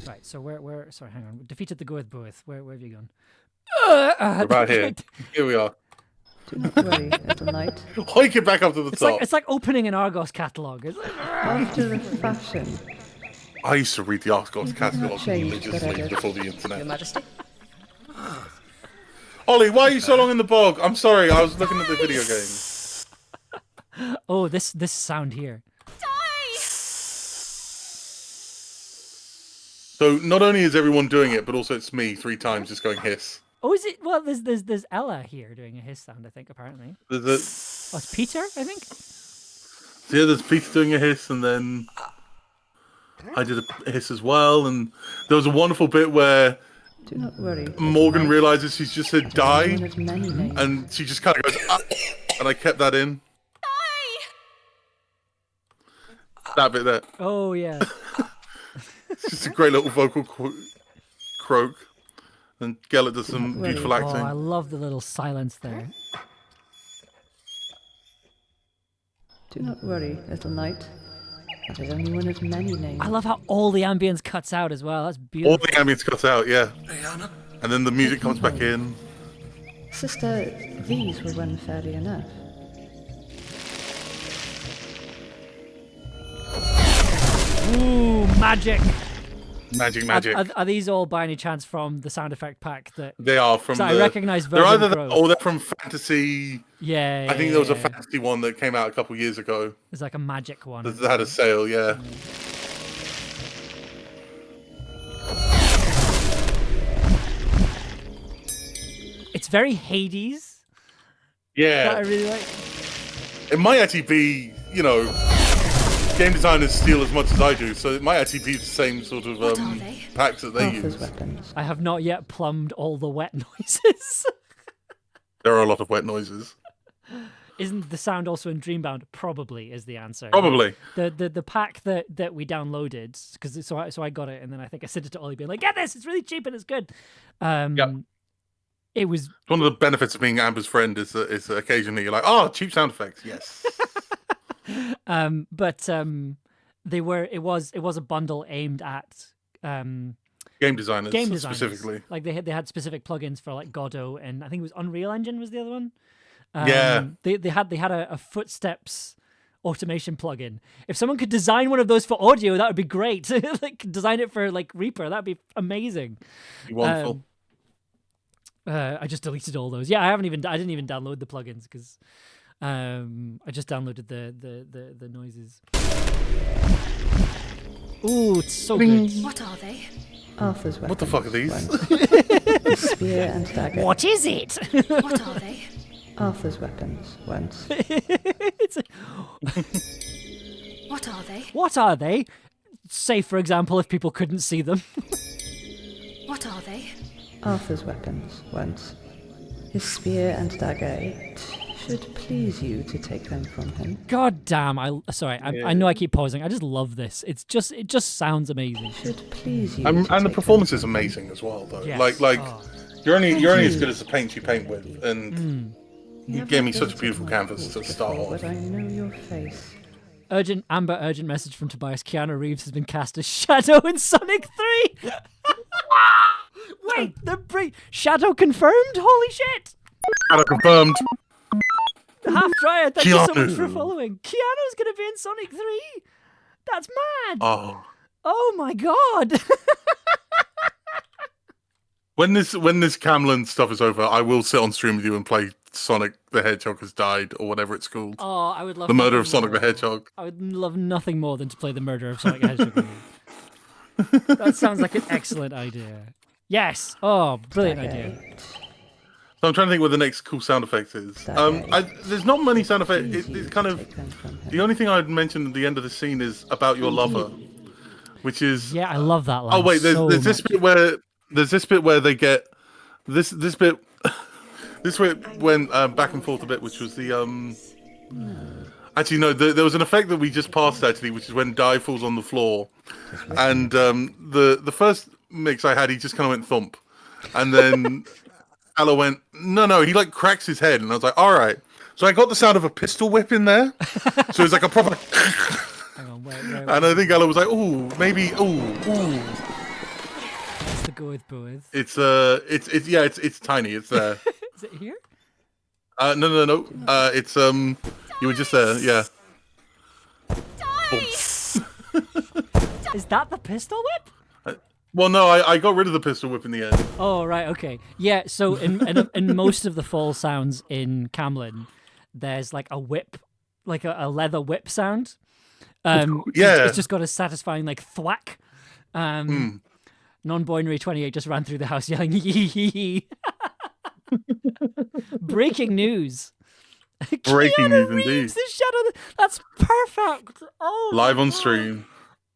Right, so where? Sorry, hang on. Defeated the Goeth Boeth. Where have you gone? We're right here. Here we are. Do not worry, little knight. Hike it back up to the top. It's like opening an Argos catalogue. After the fashion. I used to read the Argos catalogue religiously before the internet. Your Majesty. Ollie, why are you so long in the bog? I'm sorry, I was looking at the video game. Oh, this sound here. So not only is everyone doing it, but also it's me 3 times just going hiss. Oh, is it? Well, there's Ella here doing a hiss sound, I think, apparently. It's Peter, I think? So yeah, there's Peter doing a hiss, and then I did a hiss as well, and there was a wonderful bit where do not worry, Morgan realizes she's just said die, and she just kind of goes, and I kept that in. That bit there. Oh, yeah. It's just a great little vocal croak. And Gellert does some beautiful acting. Oh, I love the little silence there. Do not worry, little knight. That is only one of many names. I love how all the ambience cuts out as well. That's beautiful. All the ambience cuts out, yeah. And then the music comes back in. Sister, these were run fairly enough. Ooh, magic. Magic. Are these all by any chance from the sound effect pack that they are from? I recognize. They're either that, or they're from fantasy. Yeah. I think there was a fantasy one that came out a couple years ago. It's like a magic one. That had a sale, yeah. It's very Hades. Yeah. That I really like. It might actually be, game designers steal as much as I do, so it might actually be the same sort of packs that they use. I have not yet plumbed all the wet noises. There are a lot of wet noises. Isn't the sound also in Dreambound? Probably is the answer. Probably. The pack that we downloaded, because so I got it, and then I think I sent it to Ollie being like, get this, it's really cheap and it's good. It was one of the benefits of being Amber's friend is that occasionally you're like, oh, cheap sound effects, yes. But it was a bundle aimed at game designers specifically. Like they had specific plugins for like Godot, and I think it was Unreal Engine was the other one. Yeah, they had a footsteps automation plugin. If someone could design one of those for audio, that would be great. Like design it for like Reaper, that'd be amazing. Wonderful. I just deleted all those. Yeah, I didn't even download the plugins because I just downloaded the noises. Ooh, it's so good. What are they? Arthur's weapons. What the fuck are these? spear and dagger. What is it? What are they? Arthur's weapons, once. What are they? What are they? Say, for example, if people couldn't see them. What are they? Arthur's weapons, once. His spear and dagger. It should please you to take them from him. God damn! I know I keep pausing. I just love this. It just sounds amazing. Should please you. And the performance is amazing as well, though. Yes. Like you're only as good as the paint you paint with, and you gave me such a beautiful canvas to start off. But I know your face. Urgent message from Tobias. Keanu Reeves has been cast as Shadow in Sonic 3. Wait, Shadow confirmed? Holy shit! Shadow confirmed. Half Dryer, thank you so much for Keanu. following. Keanu's gonna be in Sonic 3. That's mad. Oh my god. When this Camlann stuff is over, I will sit on stream with you and play Sonic the Hedgehog has died, or whatever it's called. Oh, I would love the murder of nothing Sonic the more. Hedgehog. I would love nothing more than to play the murder of Sonic the Hedgehog. That sounds like an excellent idea. Yes. Oh, brilliant idea. So I'm trying to think what the next cool sound effect is. There's not many sound effects. It's kind of the only thing I'd mention at the end of the scene is about your lover, which is I love that line. Oh wait, there's this bit where they get this bit went back and forth a bit, which was the actually no, there was an effect that we just passed actually, which is when Di falls on the floor, and the first mix I had, he just kind of went thump, and then Ella went no, he like cracks his head, and I was like, all right, so I got the sound of a pistol whip in there, so it's like a proper. Hang on, wait. And I think Ella was like, ooh, maybe, ooh. That's the go with boys. It's tiny. It's there. Is it here? No. It's you were just there, yeah. Is that the pistol whip? Well, no, I got rid of the pistol whip in the end. Oh right, okay, yeah. So in most of the fall sounds in Camlann, there's like a whip, like a leather whip sound. It's just got a satisfying like thwack. Non-binary 28 just ran through the house yelling yee hee hee. Breaking news. Breaking news indeed. The Shadow. That's perfect. Oh, live on stream.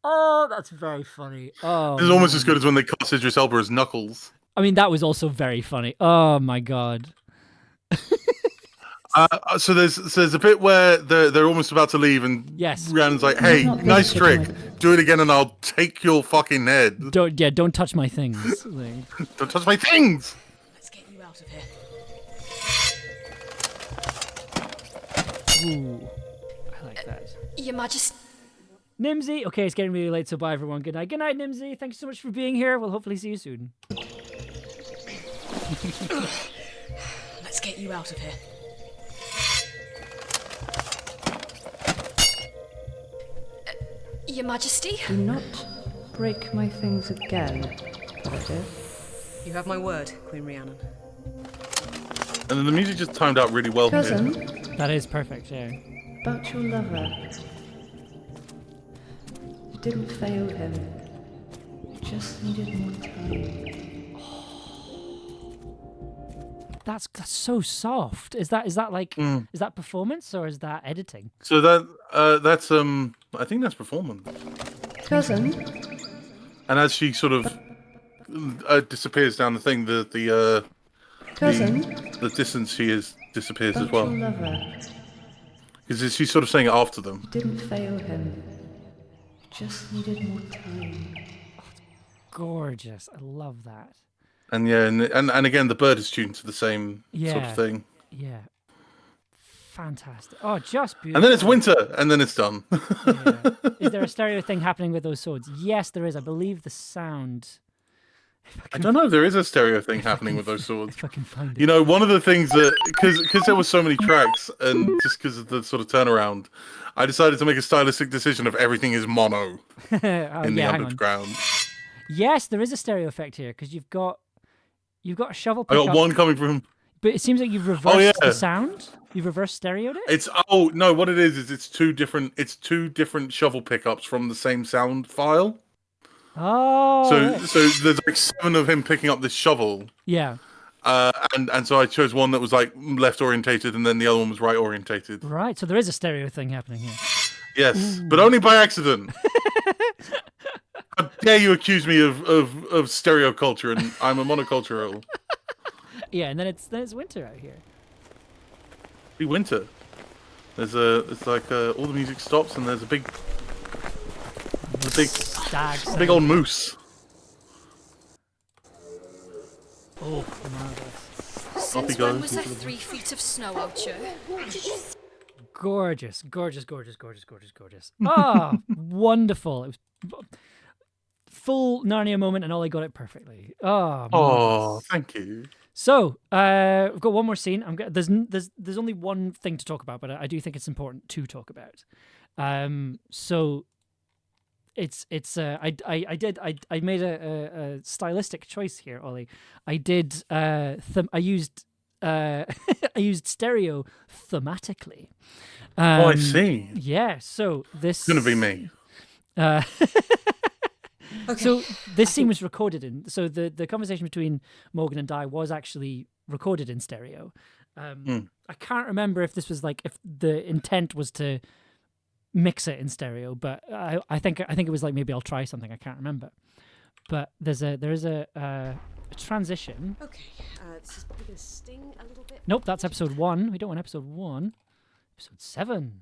Oh, that's very funny. Oh, it's almost as good as when they cast Idris Elba as Knuckles. I mean, that was also very funny. Oh my god. So there's a bit where they're almost about to leave, and Rhiannon's like, "Hey, nice trick. Do it again, and I'll take your fucking head." Don't touch my things. Don't touch my things. Let's get you out of here. Ooh, I like that. Your Majesty. Nimsy. Okay, it's getting really late, so bye everyone. Good night. Good night, Nimsy. Thank you so much for being here. We'll hopefully see you soon. Let's get you out of here. Your Majesty? Do not break my things again, Paladin. You have my word, Queen Rhiannon. And then the music just timed out really well. Cousin? That is perfect, yeah. About your lover. You didn't fail him. You just needed more time. That's so soft. Is that like is that performance or is that editing? So that's I think that's performance. Cousin? And as she sort of disappears down the thing, Cousin? the distance she is disappears About as well. your lover. Because she's sort of saying it after them. You didn't fail him. You just needed more time. Gorgeous. I love that. And yeah, and again, the bird is tuned to the same sort of thing. Yeah. Fantastic. Oh, just beautiful. And then it's winter, and then it's done. Yeah. Is there a stereo thing happening with those swords? Yes, there is. I believe the sound. I don't know if there is a stereo thing happening with those swords. If I can find it. You know, one of the things that, because there were so many tracks, and just because of the sort of turnaround, I decided to make a stylistic decision of everything is mono in the underground. Yes, there is a stereo effect here because you've got a shovel I pickup. got one coming from. But it seems like you've reversed the sound. You've reversed stereoed it. It's what it is it's two different shovel pickups from the same sound file. Oh. So there's like 7 of him picking up this shovel. Yeah. And so I chose one that was like left orientated, and then the other one was right orientated. Right, so there is a stereo thing happening here. Yes, but only by accident. How dare you accuse me of stereo culture, and I'm a monocultural. Yeah, and then it's winter out here. Be winter. It's like all the music stops, and there's a big stag, big old moose. Oh, marvelous. Since when was there 3 feet of snow out here? Gorgeous, gorgeous, gorgeous, gorgeous, gorgeous, gorgeous. Ah, wonderful. It was full Narnia moment, and Ollie got it perfectly. Oh, thank you. So, we've got one more scene. There's only one thing to talk about, but I do think it's important to talk about. So it's I made a stylistic choice here, Ollie. I used stereo thematically. I see. Yeah, so this It's gonna be me. Okay. So this scene was recorded in. So the conversation between Morgan and Di was actually recorded in stereo. I can't remember if this was like if the intent was to mix it in stereo, but I think it was like maybe I'll try something. I can't remember. But there is a transition. Okay, this is probably gonna sting a little bit. Nope, that's episode 1. We don't want episode 1. Episode 7,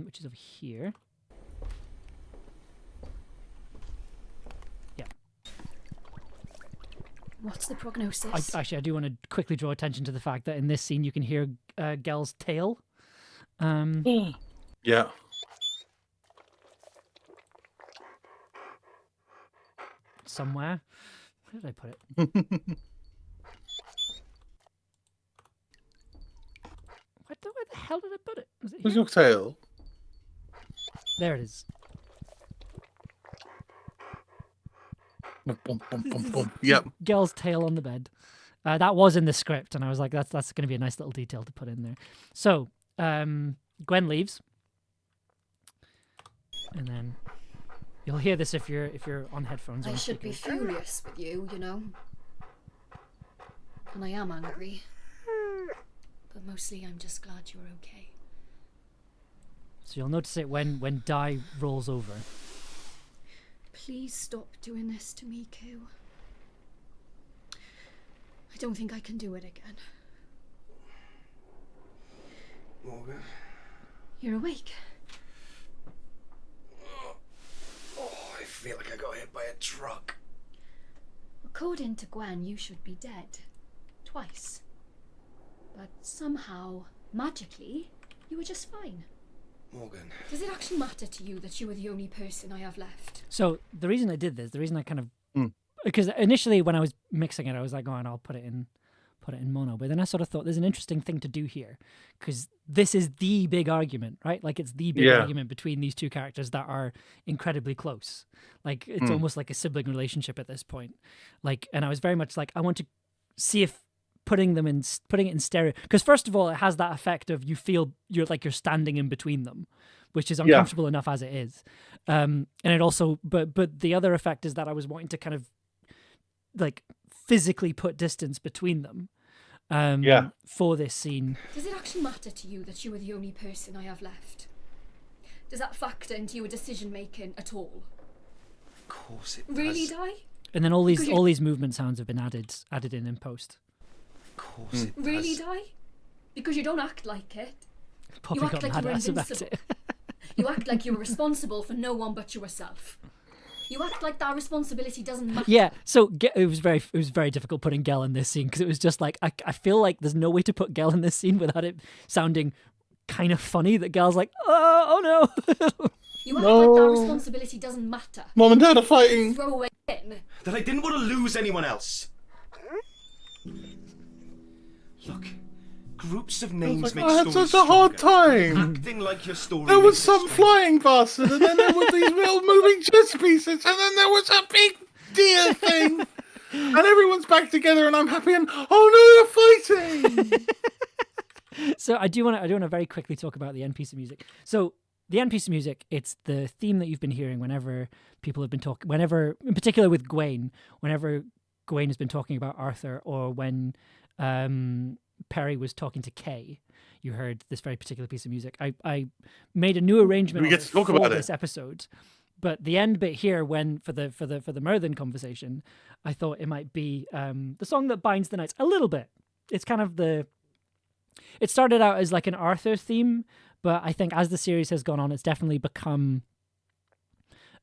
which is over here. What's the prognosis? I do want to quickly draw attention to the fact that in this scene you can hear Gel's tail. Yeah. Somewhere. Where did I put it? Where the hell did I put it? Was it Where's here? your tail? There it is. Boom, boom, boom, boom, boom. Yep. Gel's tail on the bed. That was in the script, and I was like, that's going to be a nice little detail to put in there. So, Gwen leaves, and then you'll hear this if you're on headphones. I should be furious with you, you know. And I am angry. But mostly I'm just glad you're okay. So you'll notice it when Di rolls over. Please stop doing this to me, Q. I don't think I can do it again. Morgan? You're awake. Oh, I feel like I got hit by a truck. According to Gwen, you should be dead. Twice. But somehow, magically, you were just fine. Morgan. Does it actually matter to you that you are the only person I have left? So the reason I did this, the reason I kind of because initially when I was mixing it, I was like, "Oh, and I'll put it in mono." But then I sort of thought there's an interesting thing to do here because this is the big argument, right? Like it's the big argument between these two characters that are incredibly close. Like it's almost like a sibling relationship at this point. Like, and I was very much like, I want to see if putting it in stereo, because first of all it has that effect of you're standing in between them, which is uncomfortable enough as it is, and it also but the other effect is that I was wanting to kind of like physically put distance between them for this scene. Does it actually matter to you that you are the only person I have left? Does that factor into your decision making at all? Of course it does. Really, Di? And then all these movement sounds have been added in post. Of course it does. Really, Di? Because you don't act like it. Poppy You act got like mad you were at us about invincible. it. You act like you were responsible for no one but yourself. You act like that responsibility doesn't matter. Yeah, so it was very difficult putting Gel in this scene because it was just like I feel like there's no way to put Gel in this scene without it sounding kind of funny. That Gel's like, oh no. You act like that responsibility doesn't matter. Mom and Dad are fighting. Throw it in. That I didn't want to lose anyone else. Look, groups of names make I had stories such a hard stronger. time. Acting like your story. There was makes it some stronger. flying bastard, and then there was these little moving chess pieces, and then there was a big deer thing, and everyone's back together, and I'm happy. And oh no, they're fighting! So I do want to very quickly talk about the end piece of music. So the end piece of music, it's the theme that you've been hearing whenever people have been talking, whenever, in particular with Gwen, whenever Gawain has been talking about Arthur, or when Perry was talking to Kay, you heard this very particular piece of music. I made a new arrangement We get of it to talk for about this it. episode, but the end bit here, when for the Merlin conversation, I thought it might be the song that binds the nights a little bit. It's kind of it started out as like an Arthur theme, but I think as the series has gone on, it's definitely become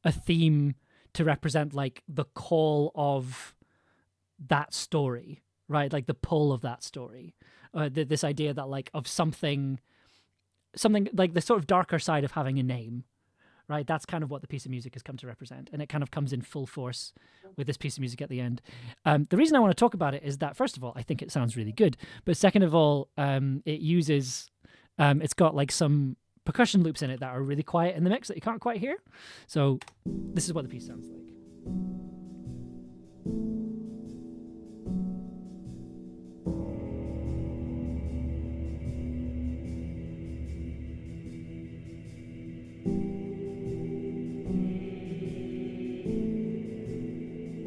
a theme to represent like the call of that story, right? Like the pull of that story. This idea that like of something like the sort of darker side of having a name, right? That's kind of what the piece of music has come to represent. And it kind of comes in full force with this piece of music at the end. The reason I want to talk about it is that, first of all, I think it sounds really good. But second of all, it uses, it's got like some percussion loops in it that are really quiet in the mix that you can't quite hear. So this is what the piece sounds like.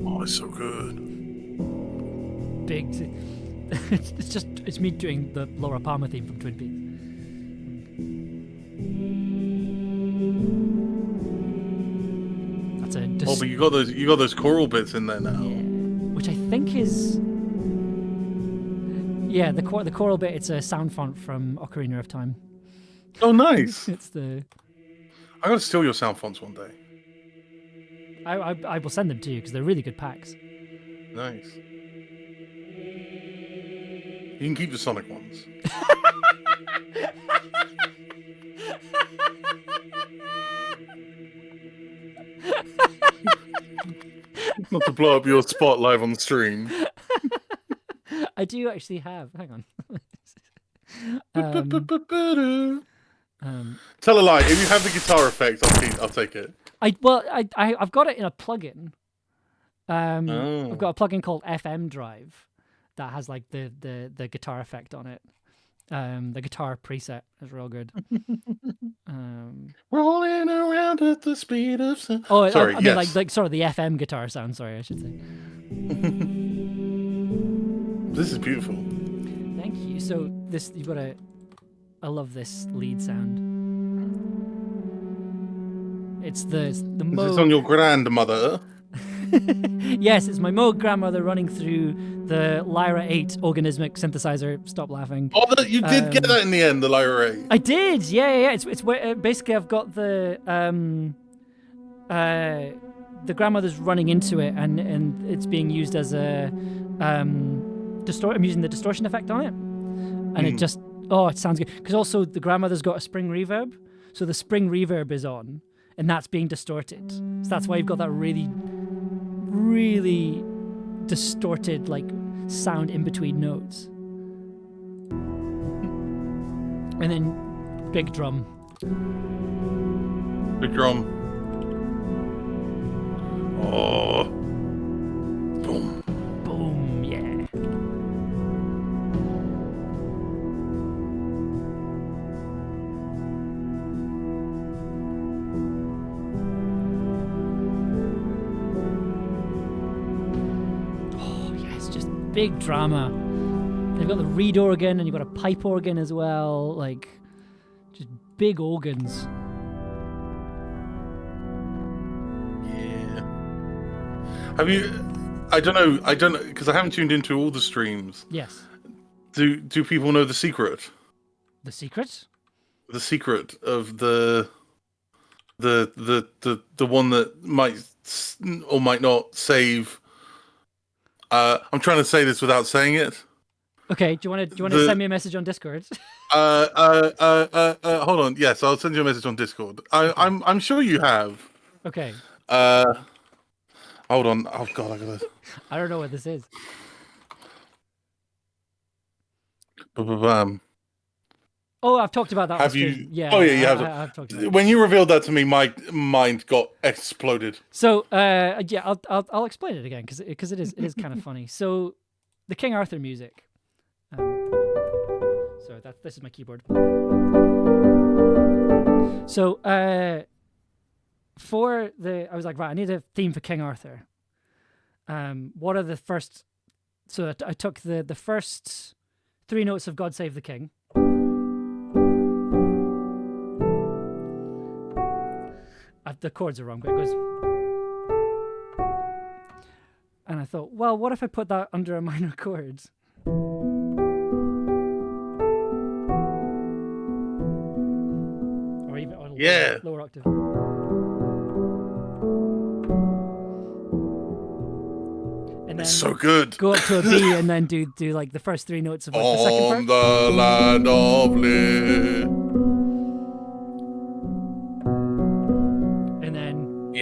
Oh, it's so good. Big. It's me doing the Laura Palmer theme from Twin Peaks. That's a. Oh, but you got those choral bits in there now. Yeah, which I think is. Yeah, the choral bit. It's a sound font from Ocarina of Time. Oh, nice. It's the. I gotta steal your sound fonts one day. I will send them to you because they're really good packs. Nice. You can keep the Sonic ones. Not to blow up your spot live on the stream. I do actually have. Hang on. Tell a lie. If you have the guitar effect, I'll take it. I've got it in a plugin. Oh. I've got a plugin called FM Drive that has like the guitar effect on it. The guitar preset is real good. Rolling around at the speed of sound. Oh, sorry. I mean, like sort of the FM guitar sound. Sorry, I should say. This is beautiful. Thank you. So this you've got a. I love this lead sound. It's the Is this on your grandmother? Yes, it's my Moog grandmother running through the Lyra 8 organismic synthesizer. Stop laughing. Oh, you did get that in the end, the Lyra 8. I did. Yeah. It's basically I've got the grandmother's running into it, and it's being used as a I'm using the distortion effect on it, and it just it sounds good because also the grandmother's got a spring reverb, so the spring reverb is on, and that's being distorted. So that's why you've got that really distorted like sound in between notes. And then big drum. Big drum. Oh. Boom. Boom, yeah. Big drama. They've got the reed organ and you've got a pipe organ as well. Like, just big organs. Yeah. Have you? I don't know, because I haven't tuned into all the streams. Yes. Do people know the secret? The secret? The secret of the one that might or might not save. I'm trying to say this without saying it. Okay, do you want to send me a message on Discord? Hold on. Yes, I'll send you a message on Discord. I'm sure you have. Okay. Hold on. Oh God, I don't know what this is. Oh, I've talked about that. Have you? Yeah. Oh yeah, you have. I've talked about it. When you revealed that to me, my mind got exploded. So, yeah, I'll explain it again because it is kind of funny. So, the King Arthur music. So this is my keyboard. So, I was like, right, I need a theme for King Arthur, what are the first? So I took the first 3 notes of "God Save the King." The chords are wrong, but it goes. And I thought, well, what if I put that under a minor chord? Or even on a lower octave. And then it's so good. Go up to a B and then do like the first 3 notes of like the second part. On the land of Lir. And then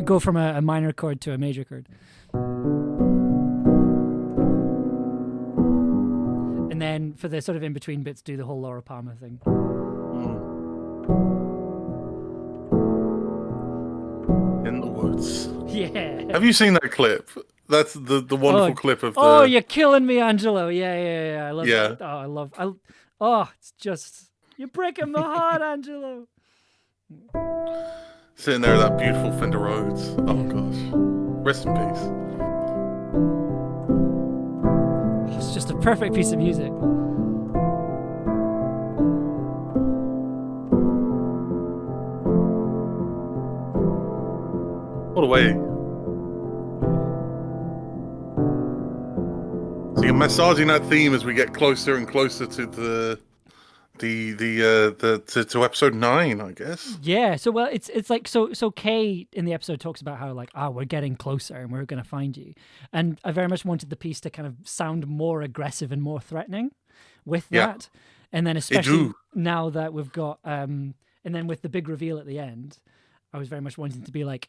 go from a minor chord to a major chord. And then for the sort of in-between bits, do the whole Laura Palmer thing. In the woods. Yeah. Have you seen that clip? That's the wonderful clip of the... Oh, you're killing me, Angelo. Yeah. I love it. Oh, it's just... You're breaking my heart, Angelo. Sitting there with that beautiful Fender Rhodes. Oh, gosh. Rest in peace. It's just a perfect piece of music. What a way. So you're massaging that theme as we get closer and closer to to episode 9, I guess. Yeah. So it's like so Kay in the episode talks about how like we're getting closer and we're going to find you, and I very much wanted the piece to kind of sound more aggressive and more threatening with that, and then especially now that we've got and then with the big reveal at the end, I was very much wanting to be like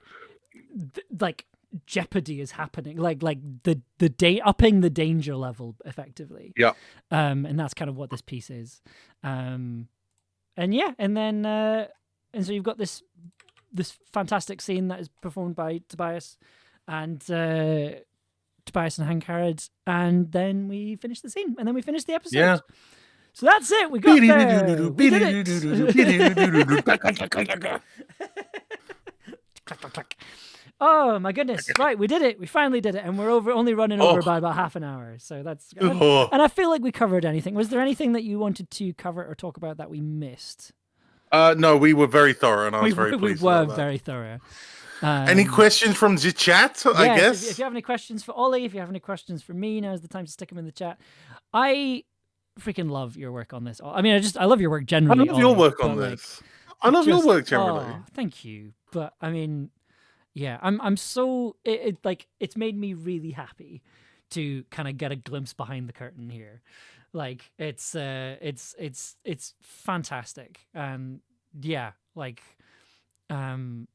jeopardy is happening, like the upping the danger level effectively. And that's kind of what this piece is. And so you've got this fantastic scene that is performed by Tobias and Hank Harrod, and then we finish the scene and then we finish the episode. So that's it. We got there. We did it. Oh my goodness! Right, we did it. We finally did it, and we're only running over by about half an hour. So that's and I feel like we covered anything. Was there anything that you wanted to cover or talk about that we missed? No, we were very thorough, and I was very pleased. We were very thorough. Any questions from the chat? I guess. If you have any questions for Ollie, if you have any questions for me, now's the time to stick them in the chat. I freaking love your work on this. I mean, I love your work generally. I love your work on this. I love your work generally. Oh, thank you. But I mean. Yeah, I'm so it's made me really happy to kind of get a glimpse behind the curtain here. Like it's fantastic. And yeah, like and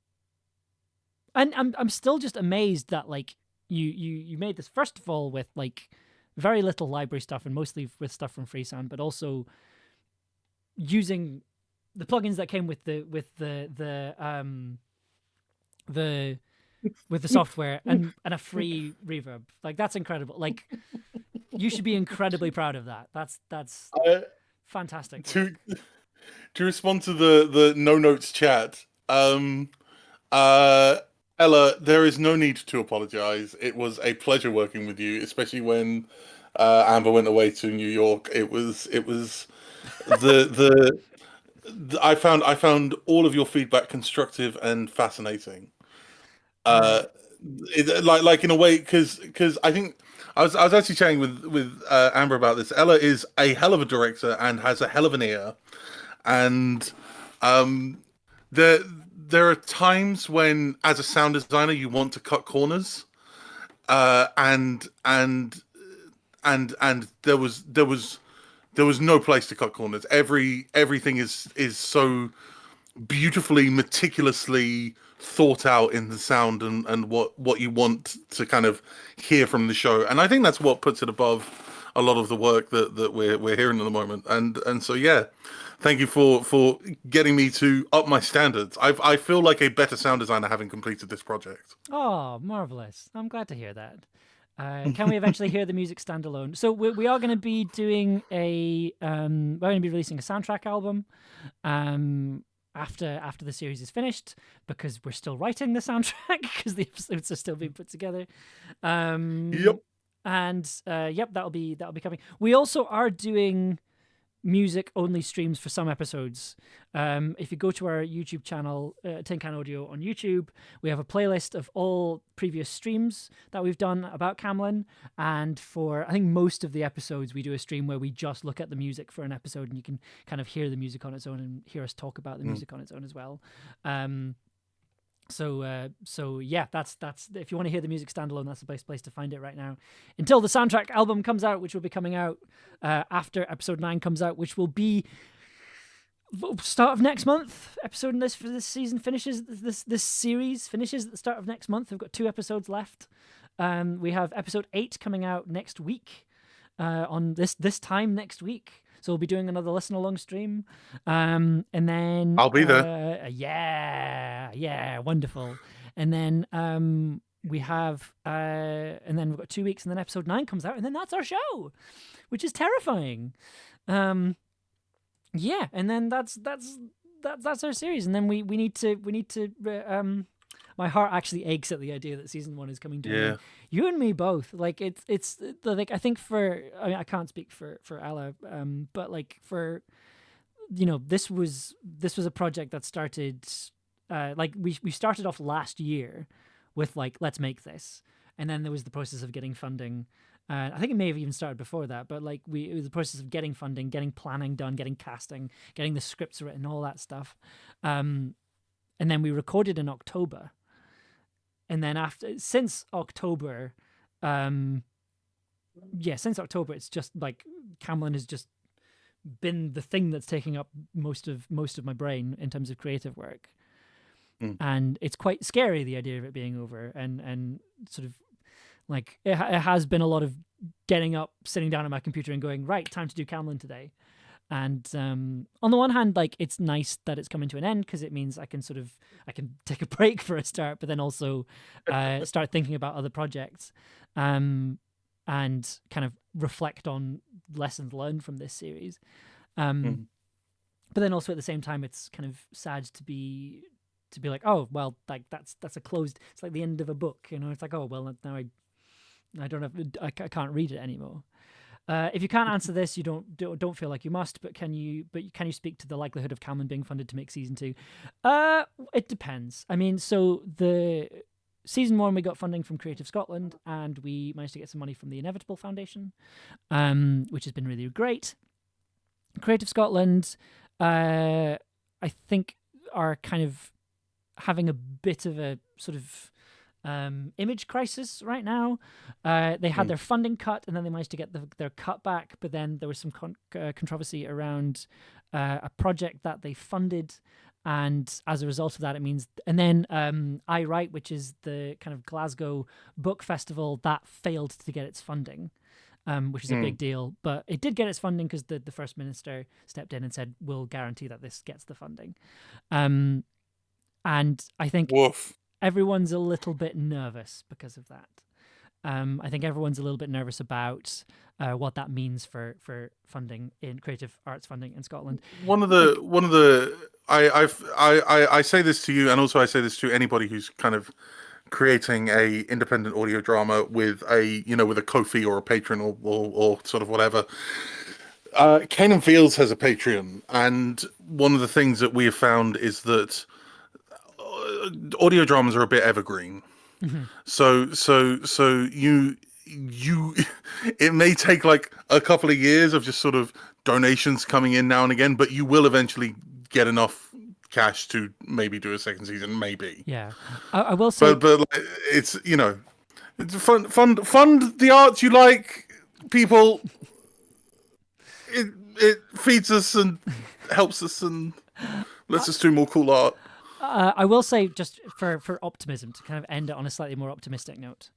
I'm still just amazed that like you made this first of all with like very little library stuff and mostly with stuff from Freesound, but also using the plugins that came with the software and a free reverb. Like that's incredible. Like you should be incredibly proud of that. That's fantastic. To respond to the no notes chat, Ella, there is no need to apologize. It was a pleasure working with you, especially when Amber went away to New York. It was I found all of your feedback constructive and fascinating. Like in a way, because I think I was actually chatting with Amber about this. Ella is a hell of a director and has a hell of an ear, and there are times when, as a sound designer, you want to cut corners, and there was no place to cut corners. Everything is so beautifully, meticulously thought out in the sound and what you want to kind of hear from the show. And I think that's what puts it above a lot of the work that we're hearing at the moment. And so yeah, thank you for getting me to up my standards. I feel like a better sound designer having completed this project. Oh, marvelous. I'm glad to hear that. Can we eventually hear the music standalone? So we are going to be doing we're going to be releasing a soundtrack album. after the series is finished, because we're still writing the soundtrack because the episodes are still being put together. Yep. And that'll be coming. We also are doing music only streams for some episodes. If you go to our YouTube channel, Tin Can Audio on YouTube, we have a playlist of all previous streams that we've done about Camlann, and for I think most of the episodes we do a stream where we just look at the music for an episode, and you can kind of hear the music on its own and hear us talk about the music on its own as well. So yeah, that's if you want to hear the music standalone, that's the best place to find it right now. Until the soundtrack album comes out, which will be coming out after episode 9 comes out, which will be start of next month. Episode this for this season finishes. This series finishes at the start of next month. We've got 2 episodes left. We have episode 8 coming out next week. On this time next week. So we'll be doing another listen along stream, and then I'll be there. Yeah, wonderful. And then we have, and then we've got 2 weeks, and then episode 9 comes out, and then that's our show, which is terrifying. Yeah, and then that's our series, and then we need to. My heart actually aches at the idea that season 1 is coming to an end. You and me both. Like it's like I think I can't speak for Ella, but like for this was a project that started like we started off last year with like let's make this, and then there was the process of getting funding. I think it may have even started before that, but like it was the process of getting funding, getting planning done, getting casting, getting the scripts written, all that stuff, and then we recorded in October. And then since October, it's just like Camlann has just been the thing that's taking up most of my brain in terms of creative work. And it's quite scary, the idea of it being over, and sort of like it has been a lot of getting up, sitting down at my computer and going, right, time to do Camlann today. And on the one hand, like it's nice that it's coming to an end because it means I can take a break for a start, but then also start thinking about other projects, and kind of reflect on lessons learned from this series. But then also at the same time, it's kind of sad to be like, oh well, like that's a closed. It's like the end of a book, It's like, oh well, now I don't have, I can't read it anymore. If you can't answer this, you don't feel like you must. But can you speak to the likelihood of Camlann being funded to make season 2? It depends. I mean, so the season 1 we got funding from Creative Scotland, and we managed to get some money from the Inevitable Foundation, which has been really great. Creative Scotland, I think, are kind of having a bit of a sort of image crisis right now. They had their funding cut, and then they managed to get their cut back, but then there was some controversy around a project that they funded, and as a result of that, it means, and then I Write, which is the kind of Glasgow book festival, that failed to get its funding, which is a big deal, but it did get its funding because the First Minister stepped in and said, we'll guarantee that this gets the funding. And I think everyone's a little bit nervous because of that. I think everyone's a little bit nervous about what that means for funding in creative arts funding in Scotland. I say this to you, and also I say this to anybody who's kind of creating a independent audio drama with a Ko-fi or a patron or sort of whatever. Cane & Fields has a Patreon, and one of the things that we have found is that audio dramas are a bit evergreen. So you it may take like a couple of years of just sort of donations coming in now and again, but you will eventually get enough cash to maybe do a second season, maybe. Yeah, I will say, but like, it's it's fund the arts you like, people. It feeds us and helps us and lets us do more cool art. I will say, just for optimism, to kind of end it on a slightly more optimistic note,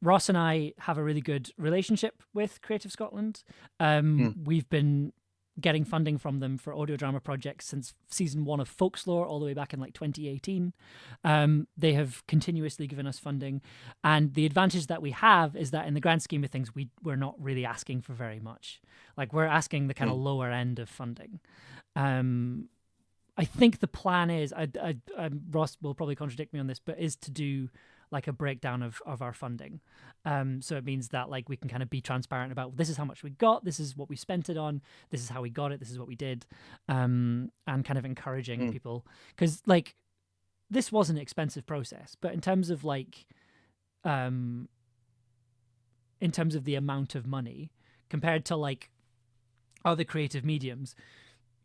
Ross and I have a really good relationship with Creative Scotland. We've been getting funding from them for audio drama projects since season 1 of Folklore, all the way back in like 2018. They have continuously given us funding, and the advantage that we have is that in the grand scheme of things, we're not really asking for very much. Like, we're asking the kind of lower end of funding. I think the plan is, Ross will probably contradict me on this, but is to do like a breakdown of our funding. So it means that like we can kind of be transparent about this is how much we got, this is what we spent it on, this is how we got it, this is what we did, and kind of encouraging people, because like this was an expensive process, but in terms of like in terms of the amount of money compared to like other creative mediums,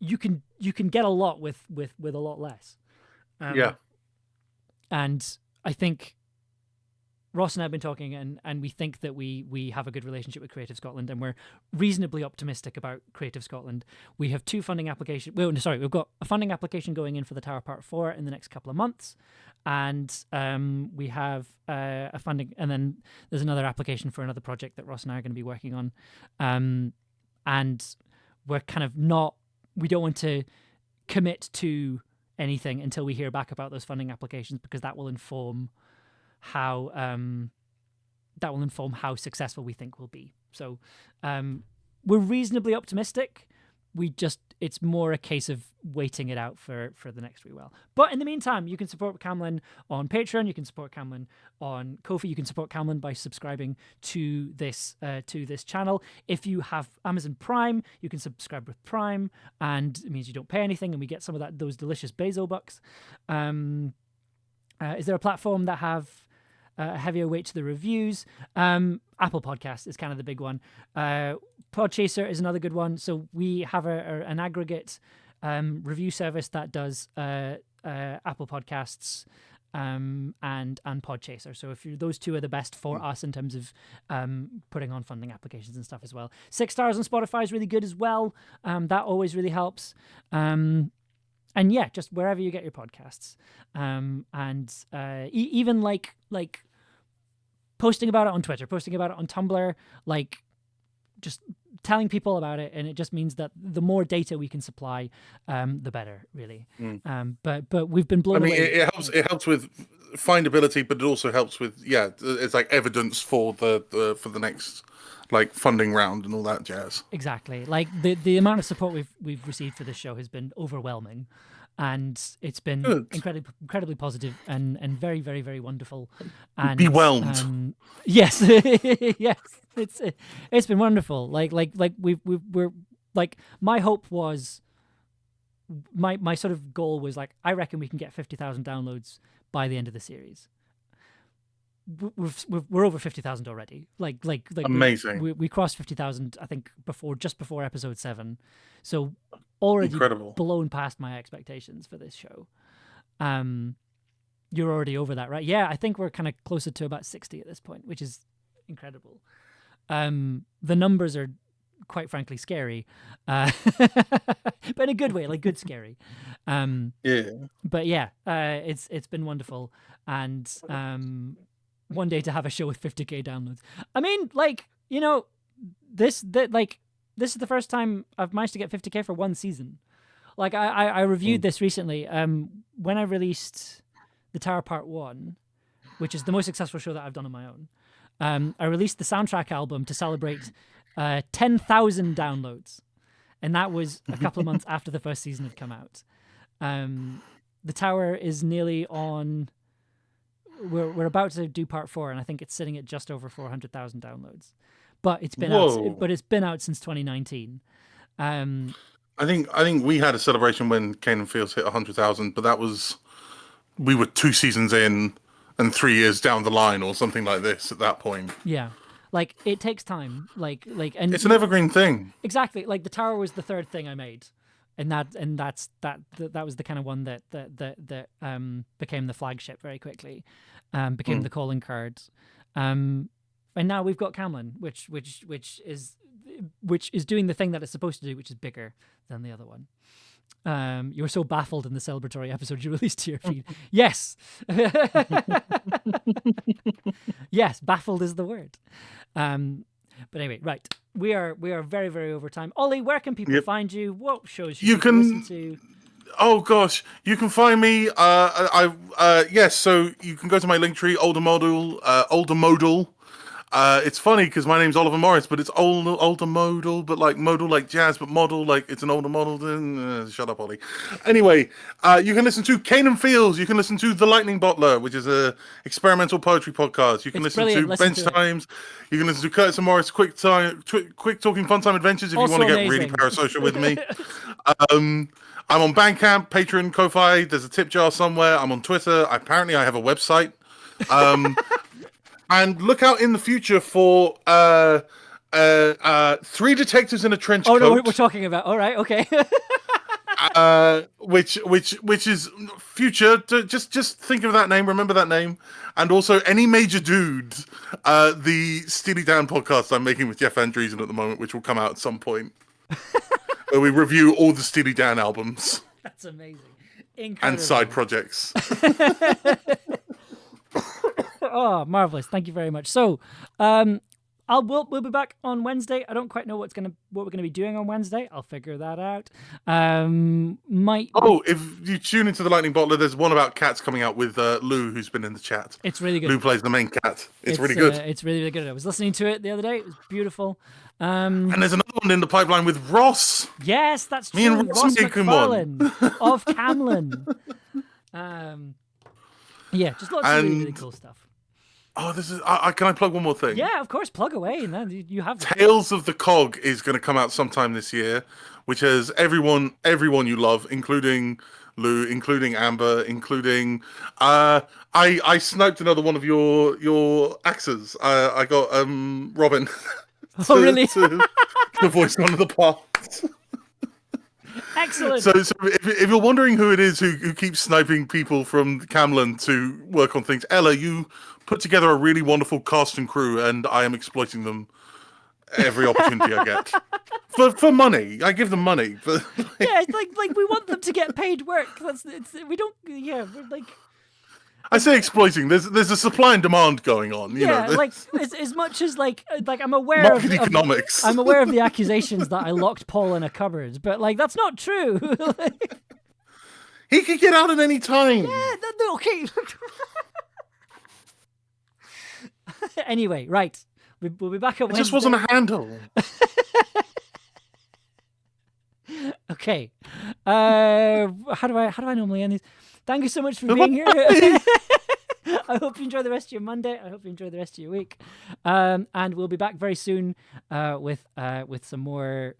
you can get a lot with a lot less. And I think Ross and I have been talking, and we think that we have a good relationship with Creative Scotland, and we're reasonably optimistic about Creative Scotland. We have two funding applications. We've got a funding application going in for the Tower Part 4 in the next couple of months, and we have a funding, and then there's another application for another project that Ross and I are going to be working on, and we're kind of not. We don't want to commit to anything until we hear back about those funding applications, because that will inform how successful we think we'll be. So we're reasonably optimistic. It's more a case of waiting it out for the next wee while. But in the meantime, you can support Camlann on Patreon. You can support Camlann on Ko-fi. You can support Camlann by subscribing to this channel. If you have Amazon Prime, you can subscribe with Prime, and it means you don't pay anything, and we get some of those delicious Bezo bucks. Is there a platform that have a heavier weight to the reviews? Apple Podcast is kind of the big one. Podchaser is another good one. So we have an aggregate review service that does Apple Podcasts and Podchaser. So those two are the best for us in terms of putting on funding applications and stuff as well. 6 stars on Spotify is really good as well. That always really helps. And yeah, just wherever you get your podcasts, even like posting about it on Twitter, posting about it on Tumblr, like just telling people about it, and it just means that the more data we can supply, the better, really. But we've been blown away. It helps with findability, but it also helps with it's like evidence for the next like funding round and all that jazz. Exactly. Like the amount of support we've received for this show has been overwhelming, and it's been incredibly positive and very, very, very wonderful. And bewhelmed. Yes. Yes. It's been wonderful. We're my hope was my sort of goal was like, I reckon we can get 50,000 downloads by the end of the series. We're over 50,000 already. Like amazing. We crossed 50,000, I think, just before episode 7. So already incredible, blown past my expectations for this show. You're already over that, right? Yeah, I think we're kind of closer to about 60 at this point, which is incredible. The numbers are quite frankly scary, but in a good way, like good scary. But yeah, it's been wonderful, and one day to have a show with 50k downloads. I mean, like, you know, this is the first time I've managed to get 50k for one season. Like I reviewed this recently. When I released the Tower Part 1, which is the most successful show that I've done on my own, I released the soundtrack album to celebrate 10,000 downloads, and that was a couple of months after the first season had come out. The Tower is nearly on. We're about to do Part 4, and I think it's sitting at just over 400,000 downloads. But it's been out. But it's been out since 2019. I think we had a celebration when Kane and Fields hit 100,000, but that was we were 2 seasons in and 3 years down the line, or something like this at that point. Yeah, like it takes time. And it's an evergreen thing. Exactly. Like the Tower was the third thing I made, and that was the kind of one that became the flagship very quickly, became the calling card, and now we've got Camlann, which is doing the thing that it's supposed to do, which is bigger than the other one. You were so baffled in the celebratory episode you released to your feed. Yes. Yes, baffled is the word. But anyway, right. We are very, very over time. Ollie, where can people find you? What shows should you can listen to? Oh gosh, you can find me. So you can go to my Linktree, older model. It's funny because my name's Oliver Morris, but it's older modal, but like modal like jazz, but model like it's an older model. Shut up, Ollie. Anyway, you can listen to Cane and Fields. You can listen to The Lightning Bottler, which is a experimental poetry podcast. You can listen to Bench Times. You can listen to Curtis and Morris Quick Talking Fun Time Adventures if Also you want to get amazing. really parasocial with me. I'm on Bandcamp, Patreon, Ko-Fi. There's a tip jar somewhere. I'm on Twitter. Apparently, I have a website. And look out in the future for 3 detectives in a trench coat. Oh no, we're talking about. All right, okay. Which is future. Just think of that name. Remember that name. And also Any Major Dude, the Steely Dan podcast I'm making with Jeff Andreessen at the moment, which will come out at some point. Where we review all the Steely Dan albums. That's amazing. Incredible. And side projects. Oh, marvelous! Thank you very much. So, we'll be back on Wednesday. I don't quite know what we're gonna be doing on Wednesday. I'll figure that out. If you tune into The Lightning Bottler, there's one about cats coming out with Lou, who's been in the chat. It's really good. Lou plays the main cat. It's really good. It's really, really good. I was listening to it the other day. It was beautiful. And there's another one in the pipeline with Ross. Yes, that's true. Me and Ross McFarlane of Camlann. Yeah, just lots of really, really cool stuff. Oh, this is. Can I plug one more thing? Yeah, of course. Plug away, and then you have Tales of the Cog is going to come out sometime this year, which has everyone you love, including Lou, including Amber, including. I sniped another one of your axes. I got Robin. Really? to voice one of the parts. Excellent. So if you're wondering who it is who keeps sniping people from Camlann to work on things, Ella, you put together a really wonderful cast and crew, and I am exploiting them every opportunity I get for money. I give them money, but yeah, it's like we want them to get paid work. We don't. Yeah, we're like. I say exploiting. There's a supply and demand going on. You know, like as much as like I'm aware market economics. I'm aware of the accusations that I locked Paul in a cupboard, but like that's not true. He could get out at any time. Yeah, okay. Anyway, right. We'll be back on Wednesday. It just wasn't a handle. Okay. How do I normally end these? Thank you so much for being here. I hope you enjoy the rest of your Monday. I hope you enjoy the rest of your week. And we'll be back very soon with some more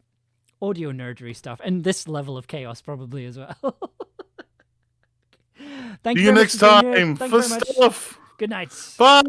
audio nerdery stuff and this level of chaos probably as well. See you next time for stuff. Good night. Bye.